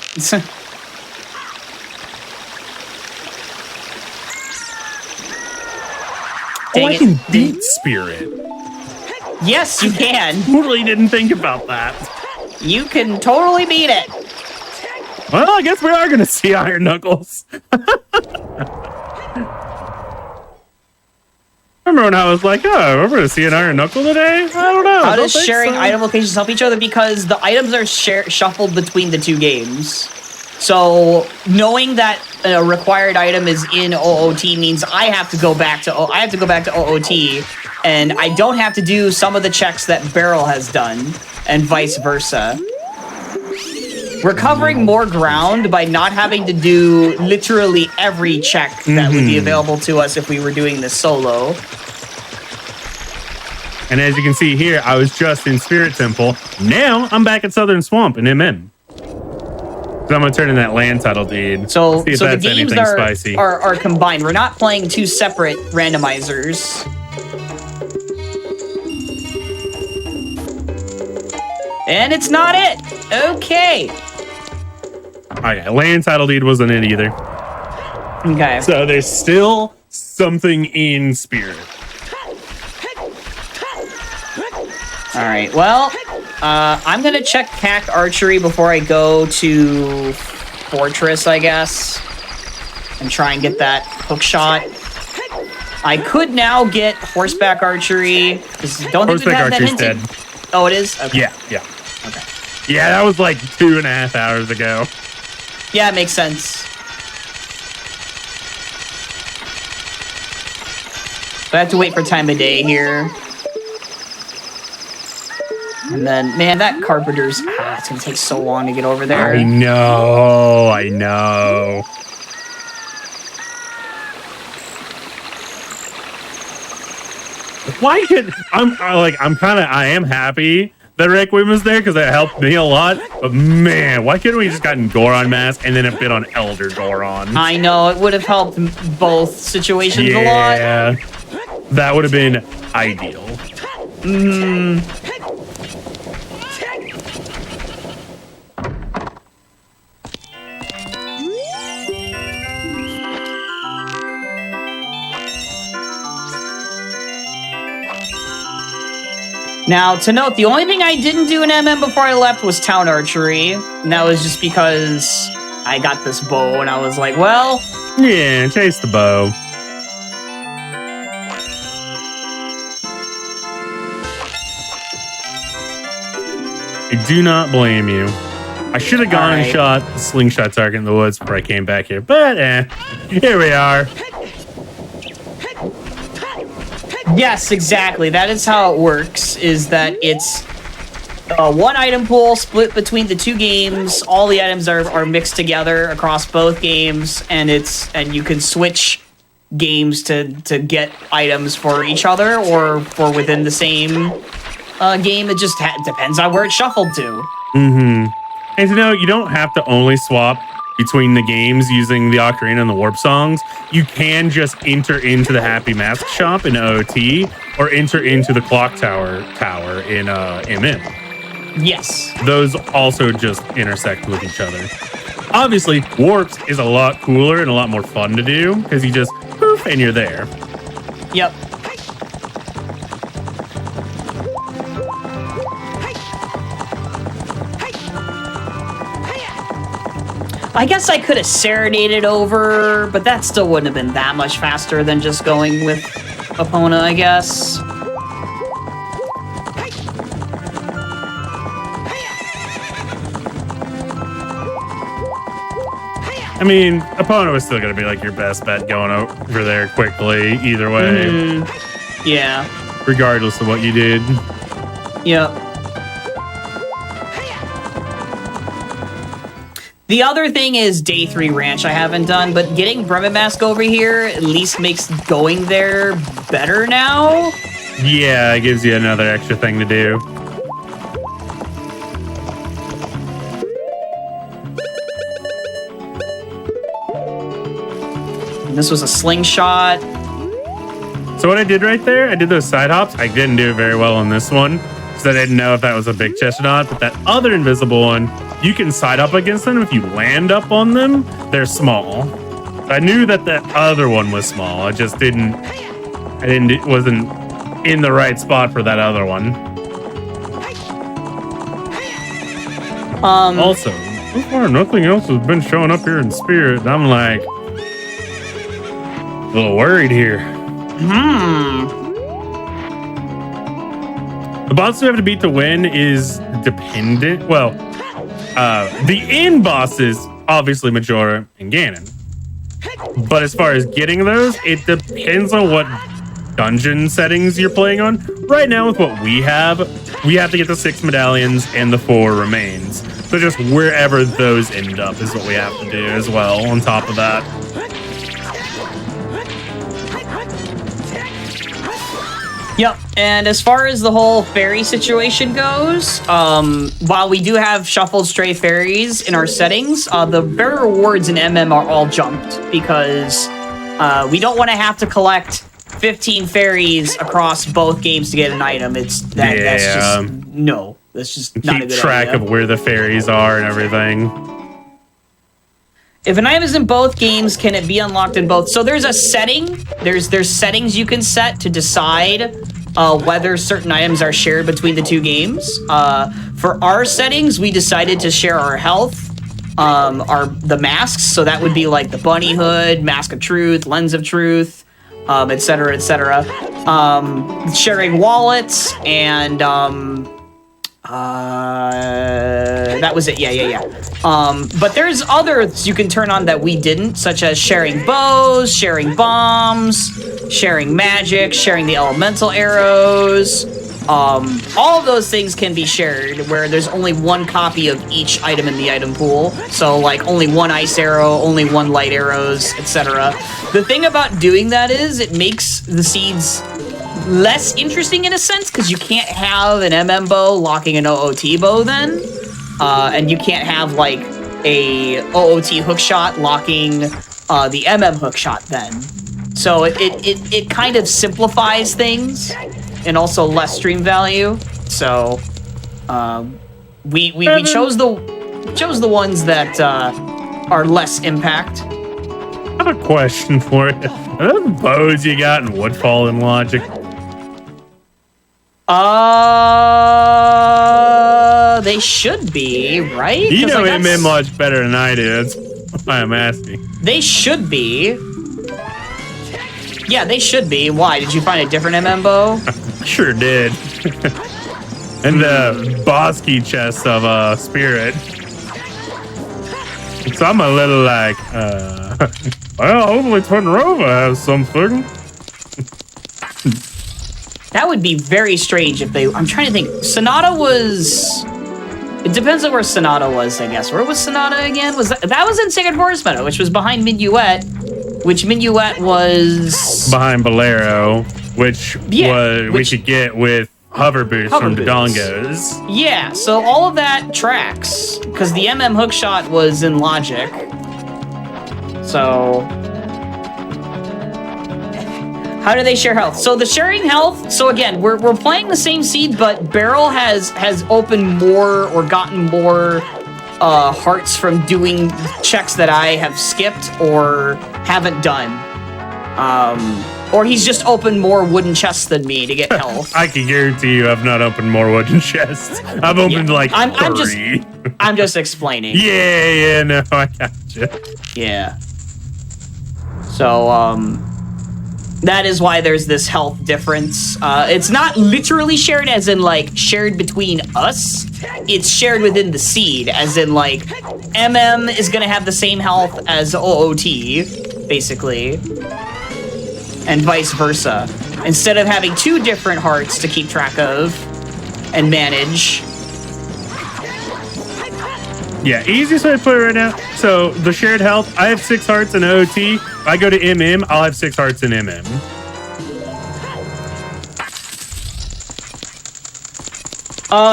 Oh, I can beat Spirit. Yes, you can. Totally didn't think about that. You can totally beat it. Well, I guess we are going to see Iron Knuckles. Remember when I was like, oh, we're going to see an Iron Knuckle today? I don't know. How does sharing item locations help each other? Because the items are shuffled between the two games. So knowing that a required item is in OOT means I have to go back to OOT, and I don't have to do some of the checks that Beryl has done, and vice versa. We're covering more ground by not having to do literally every check that would be available to us if we were doing this solo. And as you can see here, I was just in Spirit Temple. Now I'm back at Southern Swamp in MM. So I'm gonna turn in that land title deed. So see if the that's games anything spicy. are combined. We're not playing two separate randomizers. And it's not it. Okay. Okay, land title deed wasn't it either. Okay. So there's still something in Spirit. All right. Well, I'm gonna check Pack Archery before I go to Fortress, I guess, and try and get that hook shot. I could now get Horseback Archery because don't think we've had that hinted. Dead. Oh, it is. Okay. Yeah. Okay. Yeah, that was like 2.5 hours ago. Yeah, it makes sense. But I have to wait for time of day here. And then, man, that Carpenter's... it's going to take so long to get over there. I know. Why could... I am happy that Requiem was there because it helped me a lot. But man, why couldn't we just gotten Goron Mask and then a bit on Elder Goron? I know, it would have helped both situations a lot. Yeah, that would have been ideal. Now, to note, the only thing I didn't do in MM before I left was Town Archery. And that was just because I got this bow and I was like, well... Yeah, chase the bow. I do not blame you. I should have gone and Alright. shot the slingshot target in the woods before I came back here, but here we are. Yes, exactly. That is how it works, is that it's one item pool split between the two games. All the items are mixed together across both games, and you can switch games to get items for each other or for within the same game. It just depends on where it's shuffled to. Mm-hmm. And you don't have to only swap between the games using the Ocarina and the Warp songs. You can just enter into the Happy Mask Shop in OOT or enter into the Clock Tower in MM. Yes. Those also just intersect with each other. Obviously, Warps is a lot cooler and a lot more fun to do because you just poof and you're there. Yep. I guess I could have serenaded over, but that still wouldn't have been that much faster than just going with Epona, I guess. I mean, Epona was still going to be like your best bet going over there quickly either way, Yeah. regardless of what you did. Yep. The other thing is Day 3 Ranch I haven't done, but getting Bremen Mask over here at least makes going there better now. Yeah, it gives you another extra thing to do. And this was a slingshot. So what I did right there, I did those side hops. I didn't do it very well on this one because I didn't know if that was a big chest or not. But that other invisible one, you can side up against them. If you land up on them, they're small. I knew that the other one was small. I just wasn't in the right spot for that other one. Also, so far nothing else has been showing up here in spirit. And I'm like a little worried here. The boss we have to beat to win is dependent. Well, the end bosses, obviously Majora and Ganon. But as far as getting those, it depends on what dungeon settings you're playing on. Right now, with what we have to get the 6 medallions and the 4 remains. So just wherever those end up is what we have to do as well, on top of that. Yep, and as far as the whole fairy situation goes, while we do have shuffled stray fairies in our settings, the fairy rewards in MM are all jumped because we don't want to have to collect 15 fairies across both games to get an item. That's just not a good Keep track idea. of where the fairies are and everything. If an item is in both games, can it be unlocked in both? So there's a setting. There's settings you can set to decide whether certain items are shared between the two games. For our settings, we decided to share our health, the masks. So that would be like the bunny hood, mask of truth, lens of truth, etc., etc. Sharing wallets and that was it. Yeah. But there's others you can turn on that we didn't, such as sharing bows, sharing bombs, sharing magic, sharing the elemental arrows. All of those things can be shared where there's only one copy of each item in the item pool. So like only one ice arrow, only one light arrows, etc. The thing about doing that is it makes the seeds less interesting in a sense because you can't have an MM bow locking an OOT bow then, and you can't have like a OOT hookshot locking the MM hookshot then. So it kind of simplifies things and also less stream value. So we chose the ones that are less impact. I have a question for you. Are those bows you got in Woodfall and Logic? They should be, right? You know like, MM much better than I do. That's why I'm asking. They should be. Yeah, they should be. Why? Did you find a different MM bow? Sure did. And the boss key chest of Spirit. So I'm a little like, well, hopefully Twinrova has something. That would be very strange if they... I'm trying to think. Sonata was... It depends on where Sonata was, I guess. Where was Sonata again? Was that was in Sacred Forest Meadow, which was behind Minuet, which Minuet was... Behind Bolero, which we could get with Hover Boost from the Dongos. Yeah, so all of that tracks, because the MM hookshot was in Logic. So... How do they share health? So the sharing health, so again, we're playing the same seed, but Beryl has opened more or gotten more hearts from doing checks that I have skipped or haven't done. Or he's just opened more wooden chests than me to get health. I can guarantee you I've not opened more wooden chests. I've opened like 3. I'm just explaining. Yeah, no, I gotcha. Yeah. So, that is why there's this health difference. It's not literally shared as in, like, shared between us. It's shared within the seed, as in, like, MM is gonna have the same health as OOT, basically. And vice versa. Instead of having 2 different hearts to keep track of and manage. Yeah, easiest way to put it right now. So the shared health, I have 6 hearts in OT. If I go to MM, I'll have 6 hearts in MM.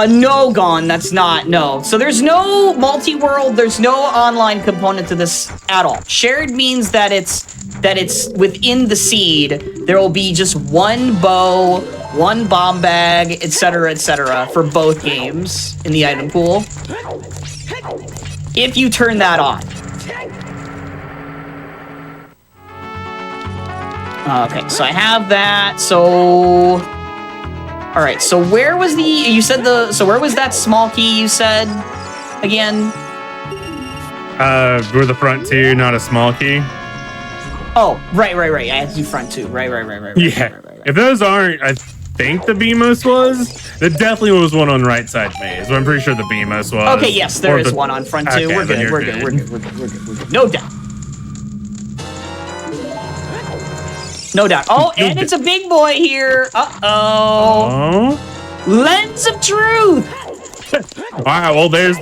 No, Gone, that's not, no. So there's no multi-world, there's no online component to this at all. Shared means that it's within the seed, there will be just 1 bow, 1 bomb bag, etc., for both games in the item pool. If you turn that on. Okay, so I have that, so... Alright, so where was where was that small key you said, again? We're the front 2, not a small key. Oh, right. I had to do front 2. Right. Yeah, if those aren't, I think the BMOS was. There definitely was one on right side maze, but I'm pretty sure the BMOS was. Okay, yes, there is one on front 2. Okay, We're good. No doubt. No doubt. Oh, and it's a big boy here. Uh-oh. Lens of Truth. Wow, well, there's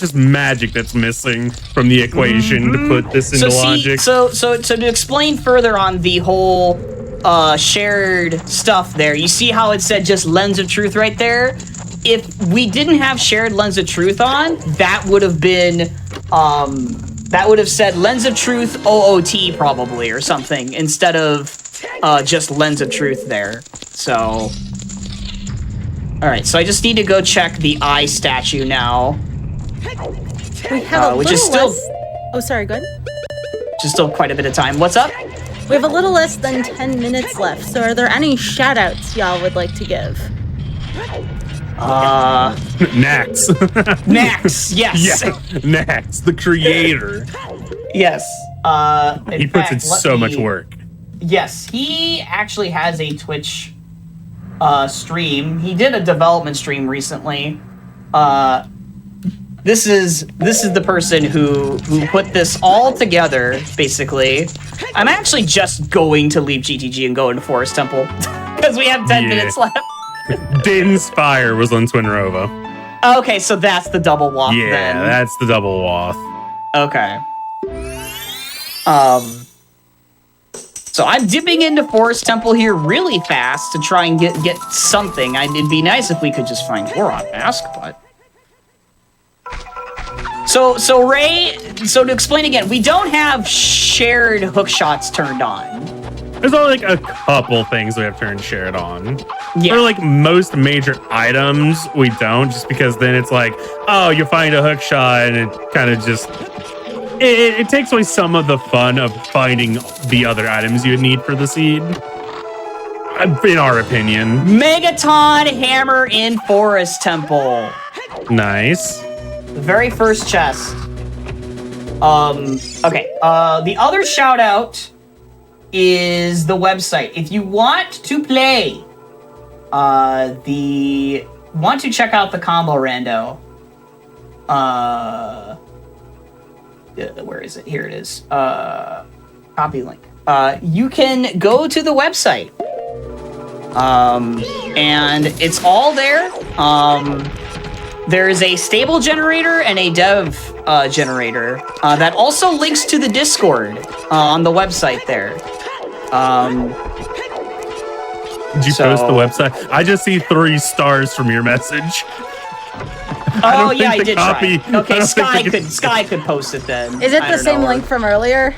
just magic that's missing from the equation to put this into logic. So to explain further on the whole shared stuff there, you see how it said just Lens of Truth right there? If we didn't have shared Lens of Truth on, that would have been that would have said Lens of Truth OOT probably or something instead of just Lens of Truth there. So alright, so I just need to go check the eye statue now. We have which is still less... Oh, sorry, go ahead. Which is still quite a bit of time. What's up? We have a little less than 10 minutes left, so are there any shout-outs y'all would like to give? Nax. Nax, yes. Yeah, Nax, the creator. Yes. He puts in so much work. Yes, he actually has a Twitch stream. He did a development stream recently. This is the person who put this all together, basically. I'm actually just going to leave GTG and go into Forest Temple because we have 10 minutes left. Din's Fire was on Twinrova. Okay, so that's the double waft Yeah, then. that's the double waft. Okay. So I'm dipping into Forest Temple here really fast to try and get something. It'd be nice if we could just find Goron Mask, but... So Ray, to explain again, we don't have shared hook shots turned on. There's only like a couple things we have turned shared on. Yeah. For like most major items, we don't, just because then it's like, oh, you find a hook shot and it kind of just... It takes away some of the fun of finding the other items you would need for the seed. In our opinion. Megaton Hammer in Forest Temple. Nice. The very first chest. Okay. The other shout out is the website. If you want to play the want to check out the combo rando, where is it? Here it is. Copy link. You can go to the website. And it's all there. There is a stable generator and a dev generator that also links to the Discord on the website there. Did you post the website? I just see 3 stars from your message. Oh yeah, I the did copy- try. Okay, I don't Sky could post it then. Is it I the don't same know. link from earlier?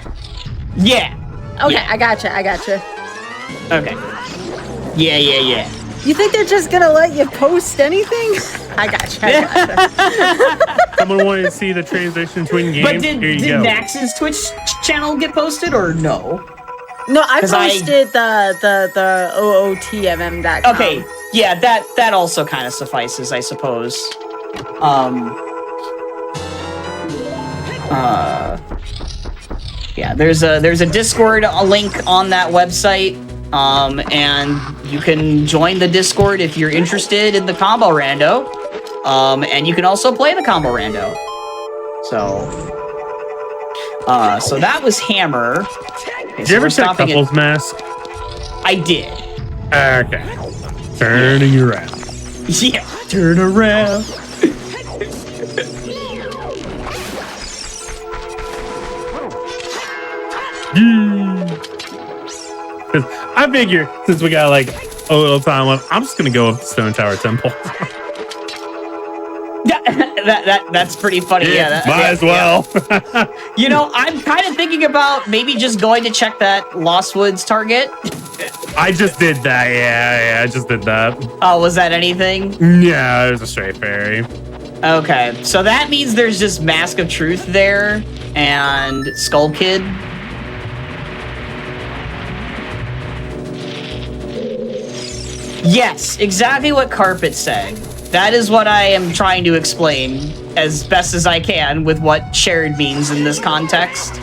Yeah. Okay, Yeah. I gotcha. Okay. Yeah. You think they're just gonna let you post anything? I gotcha. Someone wanted to see the transition between games. But did Here you go. Nax's Twitch channel get posted or no? No, I 'Cause I- posted the OOTMM.com. Okay, yeah, that also kind of suffices, I suppose. Yeah, there's a Discord link on that website, and you can join the Discord if you're interested in the combo rando, and you can also play the combo rando. So that was Hammer. Okay, Did you ever check Couples Mask? I did. Okay. Turning around. Yeah, turn around. Because I figure since we got like a little time left, I'm just gonna go up to Stone Tower Temple. Yeah, that's pretty funny. Yeah, might as well. You know, I'm kind of thinking about maybe just going to check that Lost Woods target. I just did that. Yeah, I just did that. Oh, was that anything? Yeah, it was a straight fairy. Okay, so that means there's just Mask of Truth there and Skull Kid. Yes, exactly what Carpet said. That is what I am trying to explain as best as I can with what shared means in this context.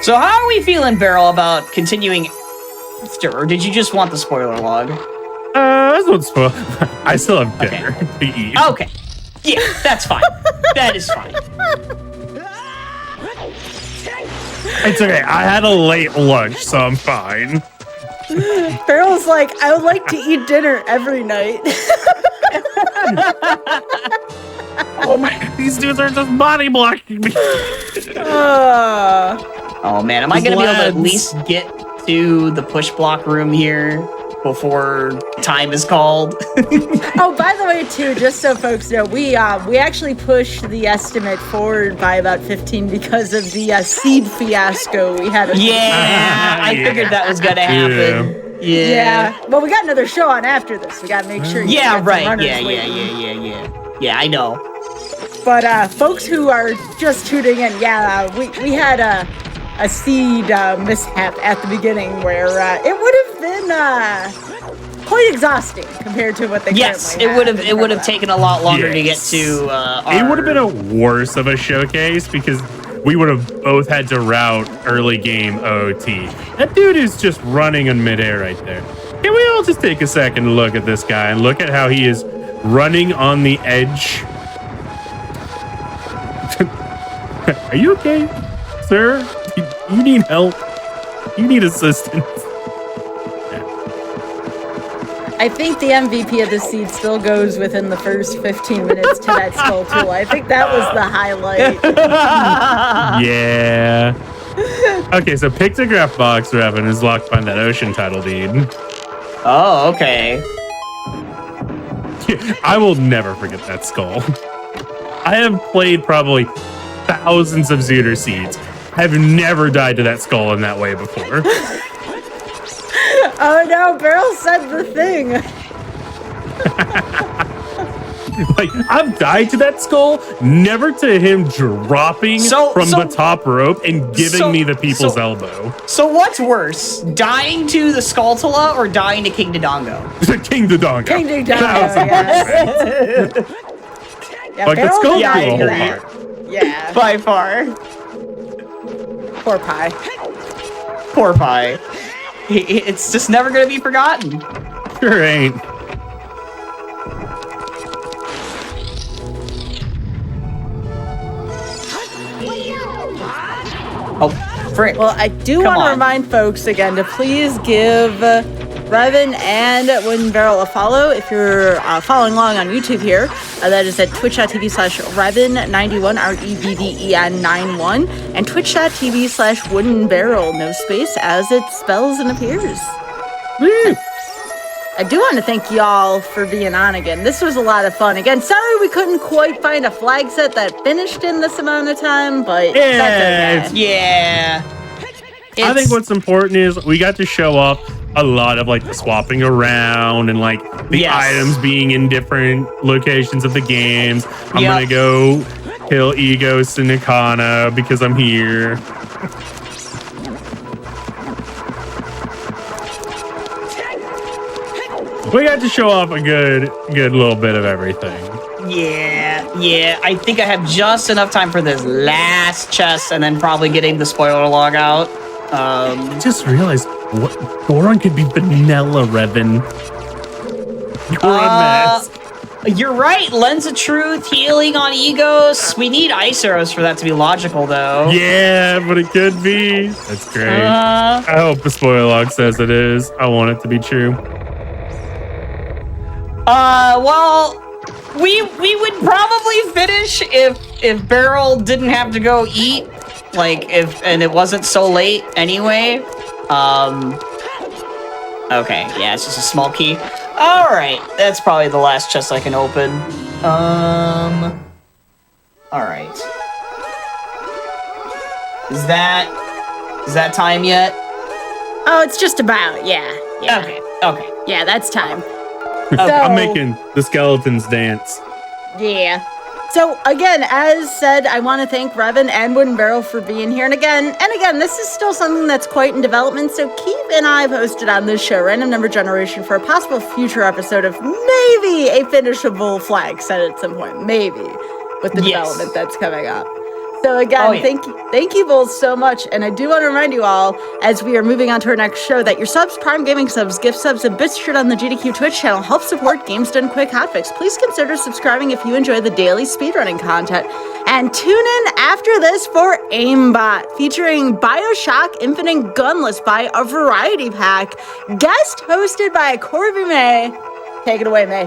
So how are we feeling, Beryl, about continuing after, or did you just want the spoiler log? That's what's spoil. I still have dinner to eat. Okay. Yeah, that's fine. That is fine. It's okay. I had a late lunch, so I'm fine. Farrell's like, I would like to eat dinner every night. Oh my! These dudes are just body blocking me. Oh man, am I gonna be able to at least get to the push block room here before time is called? Oh, by the way, too, just so folks know, we actually pushed the estimate forward by about 15 because of the seed fiasco we had. Yeah, I figured that was gonna happen. Yeah. Well, we got another show on after this. We gotta make sure. You Yeah, get some right. runners Yeah, waiting. Yeah, I know. But folks who are just tuning in, we had a seed mishap at the beginning where it would have been quite exhausting compared to what they Yes, currently it would have taken a lot longer to get to. It would have been a worse of a showcase because we would have both had to route early game OT. That dude is just running in midair right there. Can we all just take a second to look at this guy and look at how he is running on the edge? Are you okay, sir? You need help. You need assistance. I think the MVP of the seed still goes within the first 15 minutes to that skull tool. I think that was the highlight. Yeah. Okay, so Pictograph Box Revan is locked behind that ocean title deed. Oh, okay. I will never forget that skull. I have played probably thousands of Zooter seeds. I have never died to that skull in that way before. Oh no, Beryl said the thing. Like, I've died to that skull, never to him dropping from the top rope and giving me the people's elbow. So what's worse, dying to the Skulltula or dying to King Dodongo? King Dodongo. King Dodongo, yes. Like, the Beryl skull died tool to a that. whole lot. Yeah. By far. Poor Pie. Poor Pie. It's just never going to be forgotten. Sure ain't. Oh, frick. Well, I do Come want to on. remind folks again to please give Revan and Wooden Barrel a follow if you're following along on YouTube here. That is at twitch.tv/Revan91, REVVEN91, and twitch.tv/Wooden Barrel, no space, as it spells and appears. Woo! I do want to thank y'all for being on again. This was a lot of fun. Again, sorry we couldn't quite find a flag set that finished in this amount of time, but that's okay. Yeah. I think what's important is we got to show up a lot of like the swapping around and like the Yes. items being in different locations of the games. I'm Yep. gonna go kill Egos and Nikana because I'm here. We got to show off a good little bit of everything. Yeah. I think I have just enough time for this last chest and then probably getting the spoiler log out. I just realized what Goron could be vanilla, Revan. You're a mess. You're right. Lens of Truth, healing on Egos. We need ice arrows for that to be logical, though. Yeah, but it could be. That's great. Uh, I hope the spoiler log says it is. I want it to be true. well, we would probably finish if Beryl didn't have to go eat, and it wasn't so late anyway. Okay, yeah, it's just a small key. All right, that's probably the last chest I can open. All right. Is that time yet? Oh, it's just about, yeah. Okay. Yeah, that's time. I'm making the skeletons dance. Yeah. So again, as said, I want to thank Revan and Wooden Barrel for being here. And again, this is still something that's quite in development. So keep an eye posted on this show, Random Number Generation, for a possible future episode of maybe a finishable flag set at some point. Maybe with the development that's coming up. So again, thank you both so much. And I do want to remind you all, as we are moving on to our next show, that your subs, Prime Gaming subs, gift subs, and bits shared on the GDQ Twitch channel help support Games Done Quick Hotfix. Please consider subscribing if you enjoy the daily speedrunning content. And tune in after this for Aimbot, featuring Bioshock Infinite Gunless by a Variety Pack, guest hosted by Corby May. Take it away, May.